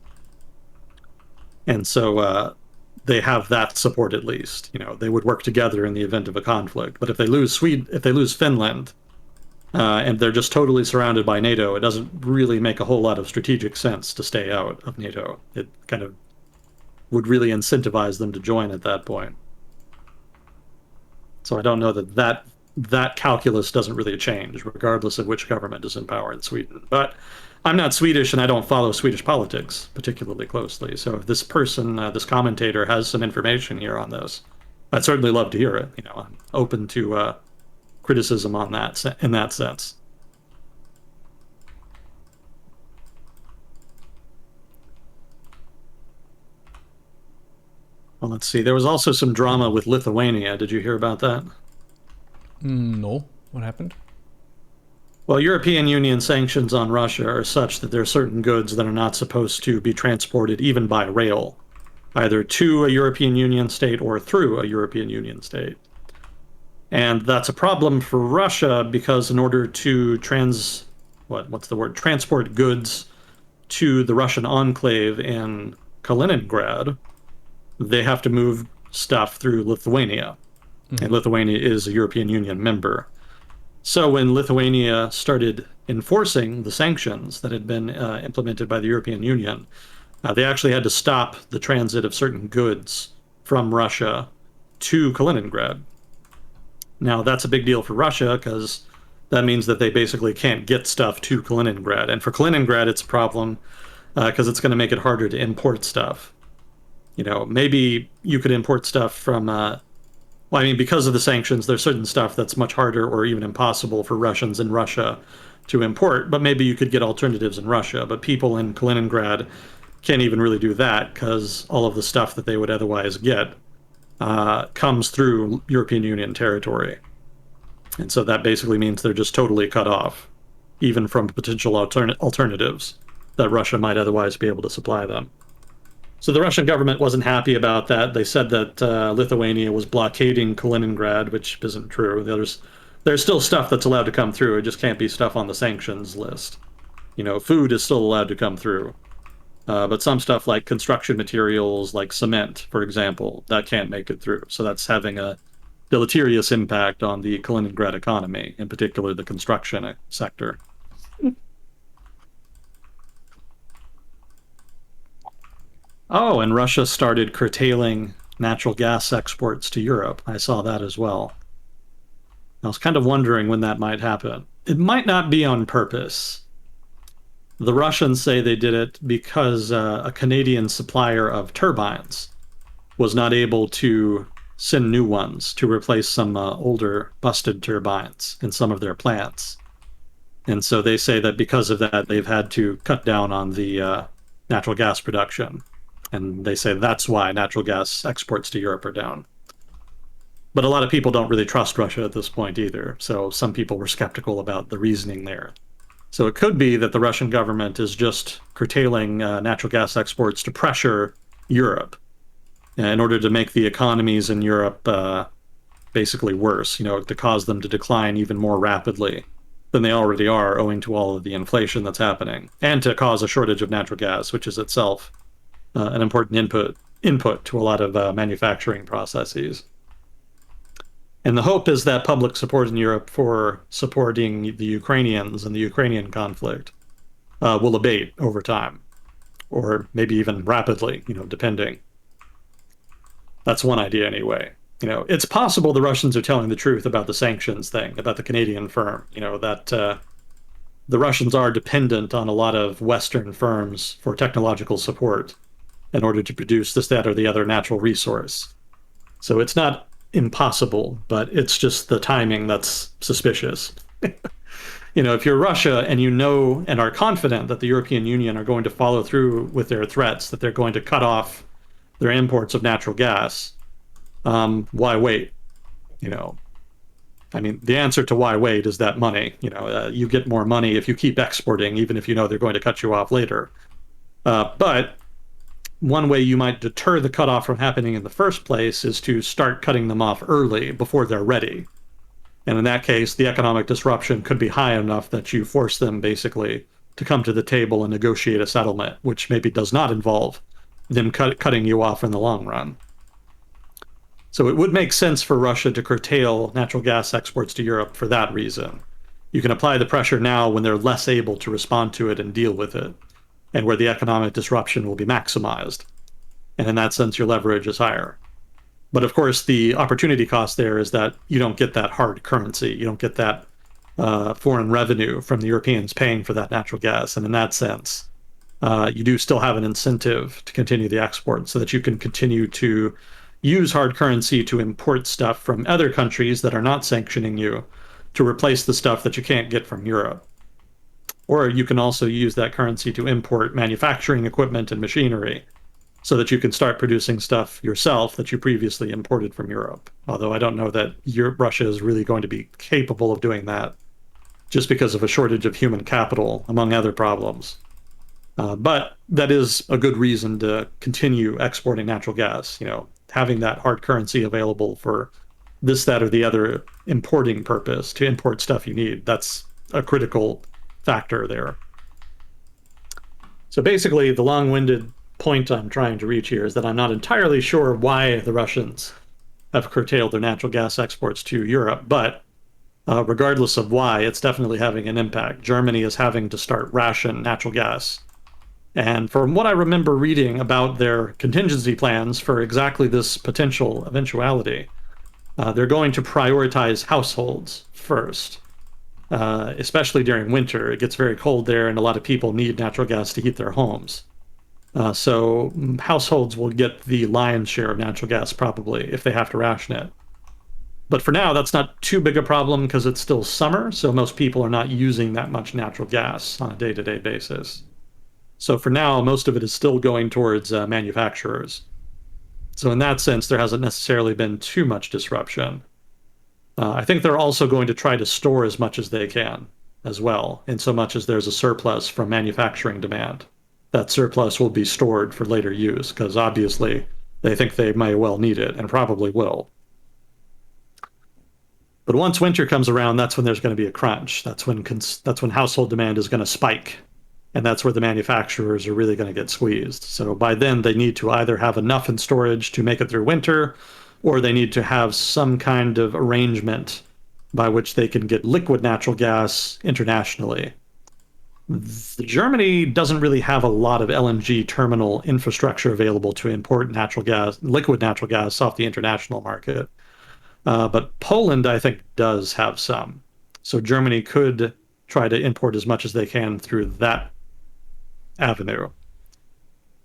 And so they have that support at least. You know, they would work together in the event of a conflict. But if they lose Finland, and they're just totally surrounded by NATO, it doesn't really make a whole lot of strategic sense to stay out of NATO. It kind of would really incentivize them to join at that point. So I don't know that calculus doesn't really change, regardless of which government is in power in Sweden. But I'm not Swedish, and I don't follow Swedish politics particularly closely. So if this person, this commentator, has some information here on this, I'd certainly love to hear it. You know, I'm open to criticism on that in that sense. Well, let's see. There was also some drama with Lithuania. Did you hear about that? No. What happened? Well, European Union sanctions on Russia are such that there are certain goods that are not supposed to be transported even by rail, either to a European Union state or through a European Union state. And that's a problem for Russia because in order to transport goods to the Russian enclave in Kaliningrad, they have to move stuff through Lithuania. And Lithuania is a European Union member. So when Lithuania started enforcing the sanctions that had been implemented by the European Union, they actually had to stop the transit of certain goods from Russia to Kaliningrad. Now, that's a big deal for Russia because that means that they basically can't get stuff to Kaliningrad. And for Kaliningrad, it's a problem because it's going to make it harder to import stuff. You know, maybe you could import stuff from, because of the sanctions, there's certain stuff that's much harder or even impossible for Russians in Russia to import, but maybe you could get alternatives in Russia. But people in Kaliningrad can't even really do that because all of the stuff that they would otherwise get comes through European Union territory. And so that basically means they're just totally cut off, even from potential alternatives that Russia might otherwise be able to supply them. So the Russian government wasn't happy about that. They said that Lithuania was blockading Kaliningrad, which isn't true. There's still stuff that's allowed to come through. It just can't be stuff on the sanctions list. You know, food is still allowed to come through. But some stuff like construction materials, like cement, for example, that can't make it through. So that's having a deleterious impact on the Kaliningrad economy, in particular the construction sector. Oh, and Russia started curtailing natural gas exports to Europe. I saw that as well. I was kind of wondering when that might happen. It might not be on purpose. The Russians say they did it because a Canadian supplier of turbines was not able to send new ones to replace some older busted turbines in some of their plants. And so they say that because of that, they've had to cut down on the natural gas production. And they say that's why natural gas exports to Europe are down. But a lot of people don't really trust Russia at this point either. So some people were skeptical about the reasoning there. So it could be that the Russian government is just curtailing natural gas exports to pressure Europe in order to make the economies in Europe basically worse, to cause them to decline even more rapidly than they already are, owing to all of the inflation that's happening, and to cause a shortage of natural gas, which is itself an important input to a lot of manufacturing processes. And the hope is that public support in Europe for supporting the Ukrainians and the Ukrainian conflict will abate over time, or maybe even rapidly, depending. That's one idea anyway. It's possible the Russians are telling the truth about the sanctions thing, about the Canadian firm, that the Russians are dependent on a lot of Western firms for technological support in order to produce this, that, or the other natural resource. So it's not impossible, but it's just the timing that's suspicious. If you're Russia and and are confident that the European Union are going to follow through with their threats, that they're going to cut off their imports of natural gas, why wait? The answer to why wait is that money. You get more money if you keep exporting, even if you know they're going to cut you off later. But one way you might deter the cutoff from happening in the first place is to start cutting them off early before they're ready. And in that case, the economic disruption could be high enough that you force them basically to come to the table and negotiate a settlement, which maybe does not involve them cutting you off in the long run. So it would make sense for Russia to curtail natural gas exports to Europe for that reason. You can apply the pressure now when they're less able to respond to it and deal with it, and where the economic disruption will be maximized. And in that sense, your leverage is higher. But of course, the opportunity cost there is that you don't get that hard currency. You don't get that foreign revenue from the Europeans paying for that natural gas. And in that sense, you do still have an incentive to continue the export so that you can continue to use hard currency to import stuff from other countries that are not sanctioning you to replace the stuff that you can't get from Europe. Or you can also use that currency to import manufacturing equipment and machinery so that you can start producing stuff yourself that you previously imported from Europe. Although I don't know that Russia is really going to be capable of doing that just because of a shortage of human capital, among other problems. But that is a good reason to continue exporting natural gas, having that hard currency available for this, that, or the other importing purpose to import stuff you need. That's a critical factor there. So basically, the long-winded point I'm trying to reach here is that I'm not entirely sure why the Russians have curtailed their natural gas exports to Europe, but regardless of why, it's definitely having an impact. Germany is having to start ration natural gas. And from what I remember reading about their contingency plans for exactly this potential eventuality, they're going to prioritize households first, especially during winter. It gets very cold there, and a lot of people need natural gas to heat their homes. So households will get the lion's share of natural gas probably if they have to ration it. But for now, that's not too big a problem because it's still summer, so most people are not using that much natural gas on a day-to-day basis. So for now, most of it is still going towards manufacturers. So in that sense, there hasn't necessarily been too much disruption. I think they're also going to try to store as much as they can as well, in so much as there's a surplus from manufacturing demand. That surplus will be stored for later use because obviously they think they may well need it and probably will. But once winter comes around, that's when there's going to be a crunch. That's when household demand is going to spike. And that's where the manufacturers are really going to get squeezed. So by then, they need to either have enough in storage to make it through winter, or they need to have some kind of arrangement by which they can get liquid natural gas internationally. Germany doesn't really have a lot of LNG terminal infrastructure available to import liquid natural gas off the international market. But Poland, I think, does have some. So Germany could try to import as much as they can through that avenue.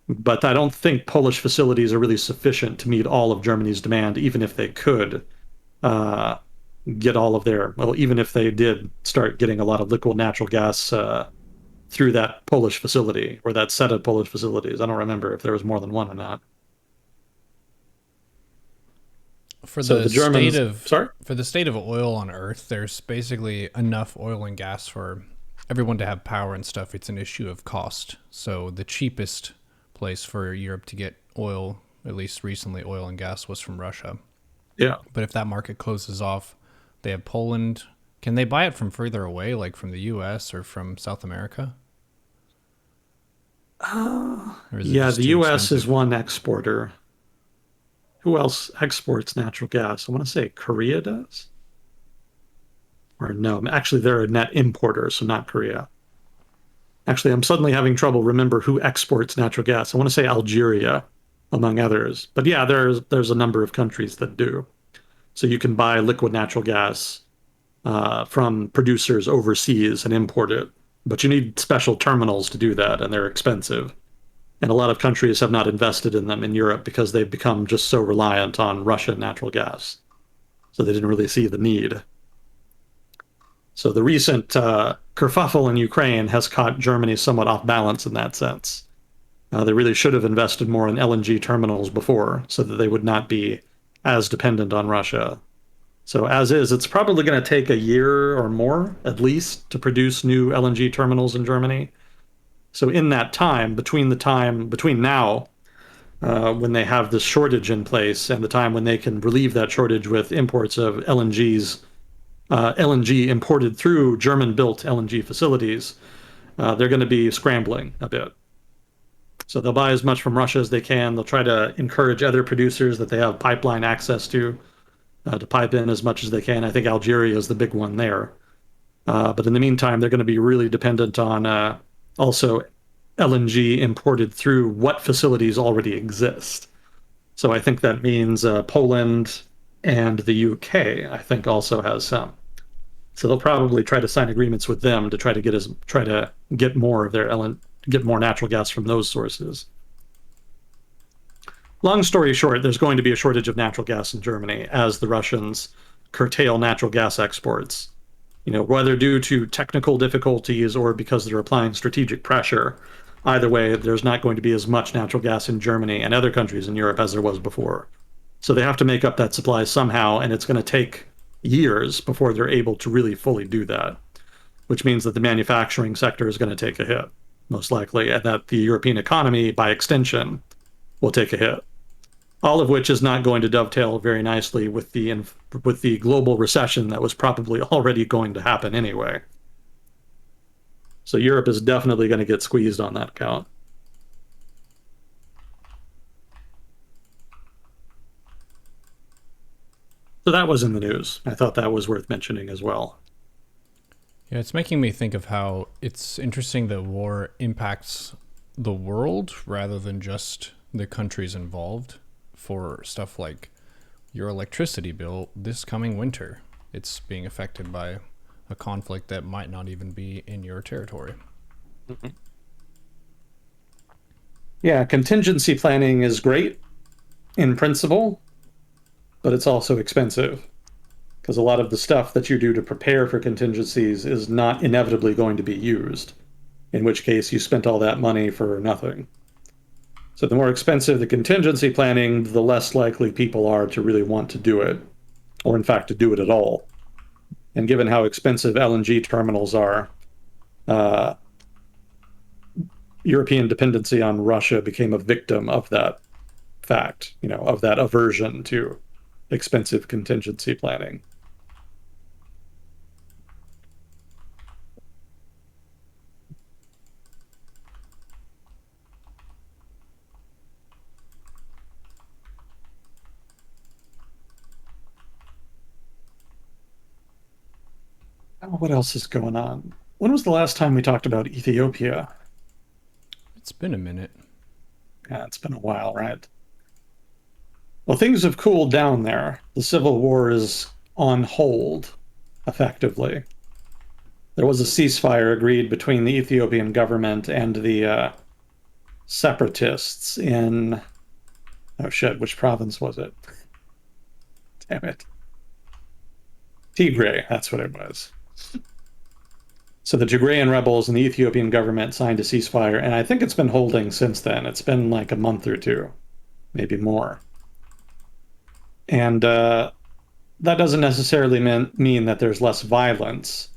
But I don't think Polish facilities are really sufficient to meet all of Germany's demand, even if they could get all of even if they did start getting a lot of liquid natural gas through that Polish facility or that set of Polish facilities. I don't remember if there was more than one or not. For So the the Germans, state of sorry? for the state of oil on Earth, there's basically enough oil and gas for everyone to have power and stuff, it's an issue of cost. So the cheapest place for Europe to get oil, at least recently, oil and gas was from Russia. Yeah. But if that market closes off, they have Poland. Can they buy it from further away, like from the U.S. or from South America? Or is it Yeah, just the too U.S. is expensive? one exporter. Who else exports natural gas? I want to say Korea does. Or no, actually, they're a net importer, so not Korea. Actually, I'm suddenly having trouble remember who exports natural gas. I want to say Algeria, among others. But yeah, there's a number of countries that do. So you can buy liquid natural gas from producers overseas and import it. But you need special terminals to do that, and they're expensive. And a lot of countries have not invested in them in Europe because they've become just so reliant on Russian natural gas. So they didn't really see the need. So the recent kerfuffle in Ukraine has caught Germany somewhat off balance in that sense. They really should have invested more in LNG terminals before so that they would not be as dependent on Russia. So as is, it's probably going to take a year or more, at least, to produce new LNG terminals in Germany. So in that time, between now, when they have this shortage in place, and the time when they can relieve that shortage with imports of LNG imported through German-built LNG facilities, they're going to be scrambling a bit. So they'll buy as much from Russia as they can. They'll try to encourage other producers that they have pipeline access to pipe in as much as they can. I think Algeria is the big one there. But in the meantime, they're going to be really dependent on also LNG imported through what facilities already exist. So I think that means Poland and the UK, I think, also has some. So they'll probably try to sign agreements with them to try to get more of their get more natural gas from those sources. Long story short, there's going to be a shortage of natural gas in Germany as the Russians curtail natural gas exports. Whether due to technical difficulties or because they're applying strategic pressure, either way, there's not going to be as much natural gas in Germany and other countries in Europe as there was before. So they have to make up that supply somehow, and it's going to take years before they're able to really fully do that, which means that the manufacturing sector is going to take a hit, most likely, and that the European economy, by extension, will take a hit. All of which is not going to dovetail very nicely with the global recession that was probably already going to happen anyway. So Europe is definitely going to get squeezed on that count. So that was in the news. I thought that was worth mentioning as well. Yeah, it's making me think of how it's interesting that war impacts the world rather than just the countries involved. For stuff like your electricity bill this coming winter, it's being affected by a conflict that might not even be in your territory. Mm-hmm. Yeah, contingency planning is great in principle, but it's also expensive because a lot of the stuff that you do to prepare for contingencies is not inevitably going to be used, in which case you spent all that money for nothing. So the more expensive the contingency planning, the less likely people are to really want to do it, or in fact to do it at all. And given how expensive LNG terminals are, European dependency on Russia became a victim of that fact, of that aversion to expensive contingency planning. Oh, what else is going on? When was the last time we talked about Ethiopia? It's been a minute. Yeah, it's been a while, right? Well, things have cooled down there. The civil war is on hold, effectively. There was a ceasefire agreed between the Ethiopian government and the separatists in, oh shit, which province was it? Damn it. Tigray, that's what it was. So the Tigrayan rebels and the Ethiopian government signed a ceasefire, and I think it's been holding since then. It's been like a month or two, maybe more. And that doesn't necessarily mean that there's less violence.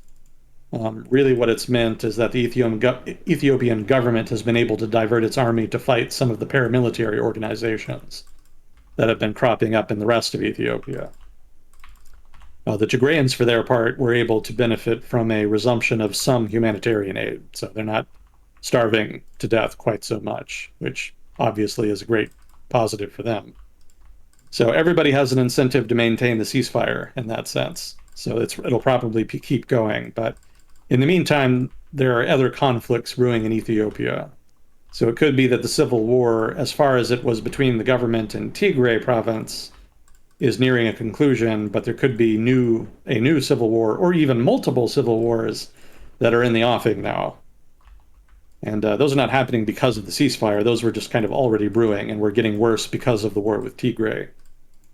Really, what it's meant is that the Ethiopian government has been able to divert its army to fight some of the paramilitary organizations that have been cropping up in the rest of Ethiopia. The Tigrayans, for their part, were able to benefit from a resumption of some humanitarian aid, so they're not starving to death quite so much, which obviously is a great positive for them. So everybody has an incentive to maintain the ceasefire in that sense. So it'll probably keep going. But in the meantime, there are other conflicts brewing in Ethiopia. So it could be that the civil war, as far as it was between the government and Tigray province, is nearing a conclusion, but there could be a new civil war, or even multiple civil wars that are in the offing now. And those are not happening because of the ceasefire. Those were just kind of already brewing, and were getting worse because of the war with Tigray.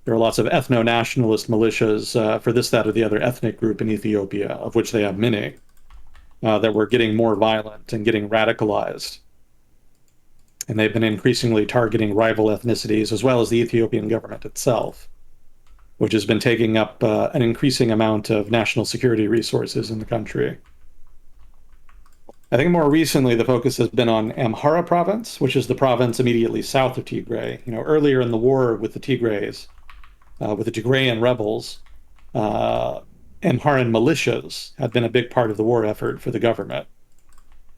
There are lots of ethno-nationalist militias for this, that, or the other ethnic group in Ethiopia, of which they have many, that were getting more violent and getting radicalized. And they've been increasingly targeting rival ethnicities, as well as the Ethiopian government itself, which has been taking up an increasing amount of national security resources in the country. I think more recently the focus has been on Amhara province, which is the province immediately south of Tigray. Earlier in the war with the Tigrays, with the Tigrayan rebels, Amharan militias had been a big part of the war effort for the government.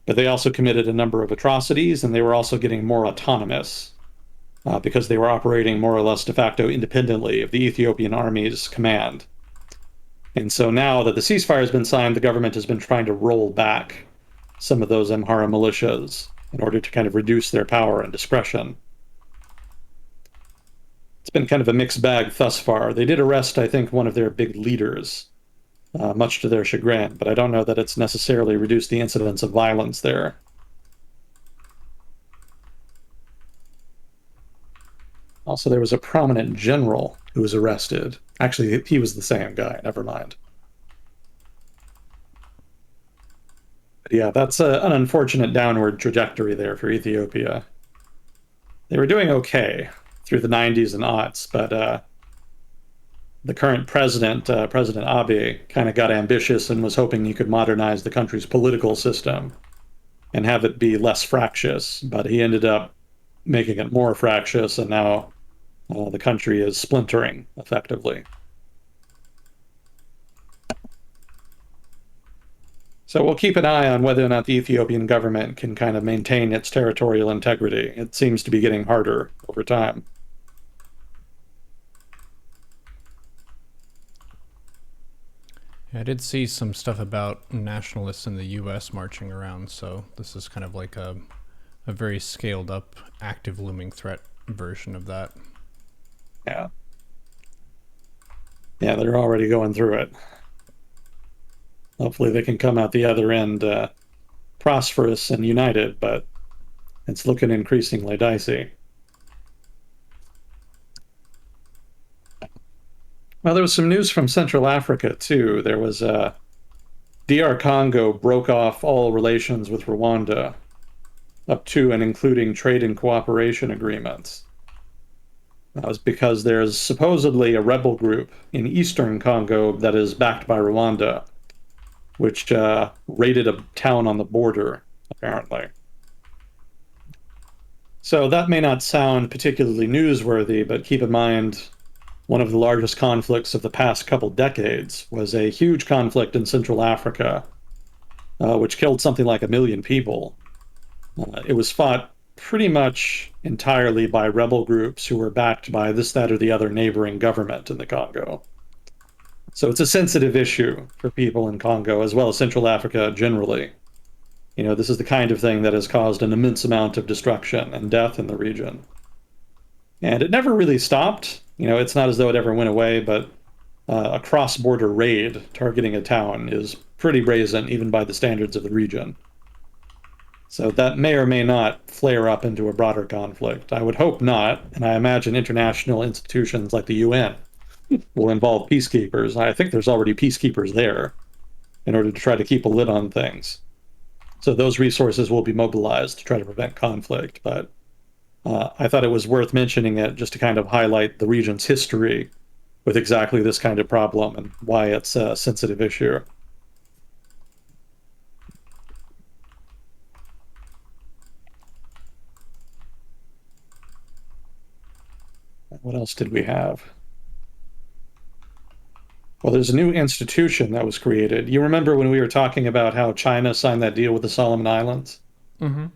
But they also committed a number of atrocities, and they were also getting more autonomous because they were operating more or less de facto independently of the Ethiopian Army's command. And so now that the ceasefire has been signed, the government has been trying to roll back some of those Amhara militias in order to kind of reduce their power and discretion. It's been kind of a mixed bag thus far. They did arrest, I think, one of their big leaders, much to their chagrin, but I don't know that it's necessarily reduced the incidence of violence there. Also, there was a prominent general who was arrested. Actually, he was the same guy, never mind. But yeah, that's an unfortunate downward trajectory there for Ethiopia. They were doing okay through the 90s and aughts, but the current president, President Abe, kind of got ambitious and was hoping he could modernize the country's political system and have it be less fractious. But he ended up making it more fractious, and now the country is splintering effectively. So we'll keep an eye on whether or not the Ethiopian government can kind of maintain its territorial integrity. It seems to be getting harder over time. I did see some stuff about nationalists in the U.S. marching around, so this is kind of like a very scaled up, active looming threat version of that. Yeah. Yeah, they're already going through it. Hopefully they can come out the other end prosperous and united, but it's looking increasingly dicey. Well, there was some news from Central Africa, too. There was DR Congo broke off all relations with Rwanda, up to and including trade and cooperation agreements. That was because there's supposedly a rebel group in eastern Congo that is backed by Rwanda, which raided a town on the border, apparently. So that may not sound particularly newsworthy, but keep in mind, one of the largest conflicts of the past couple decades was a huge conflict in Central Africa, which killed something like 1 million people. It was fought pretty much entirely by rebel groups who were backed by this, that, or the other neighboring government in the Congo. So it's a sensitive issue for people in Congo, as well as Central Africa generally. This is the kind of thing that has caused an immense amount of destruction and death in the region. And it never really stopped. It's not as though it ever went away, but a cross-border raid targeting a town is pretty brazen, even by the standards of the region. So that may or may not flare up into a broader conflict. I would hope not, and I imagine international institutions like the UN will involve peacekeepers. I think there's already peacekeepers there in order to try to keep a lid on things. So those resources will be mobilized to try to prevent conflict. But I thought it was worth mentioning it just to kind of highlight the region's history with exactly this kind of problem and why it's a sensitive issue. What else did we have? Well, there's a new institution that was created. You remember when we were talking about how China signed that deal with the Solomon Islands? Mm-hmm.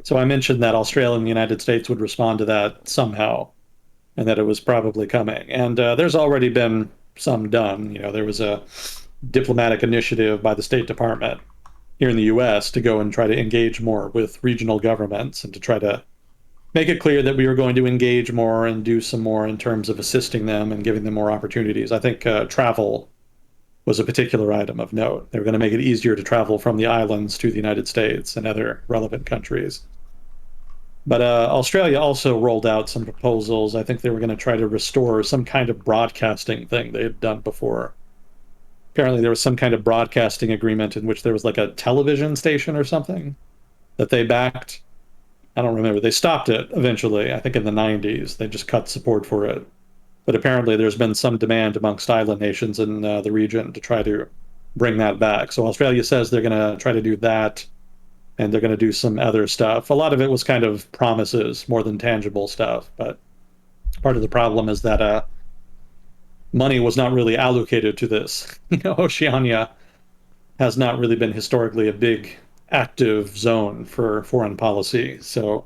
So I mentioned that Australia and the United States would respond to that somehow, and that it was probably coming. And there's already been some done. There was a diplomatic initiative by the State Department here in the US to go and try to engage more with regional governments and to try to make it clear that we were going to engage more and do some more in terms of assisting them and giving them more opportunities. I think travel was a particular item of note. They were going to make it easier to travel from the islands to the United States and other relevant countries. But Australia also rolled out some proposals. I think they were going to try to restore some kind of broadcasting thing they had done before. Apparently, there was some kind of broadcasting agreement in which there was like a television station or something that they backed. I don't remember. They stopped it eventually, I think in the 90s. They just cut support for it. But apparently, there's been some demand amongst island nations in the region to try to bring that back. So Australia says they're going to try to do that, and they're going to do some other stuff. A lot of it was kind of promises more than tangible stuff. But part of the problem is that money was not really allocated to this. Oceania has not really been historically a big active zone for foreign policy. So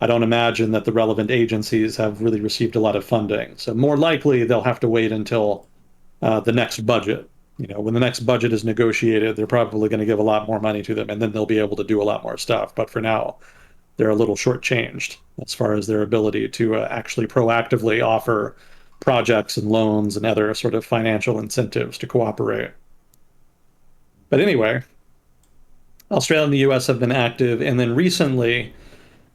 I don't imagine that the relevant agencies have really received a lot of funding. So more likely they'll have to wait until the next budget. When the next budget is negotiated, they're probably going to give a lot more money to them, and then they'll be able to do a lot more stuff. But for now, they're a little shortchanged as far as their ability to actually proactively offer projects and loans and other sort of financial incentives to cooperate. But anyway, Australia and the US have been active, and then recently,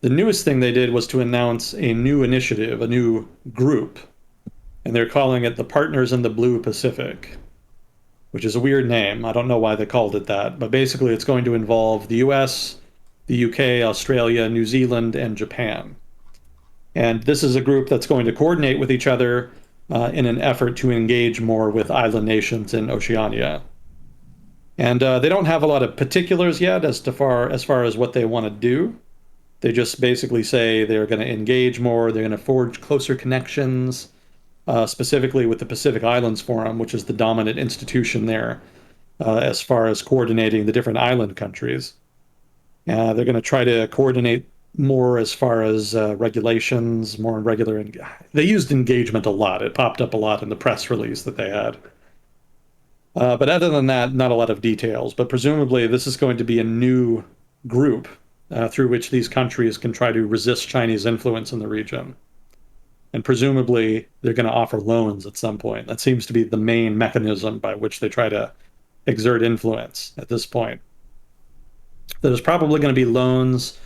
the newest thing they did was to announce a new initiative, a new group, and they're calling it the Partners in the Blue Pacific, which is a weird name. I don't know why they called it that, but basically it's going to involve the US, the UK, Australia, New Zealand, and Japan. And this is a group that's going to coordinate with each other in an effort to engage more with island nations in Oceania. And they don't have a lot of particulars yet as far as what they want to do. They just basically say they're going to engage more, they're going to forge closer connections, specifically with the Pacific Islands Forum, which is the dominant institution there as far as coordinating the different island countries. They're going to try to coordinate more as far as regulations, more regular. They used engagement a lot. It popped up a lot in the press release that they had. But other than that, not a lot of details. But presumably, this is going to be a new group through which these countries can try to resist Chinese influence in the region. And presumably, they're going to offer loans at some point. That seems to be the main mechanism by which they try to exert influence at this point. There's probably going to be loans.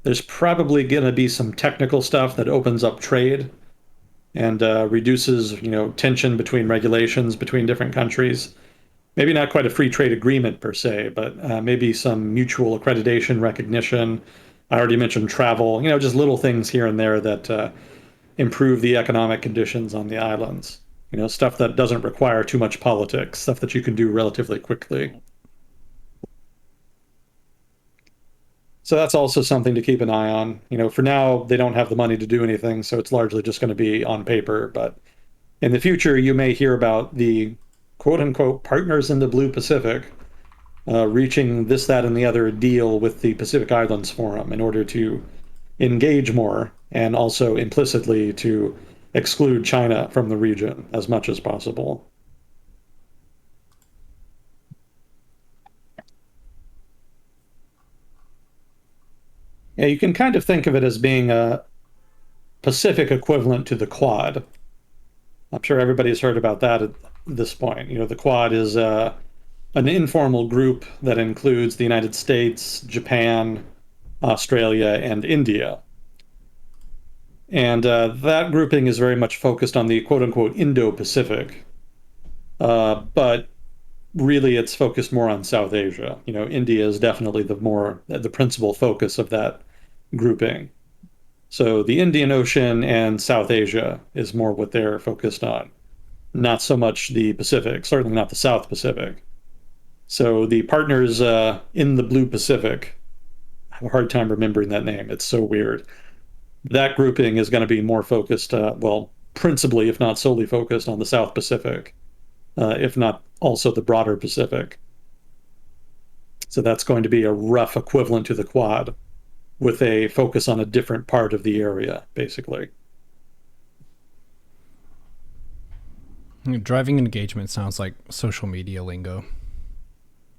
There's probably going to be some technical stuff that opens up trade and reduces, tension between regulations between different countries. Maybe not quite a free trade agreement per se, but maybe some mutual accreditation recognition. I already mentioned travel, just little things here and there that improve the economic conditions on the islands. Stuff that doesn't require too much politics, stuff that you can do relatively quickly. So that's also something to keep an eye on. For now, they don't have the money to do anything, so it's largely just going to be on paper. But in the future, you may hear about the quote unquote partners in the Blue Pacific reaching this, that, and the other deal with the Pacific Islands Forum in order to engage more and also implicitly to exclude China from the region as much as possible. Yeah, you can kind of think of it as being a Pacific equivalent to the Quad. I'm sure everybody's heard about that at this point. The Quad is an informal group that includes the United States, Japan, Australia, and India. And that grouping is very much focused on the quote-unquote Indo-Pacific. But really, it's focused more on South Asia. India is definitely the principal focus of that grouping. So the Indian Ocean and South Asia is more what they're focused on, not so much the Pacific, certainly not the South Pacific. So the partners in the Blue Pacific, I have a hard time remembering that name. It's so weird. That grouping is going to be more focused, well, principally, if not solely focused on the South Pacific, if not also the broader Pacific. So that's going to be a rough equivalent to the Quad with a focus on a different part of the area, basically. Driving engagement sounds like social media lingo.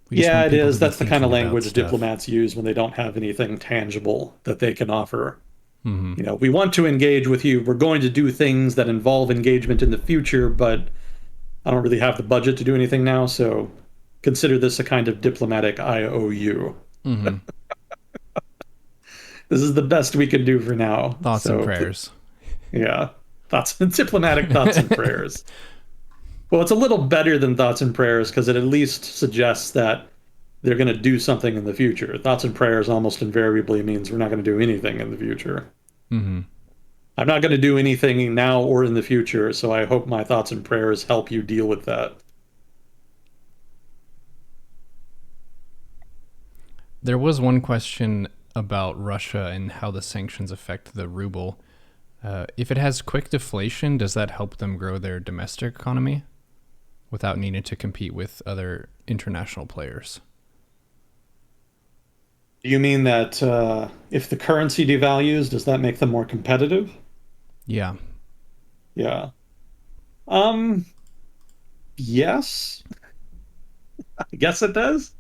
We just Yeah, want it people to is. be That's the kind of thinking about language stuff. diplomats use when they don't have anything tangible that they can offer. Hmm. You know, we want to engage with you. We're going to do things that involve engagement in the future, but I don't really have the budget to do anything now, so consider this a kind of diplomatic IOU. Hmm. This is the best we can do for now. Thoughts and So, prayers. yeah, thoughts, diplomatic thoughts and prayers. Well, it's a little better than thoughts and prayers because it at least suggests that they're going to do something in the future. Thoughts and prayers almost invariably means we're not going to do anything in the future. Hmm. I'm not going to do anything now or in the future, so I hope my thoughts and prayers help you deal with that. There was one question about Russia and how the sanctions affect the ruble. If it has quick deflation, does that help them grow their domestic economy without needing to compete with other international players? Do you mean that if the currency devalues, does that make them more competitive? Yeah. Yeah. Um, yes, I guess it does.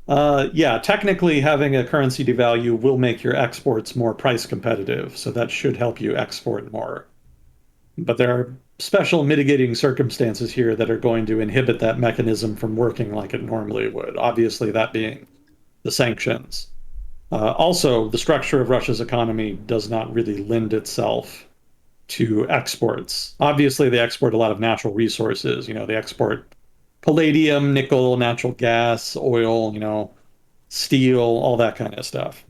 Yeah, technically having a currency devalue will make your exports more price competitive, so that should help you export more. But there are special mitigating circumstances here that are going to inhibit that mechanism from working like it normally would. Obviously, that being the sanctions. Also, the structure of Russia's economy does not really lend itself to exports. Obviously, they export a lot of natural resources. You know, they export palladium, nickel, natural gas, oil, you know, steel, all that kind of stuff.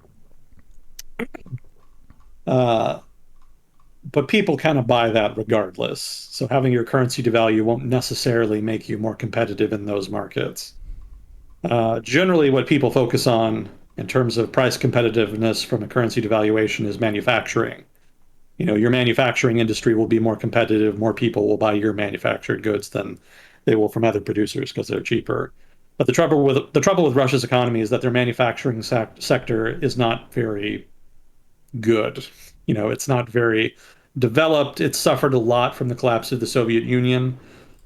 Uh, but people kind of buy that regardless. So having your currency devalue won't necessarily make you more competitive in those markets. Generally, what people focus on in terms of price competitiveness from a currency devaluation is manufacturing. You know, your manufacturing industry will be more competitive. More people will buy your manufactured goods than they will from other producers because they're cheaper. But the trouble with Russia's economy is that their manufacturing sector is not very good. You know, it's not very developed. It suffered a lot from the collapse of the Soviet Union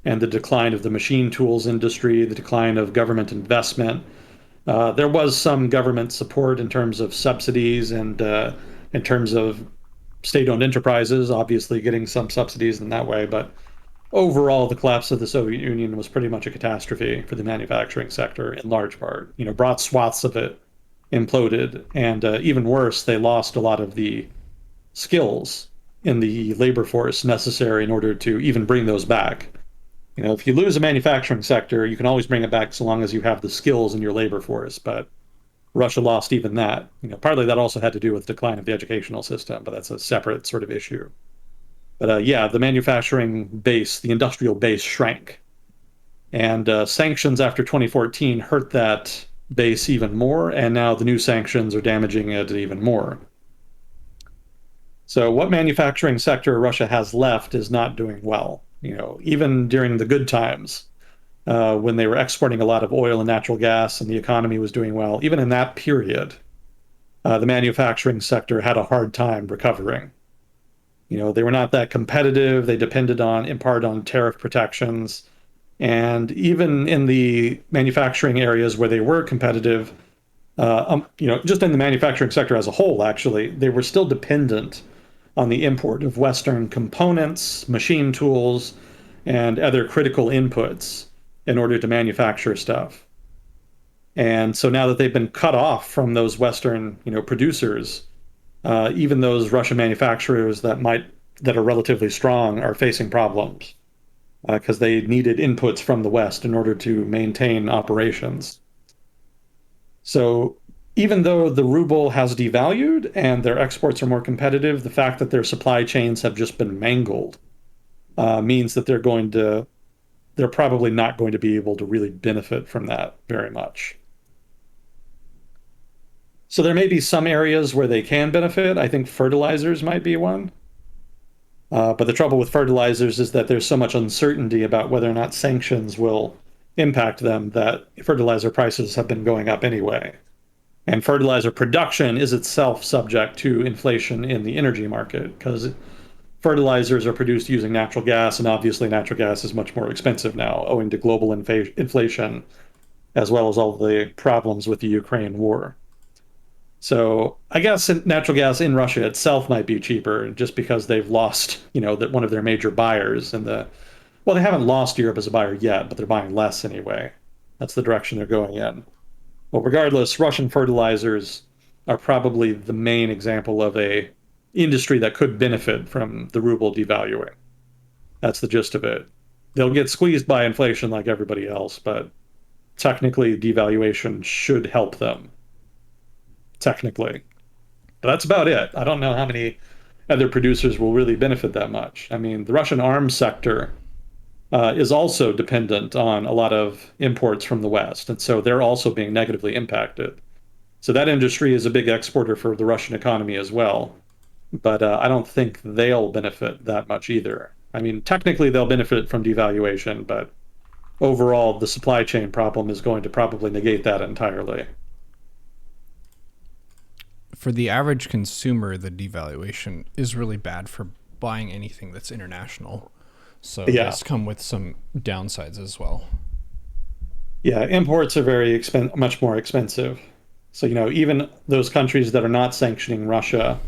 and the decline of the machine tools industry, the decline of government investment. There was some government support in terms of subsidies and in terms of state-owned enterprises, obviously getting some subsidies in that way. But overall, the collapse of the Soviet Union was pretty much a catastrophe for the manufacturing sector in large part. You know, broad swaths of it imploded, and even worse, they lost a lot of the skills in the labor force necessary in order to even bring those back. You know, if you lose a manufacturing sector, you can always bring it back so long as you have the skills in your labor force. But Russia lost even that. You know, partly that also had to do with the decline of the educational system, but that's a separate sort of issue. But yeah, the manufacturing base, the industrial base shrank. And sanctions after 2014 hurt that base even more, and now the new sanctions are damaging it even more. So what manufacturing sector Russia has left is not doing well. You know, even during the good times, when they were exporting a lot of oil and natural gas and the economy was doing well, even in that period, the manufacturing sector had a hard time recovering. You know, they were not that competitive. They depended on, in part, on tariff protections. And even in the manufacturing areas where they were competitive, you know, just in the manufacturing sector as a whole, actually, they were still dependent on the import of Western components, machine tools, and other critical inputs in order to manufacture stuff. And so now that they've been cut off from those Western, you know, producers, even those Russian manufacturers that are relatively strong are facing problems because they needed inputs from the West in order to maintain operations. So even though the ruble has devalued and their exports are more competitive, the fact that their supply chains have just been mangled means that they're probably not going to be able to really benefit from that very much. So there may be some areas where they can benefit. I think fertilizers might be one. But the trouble with fertilizers is that there's so much uncertainty about whether or not sanctions will impact them that fertilizer prices have been going up anyway. And fertilizer production is itself subject to inflation in the energy market because fertilizers are produced using natural gas, and obviously natural gas is much more expensive now owing to global inflation, as well as all the problems with the Ukraine war. So I guess natural gas in Russia itself might be cheaper just because they've lost, that one of their major buyers and well, they haven't lost Europe as a buyer yet, but they're buying less anyway. That's the direction they're going in. Well, regardless, Russian fertilizers are probably the main example of a industry that could benefit from the ruble devaluing. That's the gist of it. They'll get squeezed by inflation like everybody else, but technically devaluation should help them. Technically. But that's about it. I don't know how many other producers will really benefit that much. I mean, the Russian arms sector is also dependent on a lot of imports from the West, and so they're also being negatively impacted. So that industry is a big exporter for the Russian economy as well, but I don't think they'll benefit that much either. I mean, technically they'll benefit from devaluation, but overall the supply chain problem is going to probably negate that entirely. For the average consumer, the devaluation is really bad for buying anything that's international. So it Yeah. does come with some downsides as well. Yeah, imports are much more expensive. So, even those countries that are not sanctioning Russia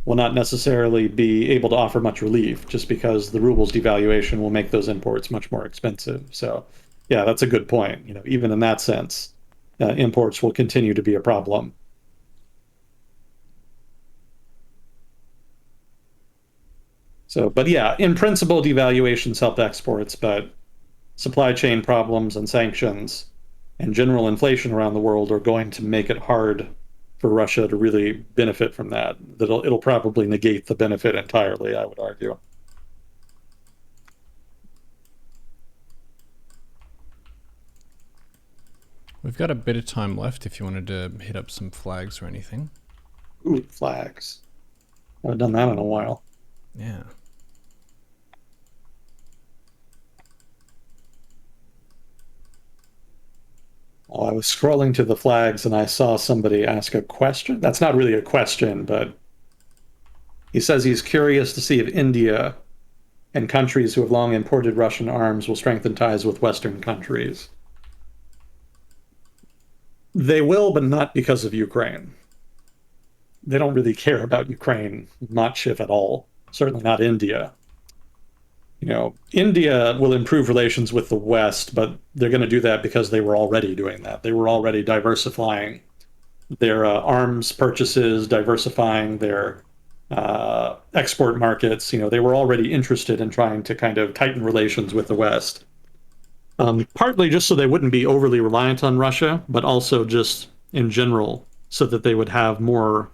will not necessarily be able to offer much relief just because the ruble's devaluation will make those imports much more expensive. So, yeah, that's a good point. Even in that sense, imports will continue to be a problem. So, but yeah, in principle, devaluations help exports, but supply chain problems and sanctions and general inflation around the world are going to make it hard for Russia to really benefit from that. It'll probably negate the benefit entirely, I would argue. We've got a bit of time left if you wanted to hit up some flags or anything. Ooh, flags. I haven't done that in a while. Yeah. Well, I was scrolling to the flags and I saw somebody ask a question. That's not really a question, but he says he's curious to see if India and countries who have long imported Russian arms will strengthen ties with Western countries. They will, but not because of Ukraine. They don't really care about Ukraine much, if at all. Certainly not India. India will improve relations with the West, but they're going to do that because they were already doing that. They were already diversifying their arms purchases, diversifying their export markets. They were already interested in trying to kind of tighten relations with the West. Partly just so they wouldn't be overly reliant on Russia, but also just in general so that they would have more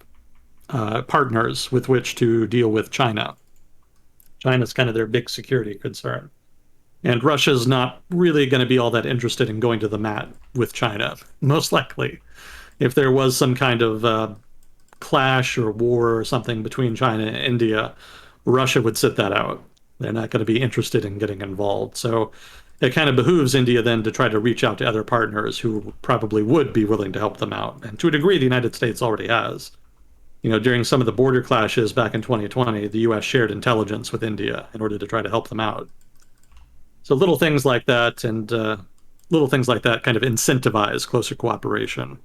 partners with which to deal with China. China's kind of their big security concern. And Russia's not really going to be all that interested in going to the mat with China, most likely. If there was some kind of clash or war or something between China and India, Russia would sit that out. They're not going to be interested in getting involved. So it kind of behooves India then to try to reach out to other partners who probably would be willing to help them out. And to a degree, the United States already has. During some of the border clashes back in 2020, the US shared intelligence with India in order to try to help them out. So little things like that and little things like that kind of incentivize closer cooperation.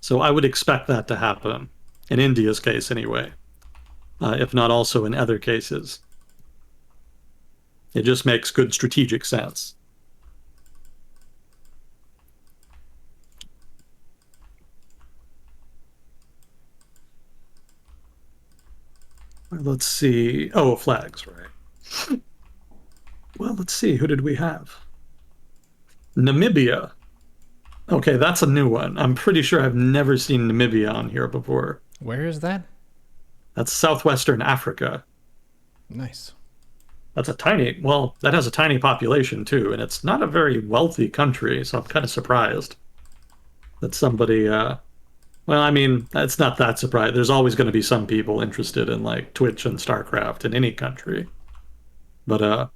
So I would expect that to happen, in India's case anyway, if not also in other cases. It just makes good strategic sense. Let's see. Oh, flags, right. Well, let's see. Who did we have? Namibia. Okay, that's a new one. I'm pretty sure I've never seen Namibia on here before. Where is that? That's southwestern Africa. Nice. That has a tiny population too, and it's not a very wealthy country, so I'm kind of surprised that somebody Well, I mean, that's not that surprising. There's always going to be some people interested in like Twitch and StarCraft in any country. But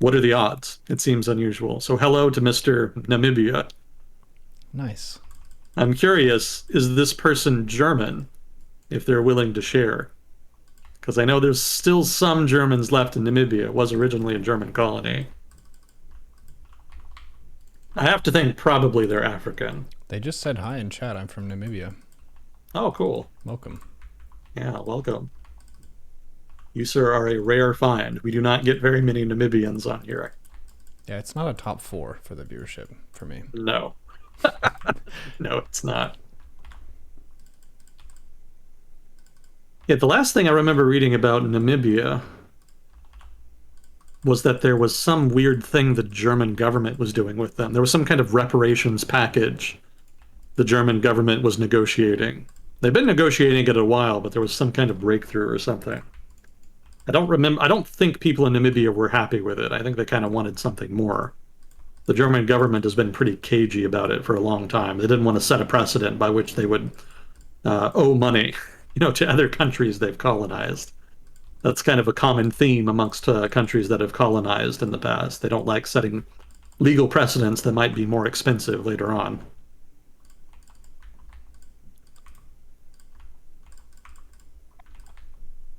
what are the odds? It seems unusual. So hello to Mr. Namibia. Nice. I'm curious, is this person German if they're willing to share? Because I know there's still some Germans left in Namibia. It was originally a German colony. I have to think probably they're African. They just said hi in chat. I'm from Namibia. Oh, cool. Welcome. Yeah, welcome. You, sir, are a rare find. We do not get very many Namibians on here. Yeah, it's not a top 4 for the viewership for me. No. No, it's not. Yeah, the last thing I remember reading about Namibia was that there was some weird thing the German government was doing with them. There was some kind of reparations package the German government was negotiating. They've been negotiating it a while, but there was some kind of breakthrough or something. I don't remember. I don't think people in Namibia were happy with it. I think they kind of wanted something more. The German government has been pretty cagey about it for a long time. They didn't want to set a precedent by which they would owe money, to other countries they've colonized. That's kind of a common theme amongst countries that have colonized in the past. They don't like setting legal precedents that might be more expensive later on.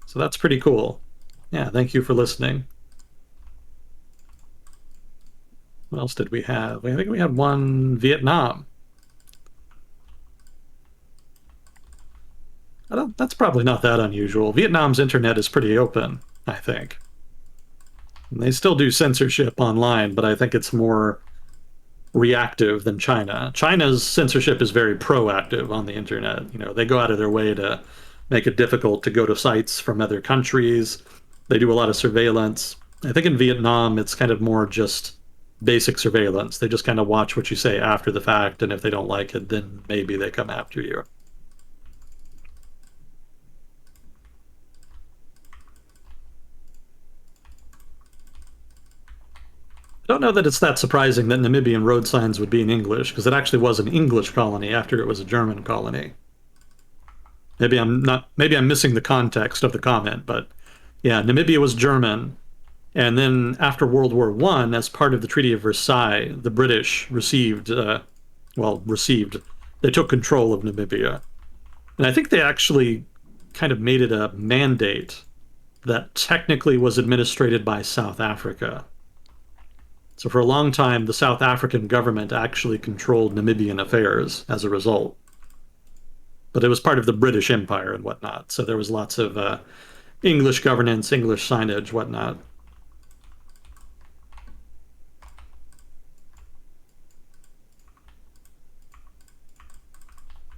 So that's pretty cool. Yeah, thank you for listening. What else did we have? I think we had one Vietnam. That's probably not that unusual. Vietnam's internet is pretty open, I think. And they still do censorship online, but I think it's more reactive than China. China's censorship is very proactive on the internet. They go out of their way to make it difficult to go to sites from other countries. They do a lot of surveillance. I think in Vietnam, it's kind of more just basic surveillance. They just kind of watch what you say after the fact, and if they don't like it, then maybe they come after you. I don't know that it's that surprising that Namibian road signs would be in English, because it actually was an English colony after it was a German colony. Maybe I'm missing the context of the comment, but yeah, Namibia was German, and then after World War I, as part of the Treaty of Versailles, the British they took control of Namibia. And I think they actually kind of made it a mandate that technically was administered by South Africa. So for a long time, the South African government actually controlled Namibian affairs as a result. But it was part of the British Empire and whatnot. So there was lots of English governance, English signage, whatnot.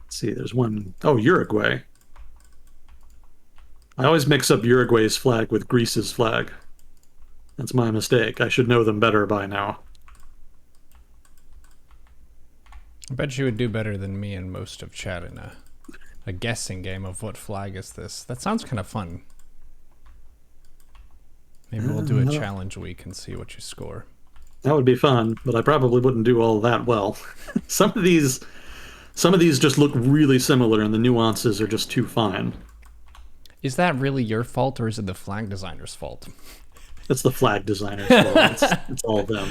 Let's see, there's one. Oh, Uruguay. I always mix up Uruguay's flag with Greece's flag. That's my mistake. I should know them better by now. I bet you would do better than me and most of chat in a guessing game of what flag is this. That sounds kind of fun. Maybe we'll do a challenge week and see what you score. That would be fun, but I probably wouldn't do all that well. Some of these just look really similar, and the nuances are just too fine. Is that really your fault, or is it the flag designer's fault? It's the flag designer's fault. It's all them.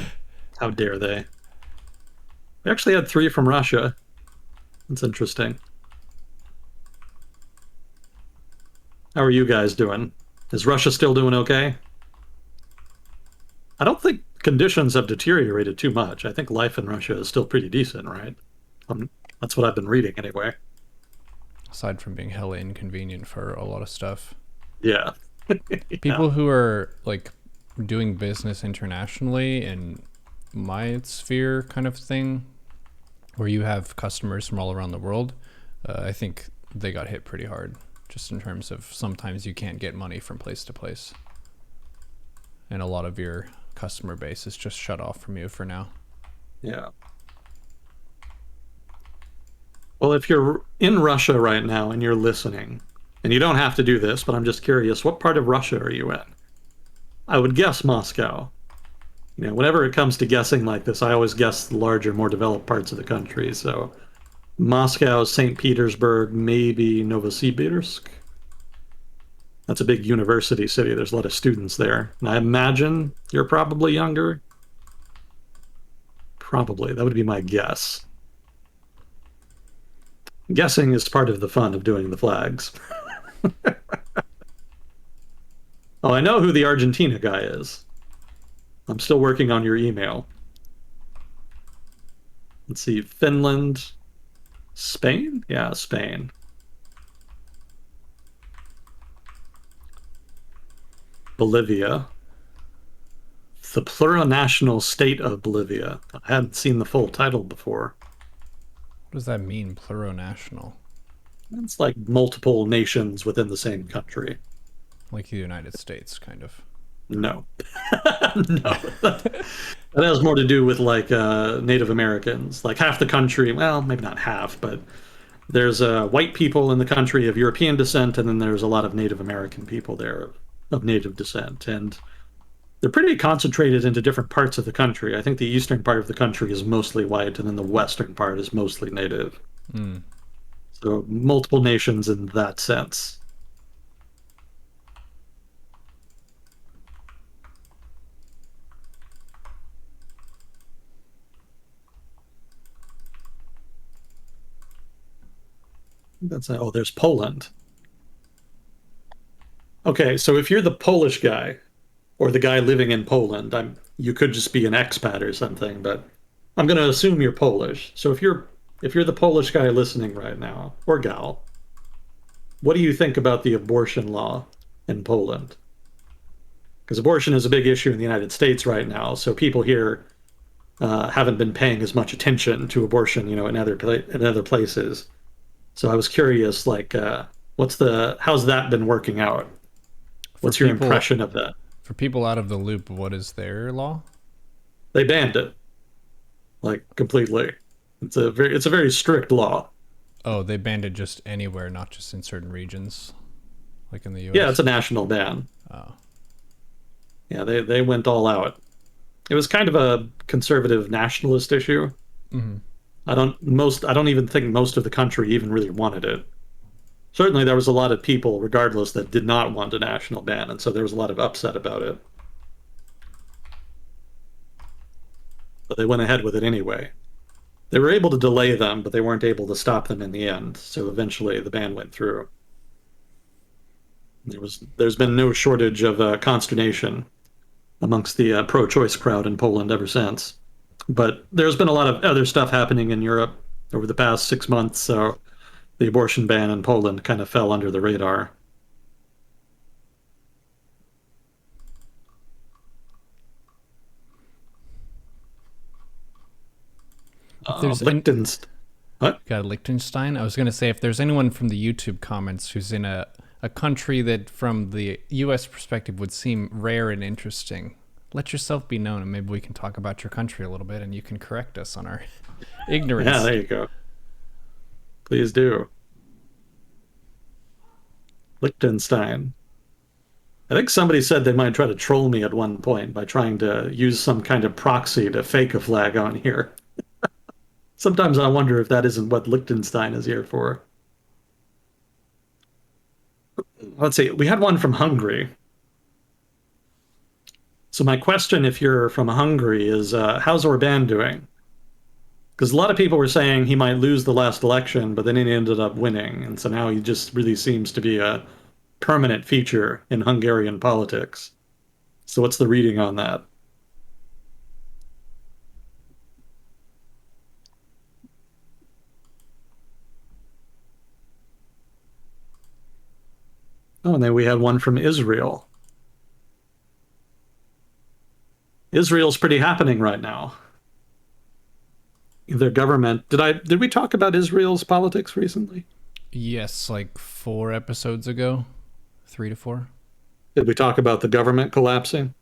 How dare they? We actually had 3 from Russia. That's interesting. How are you guys doing? Is Russia still doing okay? I don't think conditions have deteriorated too much. I think life in Russia is still pretty decent, right? That's what I've been reading anyway. Aside from being hella inconvenient for a lot of stuff. Yeah. People who are like doing business internationally in my sphere kind of thing, where you have customers from all around the world, I think they got hit pretty hard, just in terms of sometimes you can't get money from place to place. And a lot of your customer base is just shut off from you for now. Yeah. Well, if you're in Russia right now and you're listening, and you don't have to do this, but I'm just curious, what part of Russia are you in? I would guess Moscow. Whenever it comes to guessing like this, I always guess the larger, more developed parts of the country. So Moscow, St. Petersburg, maybe Novosibirsk. That's a big university city. There's a lot of students there. And I imagine you're probably younger. Probably. That would be my guess. Guessing is part of the fun of doing the flags. Oh, I know who the Argentina guy is. I'm still working on your email. Let's see. Finland. Spain? Yeah, Spain. Bolivia. The plurinational state of Bolivia. I hadn't seen the full title before. What does that mean, plurinational? It's like multiple nations within the same country. Like the United States, kind of. No. No. That has more to do with like Native Americans. Like half the country, well, maybe not half, but there's white people in the country of European descent, and then there's a lot of Native American people there of Native descent. And they're pretty concentrated into different parts of the country. I think the eastern part of the country is mostly white, and then the western part is mostly Native. Mm. So multiple nations in that sense. That's oh, there's Poland. Okay, so if you're the Polish guy or the guy living in Poland, you could just be an expat or something, but I'm going to assume you're Polish. So if you're the Polish guy listening right now or gal, what do you think about the abortion law in Poland? Because abortion is a big issue in the United States right now, so people here haven't been paying as much attention to abortion, in other places. So I was curious, like, how's that been working out? For What's your people, impression of that? for people out of the loop, what is their law? They banned it, like completely. It's a very strict law. Oh, they banned it just anywhere, not just in certain regions, like in the Yeah, it's U.S. a national ban. Oh, Yeah, they went all out. It was kind of a conservative nationalist issue. hmm. I don't even think most of the country even really wanted it. Certainly there was a lot of people, regardless, that did not want a national ban, and so there was a lot of upset about it. But they went ahead with it anyway. They were able to delay them, but they weren't able to stop them in the end. So eventually the ban went through. There's been no shortage of consternation amongst the pro-choice crowd in Poland ever since. But there's been a lot of other stuff happening in Europe over the past 6 months, so the abortion ban in Poland kind of fell under the radar. If there's Liechtenstein. What? got Liechtenstein. I was going to say if there's anyone from the YouTube comments who's in a country that from the US perspective would seem rare and interesting, let yourself be known and maybe we can talk about your country a little bit and you can correct us on our ignorance. Yeah, there you go. Please do. Liechtenstein. I think somebody said they might try to troll me at one point by trying to use some kind of proxy to fake a flag on here. Sometimes I wonder if that isn't what Liechtenstein is here for. Let's see. We had one from Hungary. So my question, if you're from Hungary, is how's Orban doing? Because a lot of people were saying he might lose the last election, but then he ended up winning, and so now he just really seems to be a permanent feature in Hungarian politics. So what's the reading on that? Oh, and then we had one from Israel. Israel's pretty happening right now. Their government. Did we talk about Israel's politics recently? Yes, like 4 episodes ago, 3 to 4. Did we talk about the government collapsing?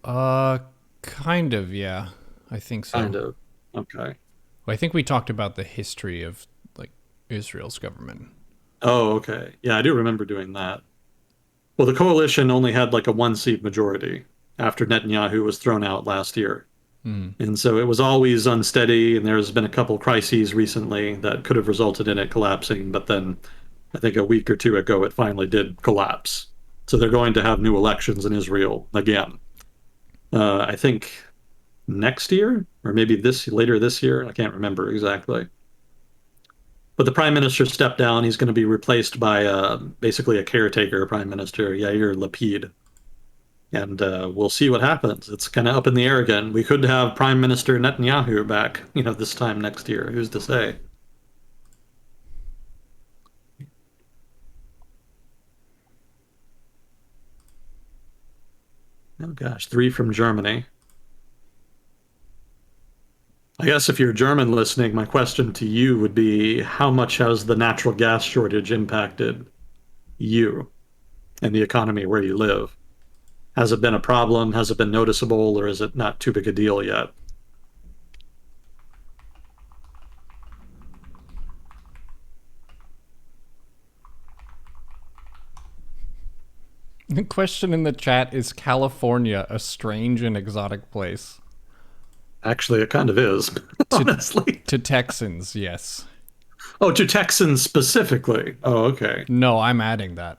Uh, kind of, yeah. I think so. Kind of. Okay. Well, I think we talked about the history of like Israel's government. Oh, okay. Yeah, I do remember doing that. Well, the coalition only had like a one-seat majority after Netanyahu was thrown out last year. And so it was always unsteady, and there's been a couple crises recently that could have resulted in it collapsing, but then I think a week or two ago it finally did collapse. So they're going to have new elections in Israel again. I think next year, or maybe this later this year. I can't remember exactly. But the prime minister stepped down. He's going to be replaced by basically a caretaker prime minister, Yair Lapid. And we'll see what happens. It's kind of up in the air again. We could have Prime Minister Netanyahu back, this time next year. Who's to say? Oh gosh, 3 from Germany. I guess if you're German listening, my question to you would be, how much has the natural gas shortage impacted you and the economy where you live? Has it been a problem? Has it been noticeable, or is it not too big a deal yet? The question in the chat is California a strange and exotic place? Actually, it kind of is, honestly. To Texans, yes. Oh, to Texans specifically. Oh, okay. No, I'm adding that.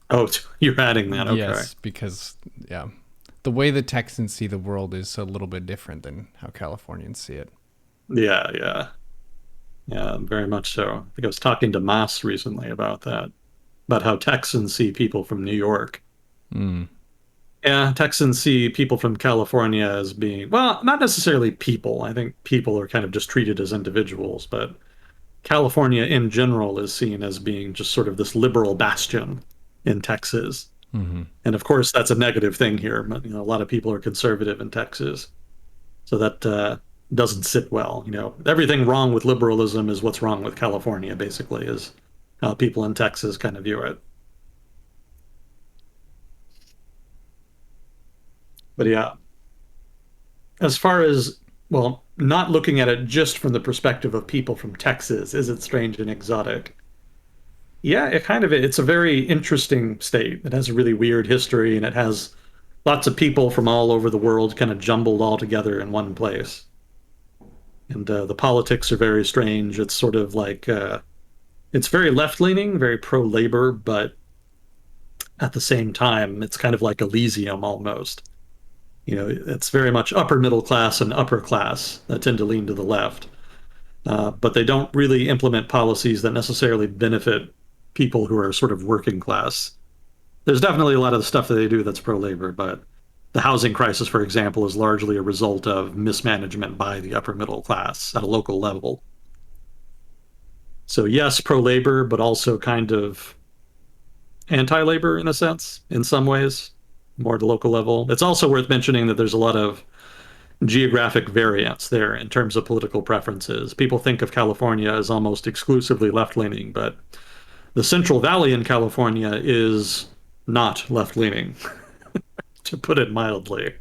Oh, you're adding that. Okay. Yes, because, yeah, the way the Texans see the world is a little bit different than how Californians see it. Yeah, yeah. Yeah, very much so. I think I was talking to Moss recently about that, about how Texans see people from New York. Yeah, Texans see people from California as being, well, not necessarily people. I think people are kind of just treated as individuals, but California in general is seen as being just sort of this liberal bastion in Texas. And of course, that's a negative thing here. A lot of people are conservative in Texas. So that doesn't sit well. Everything wrong with liberalism is what's wrong with California, basically, is how people in Texas kind of view it. But yeah, as far as, well, not looking at it just from the perspective of people from Texas, is it strange and exotic? Yeah, it's a very interesting state. It has a really weird history, and it has lots of people from all over the world kind of jumbled all together in one place. And the politics are very strange. It's sort of like it's very left-leaning, very pro-labor, but at the same time, it's kind of like Elysium almost. It's very much upper middle class and upper class that tend to lean to the left. But they don't really implement policies that necessarily benefit people who are sort of working class. There's definitely a lot of the stuff that they do that's pro-labor, but the housing crisis, for example, is largely a result of mismanagement by the upper middle class at a local level. So yes, pro-labor, but also kind of anti-labor in a sense, in some ways, more at a local level. It's also worth mentioning that there's a lot of geographic variance there in terms of political preferences. People think of California as almost exclusively left-leaning, but the Central Valley in California is not left-leaning, to put it mildly.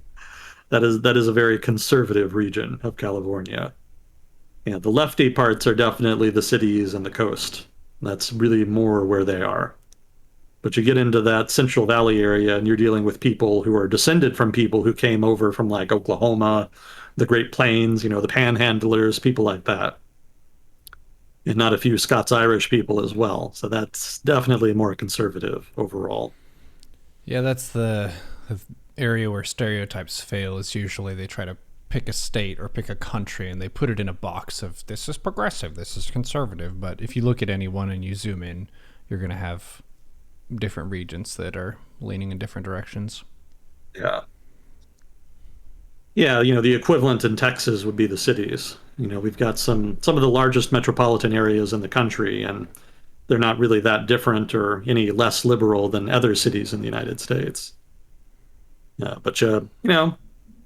That is a very conservative region of California. Yeah, the lefty parts are definitely the cities and the coast. That's really more where they are. But you get into that Central Valley area and you're dealing with people who are descended from people who came over from like Oklahoma, the Great Plains, the panhandlers, people like that. And not a few Scots-Irish people as well. So that's definitely more conservative overall. Yeah, that's the area where stereotypes fail, is usually they try to pick a state or pick a country and they put it in a box of this is progressive, this is conservative. But if you look at any one and you zoom in, you're going to have different regions that are leaning in different directions. Yeah. Yeah, the equivalent in Texas would be the cities. We've got some of the largest metropolitan areas in the country, and they're not really that different or any less liberal than other cities in the United States. But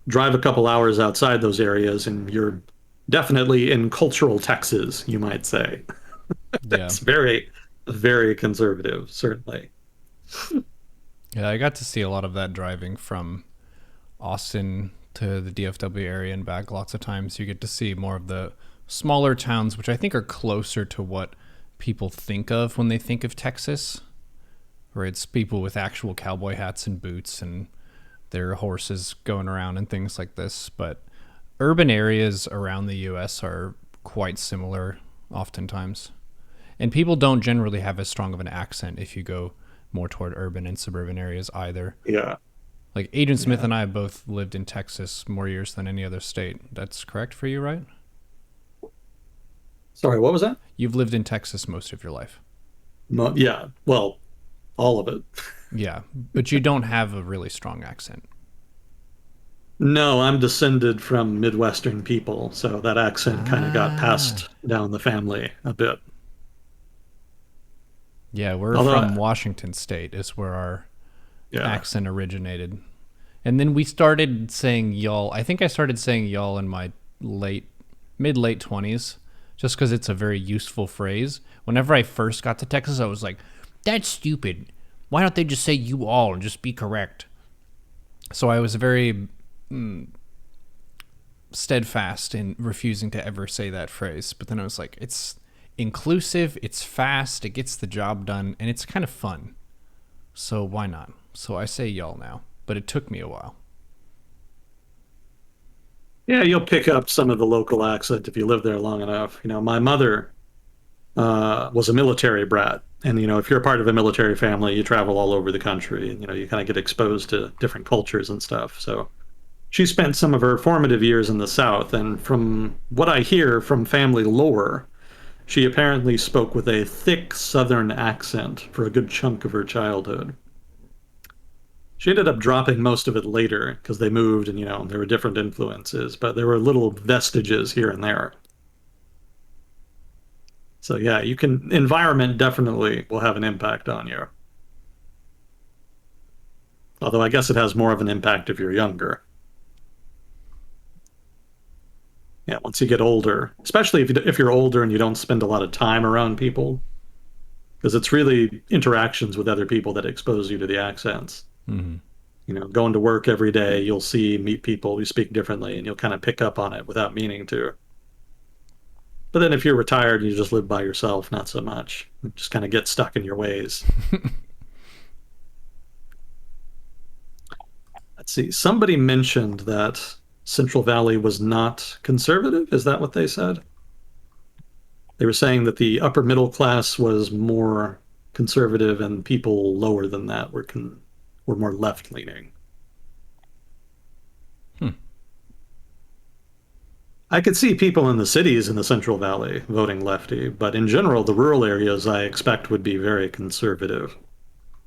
drive a couple hours outside those areas, and you're definitely in cultural Texas, you might say. Yeah. It's very, very conservative, certainly. Yeah, I got to see a lot of that driving from Austin to the DFW area and back. Lots of times you get to see more of the smaller towns, which I think are closer to what people think of when they think of Texas, where it's people with actual cowboy hats and boots and their horses going around and things like this. But urban areas around the US are quite similar oftentimes. And people don't generally have as strong of an accent if you go more toward urban and suburban areas either. Yeah. Like Agent Smith Yeah. and I both lived in Texas more years than any other state. That's correct for you, right? Sorry, what was that? You've lived in Texas most of your life. Yeah. Well, all of it. Yeah, but you don't have a really strong accent. No, I'm descended from Midwestern people, so that accent kind of got Ah. passed down the family a bit. Yeah, we're Although, from Washington State, is where our yeah. accent originated. And then we started saying y'all. I think I started saying y'all in my mid late 20s, just because it's a very useful phrase. Whenever I first got to Texas, I was like, that's stupid. Why don't they just say you all and just be correct? So I was very steadfast in refusing to ever say that phrase. But then I was like, it's inclusive, it's fast, it gets the job done, and it's kind of fun. So why not? So I say y'all now, but it took me a while. Yeah, you'll pick up some of the local accent if you live there long enough. My mother was a military brat. And, if you're a part of a military family, you travel all over the country and, you kind of get exposed to different cultures and stuff. So she spent some of her formative years in the South. And from what I hear from family lore, she apparently spoke with a thick Southern accent for a good chunk of her childhood. She ended up dropping most of it later because they moved and, there were different influences, but there were little vestiges here and there. So yeah, environment definitely will have an impact on you. Although I guess it has more of an impact if you're younger. Yeah, once you get older, especially if you're older and you don't spend a lot of time around people, because it's really interactions with other people that expose you to the accents. Mm-hmm. Going to work every day, meet people who speak differently, and you'll kind of pick up on it without meaning to. But then if you're retired and you just live by yourself, not so much. You just kind of get stuck in your ways. Let's see. Somebody mentioned that Central Valley was not conservative. Is that what they said? They were saying that the upper middle class was more conservative and people lower than that were more left leaning. I could see people in the cities in the Central Valley voting lefty, but in general, the rural areas I expect would be very conservative.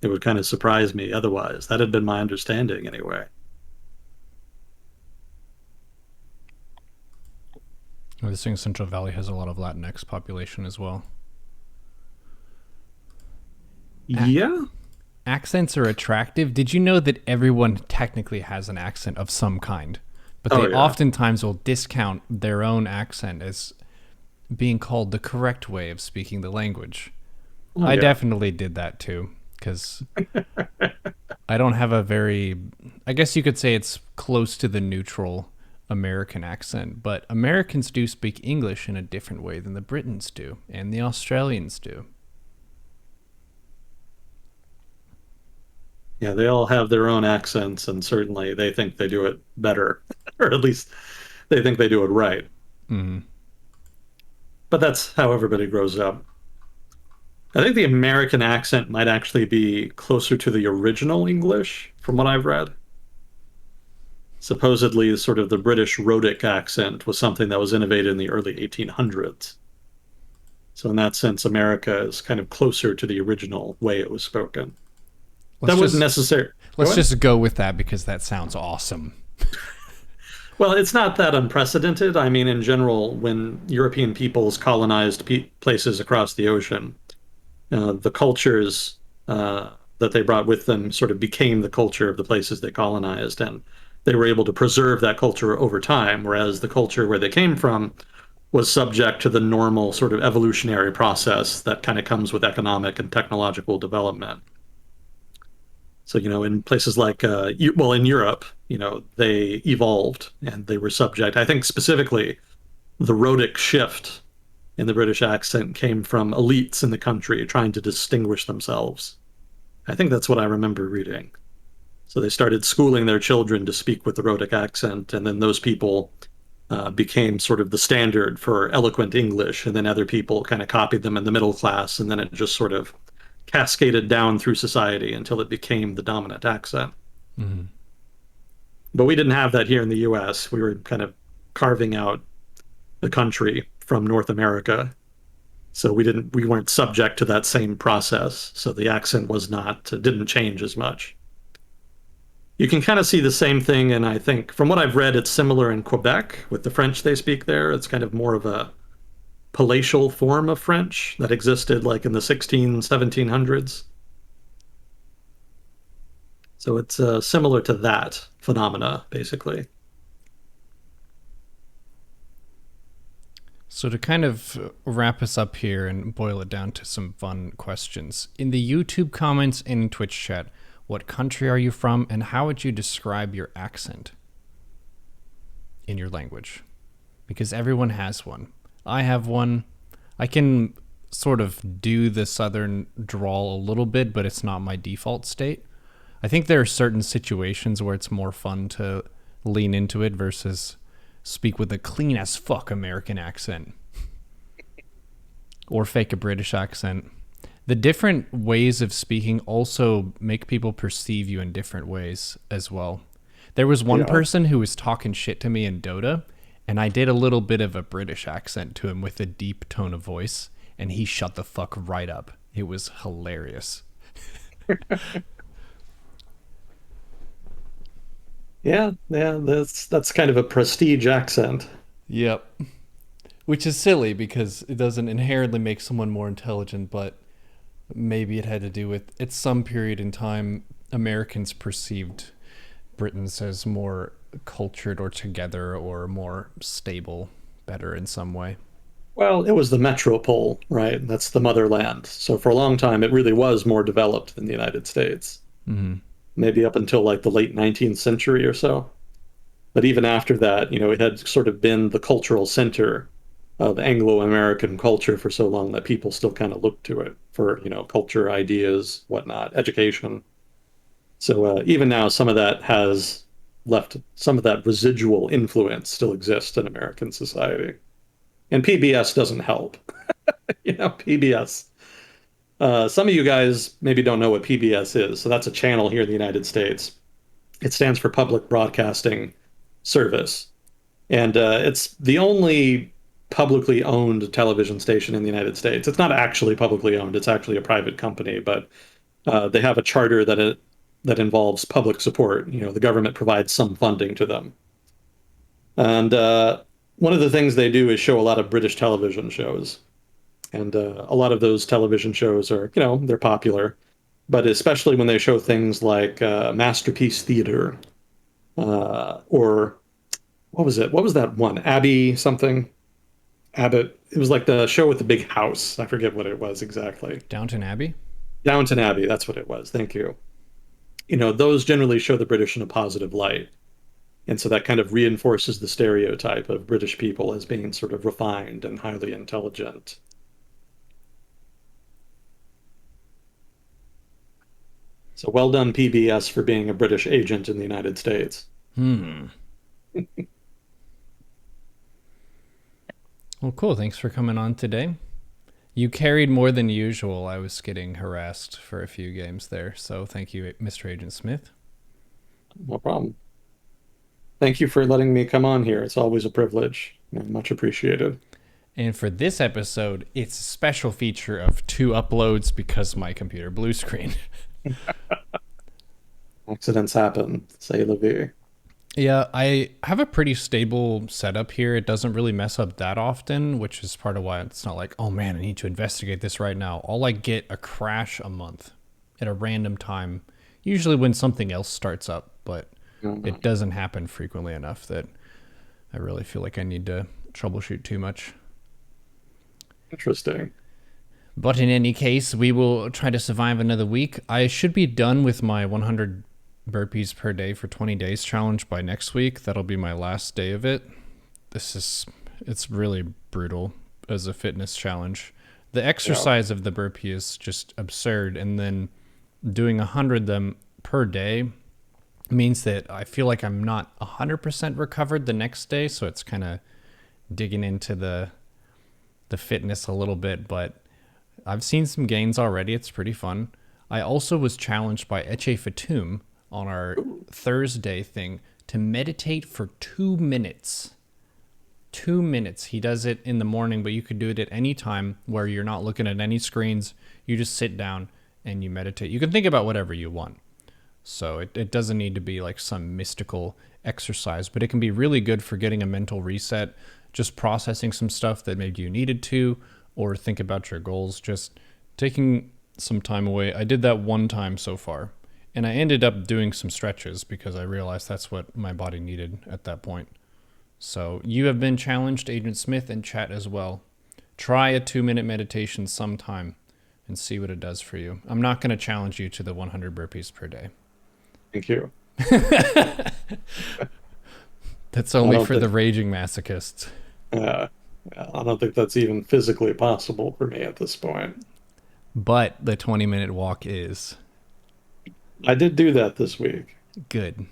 It would kind of surprise me otherwise. That had been my understanding anyway. I was saying Central Valley has a lot of Latinx population as well. Yeah. Accents are attractive. Did you know that everyone technically has an accent of some kind? But they Yeah. oftentimes will discount their own accent as being called the correct way of speaking the language. I Yeah. definitely did that too, because I don't have I guess you could say it's close to the neutral American accent, but Americans do speak English in a different way than the Britons do and the Australians do. Yeah, they all have their own accents, and certainly they think they do it better, or at least they think they do it right. Mm-hmm. But that's how everybody grows up. I think the American accent might actually be closer to the original English, from what I've read. Supposedly, sort of the British rhotic accent was something that was innovated in the early 1800s. So, in that sense, America is kind of closer to the original way it was spoken. That wasn't necessary. Let's just go with that because that sounds awesome. Well, it's not that unprecedented. I mean, in general, when European peoples colonized places across the ocean, the cultures that they brought with them sort of became the culture of the places they colonized, and they were able to preserve that culture over time, whereas the culture where they came from was subject to the normal sort of evolutionary process that kind of comes with economic and technological development. So, in places like, in Europe, they evolved and they were subject. I think specifically the rhotic shift in the British accent came from elites in the country trying to distinguish themselves. I think that's what I remember reading. So they started schooling their children to speak with the rhotic accent, and then those people became sort of the standard for eloquent English, and then other people kind of copied them in the middle class, and then it just sort of cascaded down through society until it became the dominant accent. Hmm. But we didn't have that here in the US. We were kind of carving out the country from North America. So we weren't subject to that same process. So the accent didn't change as much. You can kind of see the same thing, and I think from what I've read, it's similar in Quebec with the French they speak there. It's kind of more of a palatial form of French that existed like in the 1700s. So it's similar to that phenomena, basically. So to kind of wrap us up here and boil it down to some fun questions. In the YouTube comments and in Twitch chat, what country are you from and how would you describe your accent in your language? Because everyone has one. I have one. I can sort of do the southern drawl a little bit, but it's not my default state. I think there are certain situations where it's more fun to lean into it versus speak with a clean as fuck American accent or fake a British accent. The different ways of speaking also make people perceive you in different ways as well. There was one person who was talking shit to me in Dota, and I did a little bit of a British accent to him with a deep tone of voice, and he shut the fuck right up. It was hilarious. Yeah, that's kind of a prestige accent. Yep. Which is silly because it doesn't inherently make someone more intelligent, but maybe it had to do with at some period in time Americans perceived Britons as more cultured or together or more stable, better in some way. Well, it was the metropole, right? That's the motherland. So for a long time, it really was more developed than the United States. Mm-hmm. Maybe up until like the late 19th century or so. But even after that, it had sort of been the cultural center of Anglo-American culture for so long that people still kind of looked to it for, culture, ideas, whatnot, education. So even now, some of that has left, some of that residual influence still exists in American society. And PBS doesn't help. PBS. Some of you guys maybe don't know what PBS is. So that's a channel here in the United States. It stands for Public Broadcasting Service. And it's the only publicly owned television station in the United States. It's not actually publicly owned. It's actually a private company, but they have a charter that involves public support. The government provides some funding to them. And one of the things they do is show a lot of British television shows. And a lot of those television shows are, they're popular. But especially when they show things like Masterpiece Theater or what was it? What was that one? Abbey something? Abbott. It was like the show with the big house. I forget what it was exactly. Downton Abbey? Downton Abbey, that's what it was. Thank you. Those generally show the British in a positive light. And so that kind of reinforces the stereotype of British people as being sort of refined and highly intelligent. So well done, PBS, for being a British agent in the United States. Well, cool. Thanks for coming on today. You carried more than usual. I was getting harassed for a few games there. So thank you, Mr. Agent Smith. No problem. Thank you for letting me come on here. It's always a privilege. Much appreciated. And for this episode, it's a special feature of 2 uploads because my computer blue screen. Accidents happen. Say la vie. Yeah, I have a pretty stable setup here. It doesn't really mess up that often, which is part of why it's not like, oh man, I need to investigate this right now. I'll get a crash a month at a random time, usually when something else starts up, but it doesn't happen frequently enough that I really feel like I need to troubleshoot too much. Interesting. But in any case, we will try to survive another week. I should be done with my 100 burpees per day for 20 days challenge by next week. That'll be my last day of it. It's really brutal as a fitness challenge. The exercise of the burpee is just absurd. And then doing 100 of them per day, means that I feel like I'm not 100% recovered the next day, so it's kind of digging into the fitness a little bit, but I've seen some gains already. It's pretty fun. I also was challenged by Eche Fatum on our Thursday thing to meditate for 2 minutes. 2 minutes. He does it in the morning, but you could do it at any time where you're not looking at any screens. You just sit down and you meditate. You can think about whatever you want. So it doesn't need to be like some mystical exercise, but it can be really good for getting a mental reset, just processing some stuff that maybe you needed to, or think about your goals, just taking some time away. I did that one time so far, and I ended up doing some stretches because I realized that's what my body needed at that point. So you have been challenged, Agent Smith, and chat as well. Try a 2-minute meditation sometime and see what it does for you. I'm not going to challenge you to the 100 burpees per day. Thank you. That's only for the raging masochists. I don't think that's even physically possible for me at this point. But the 20-minute walk is. I did do that this week. Good.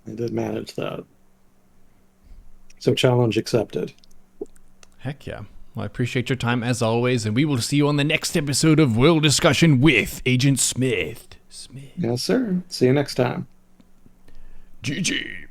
I did manage that. So challenge accepted. Heck yeah. Well, I appreciate your time as always, and we will see you on the next episode of World Discussion with Agent Smith. Yes, sir. See you next time. GG.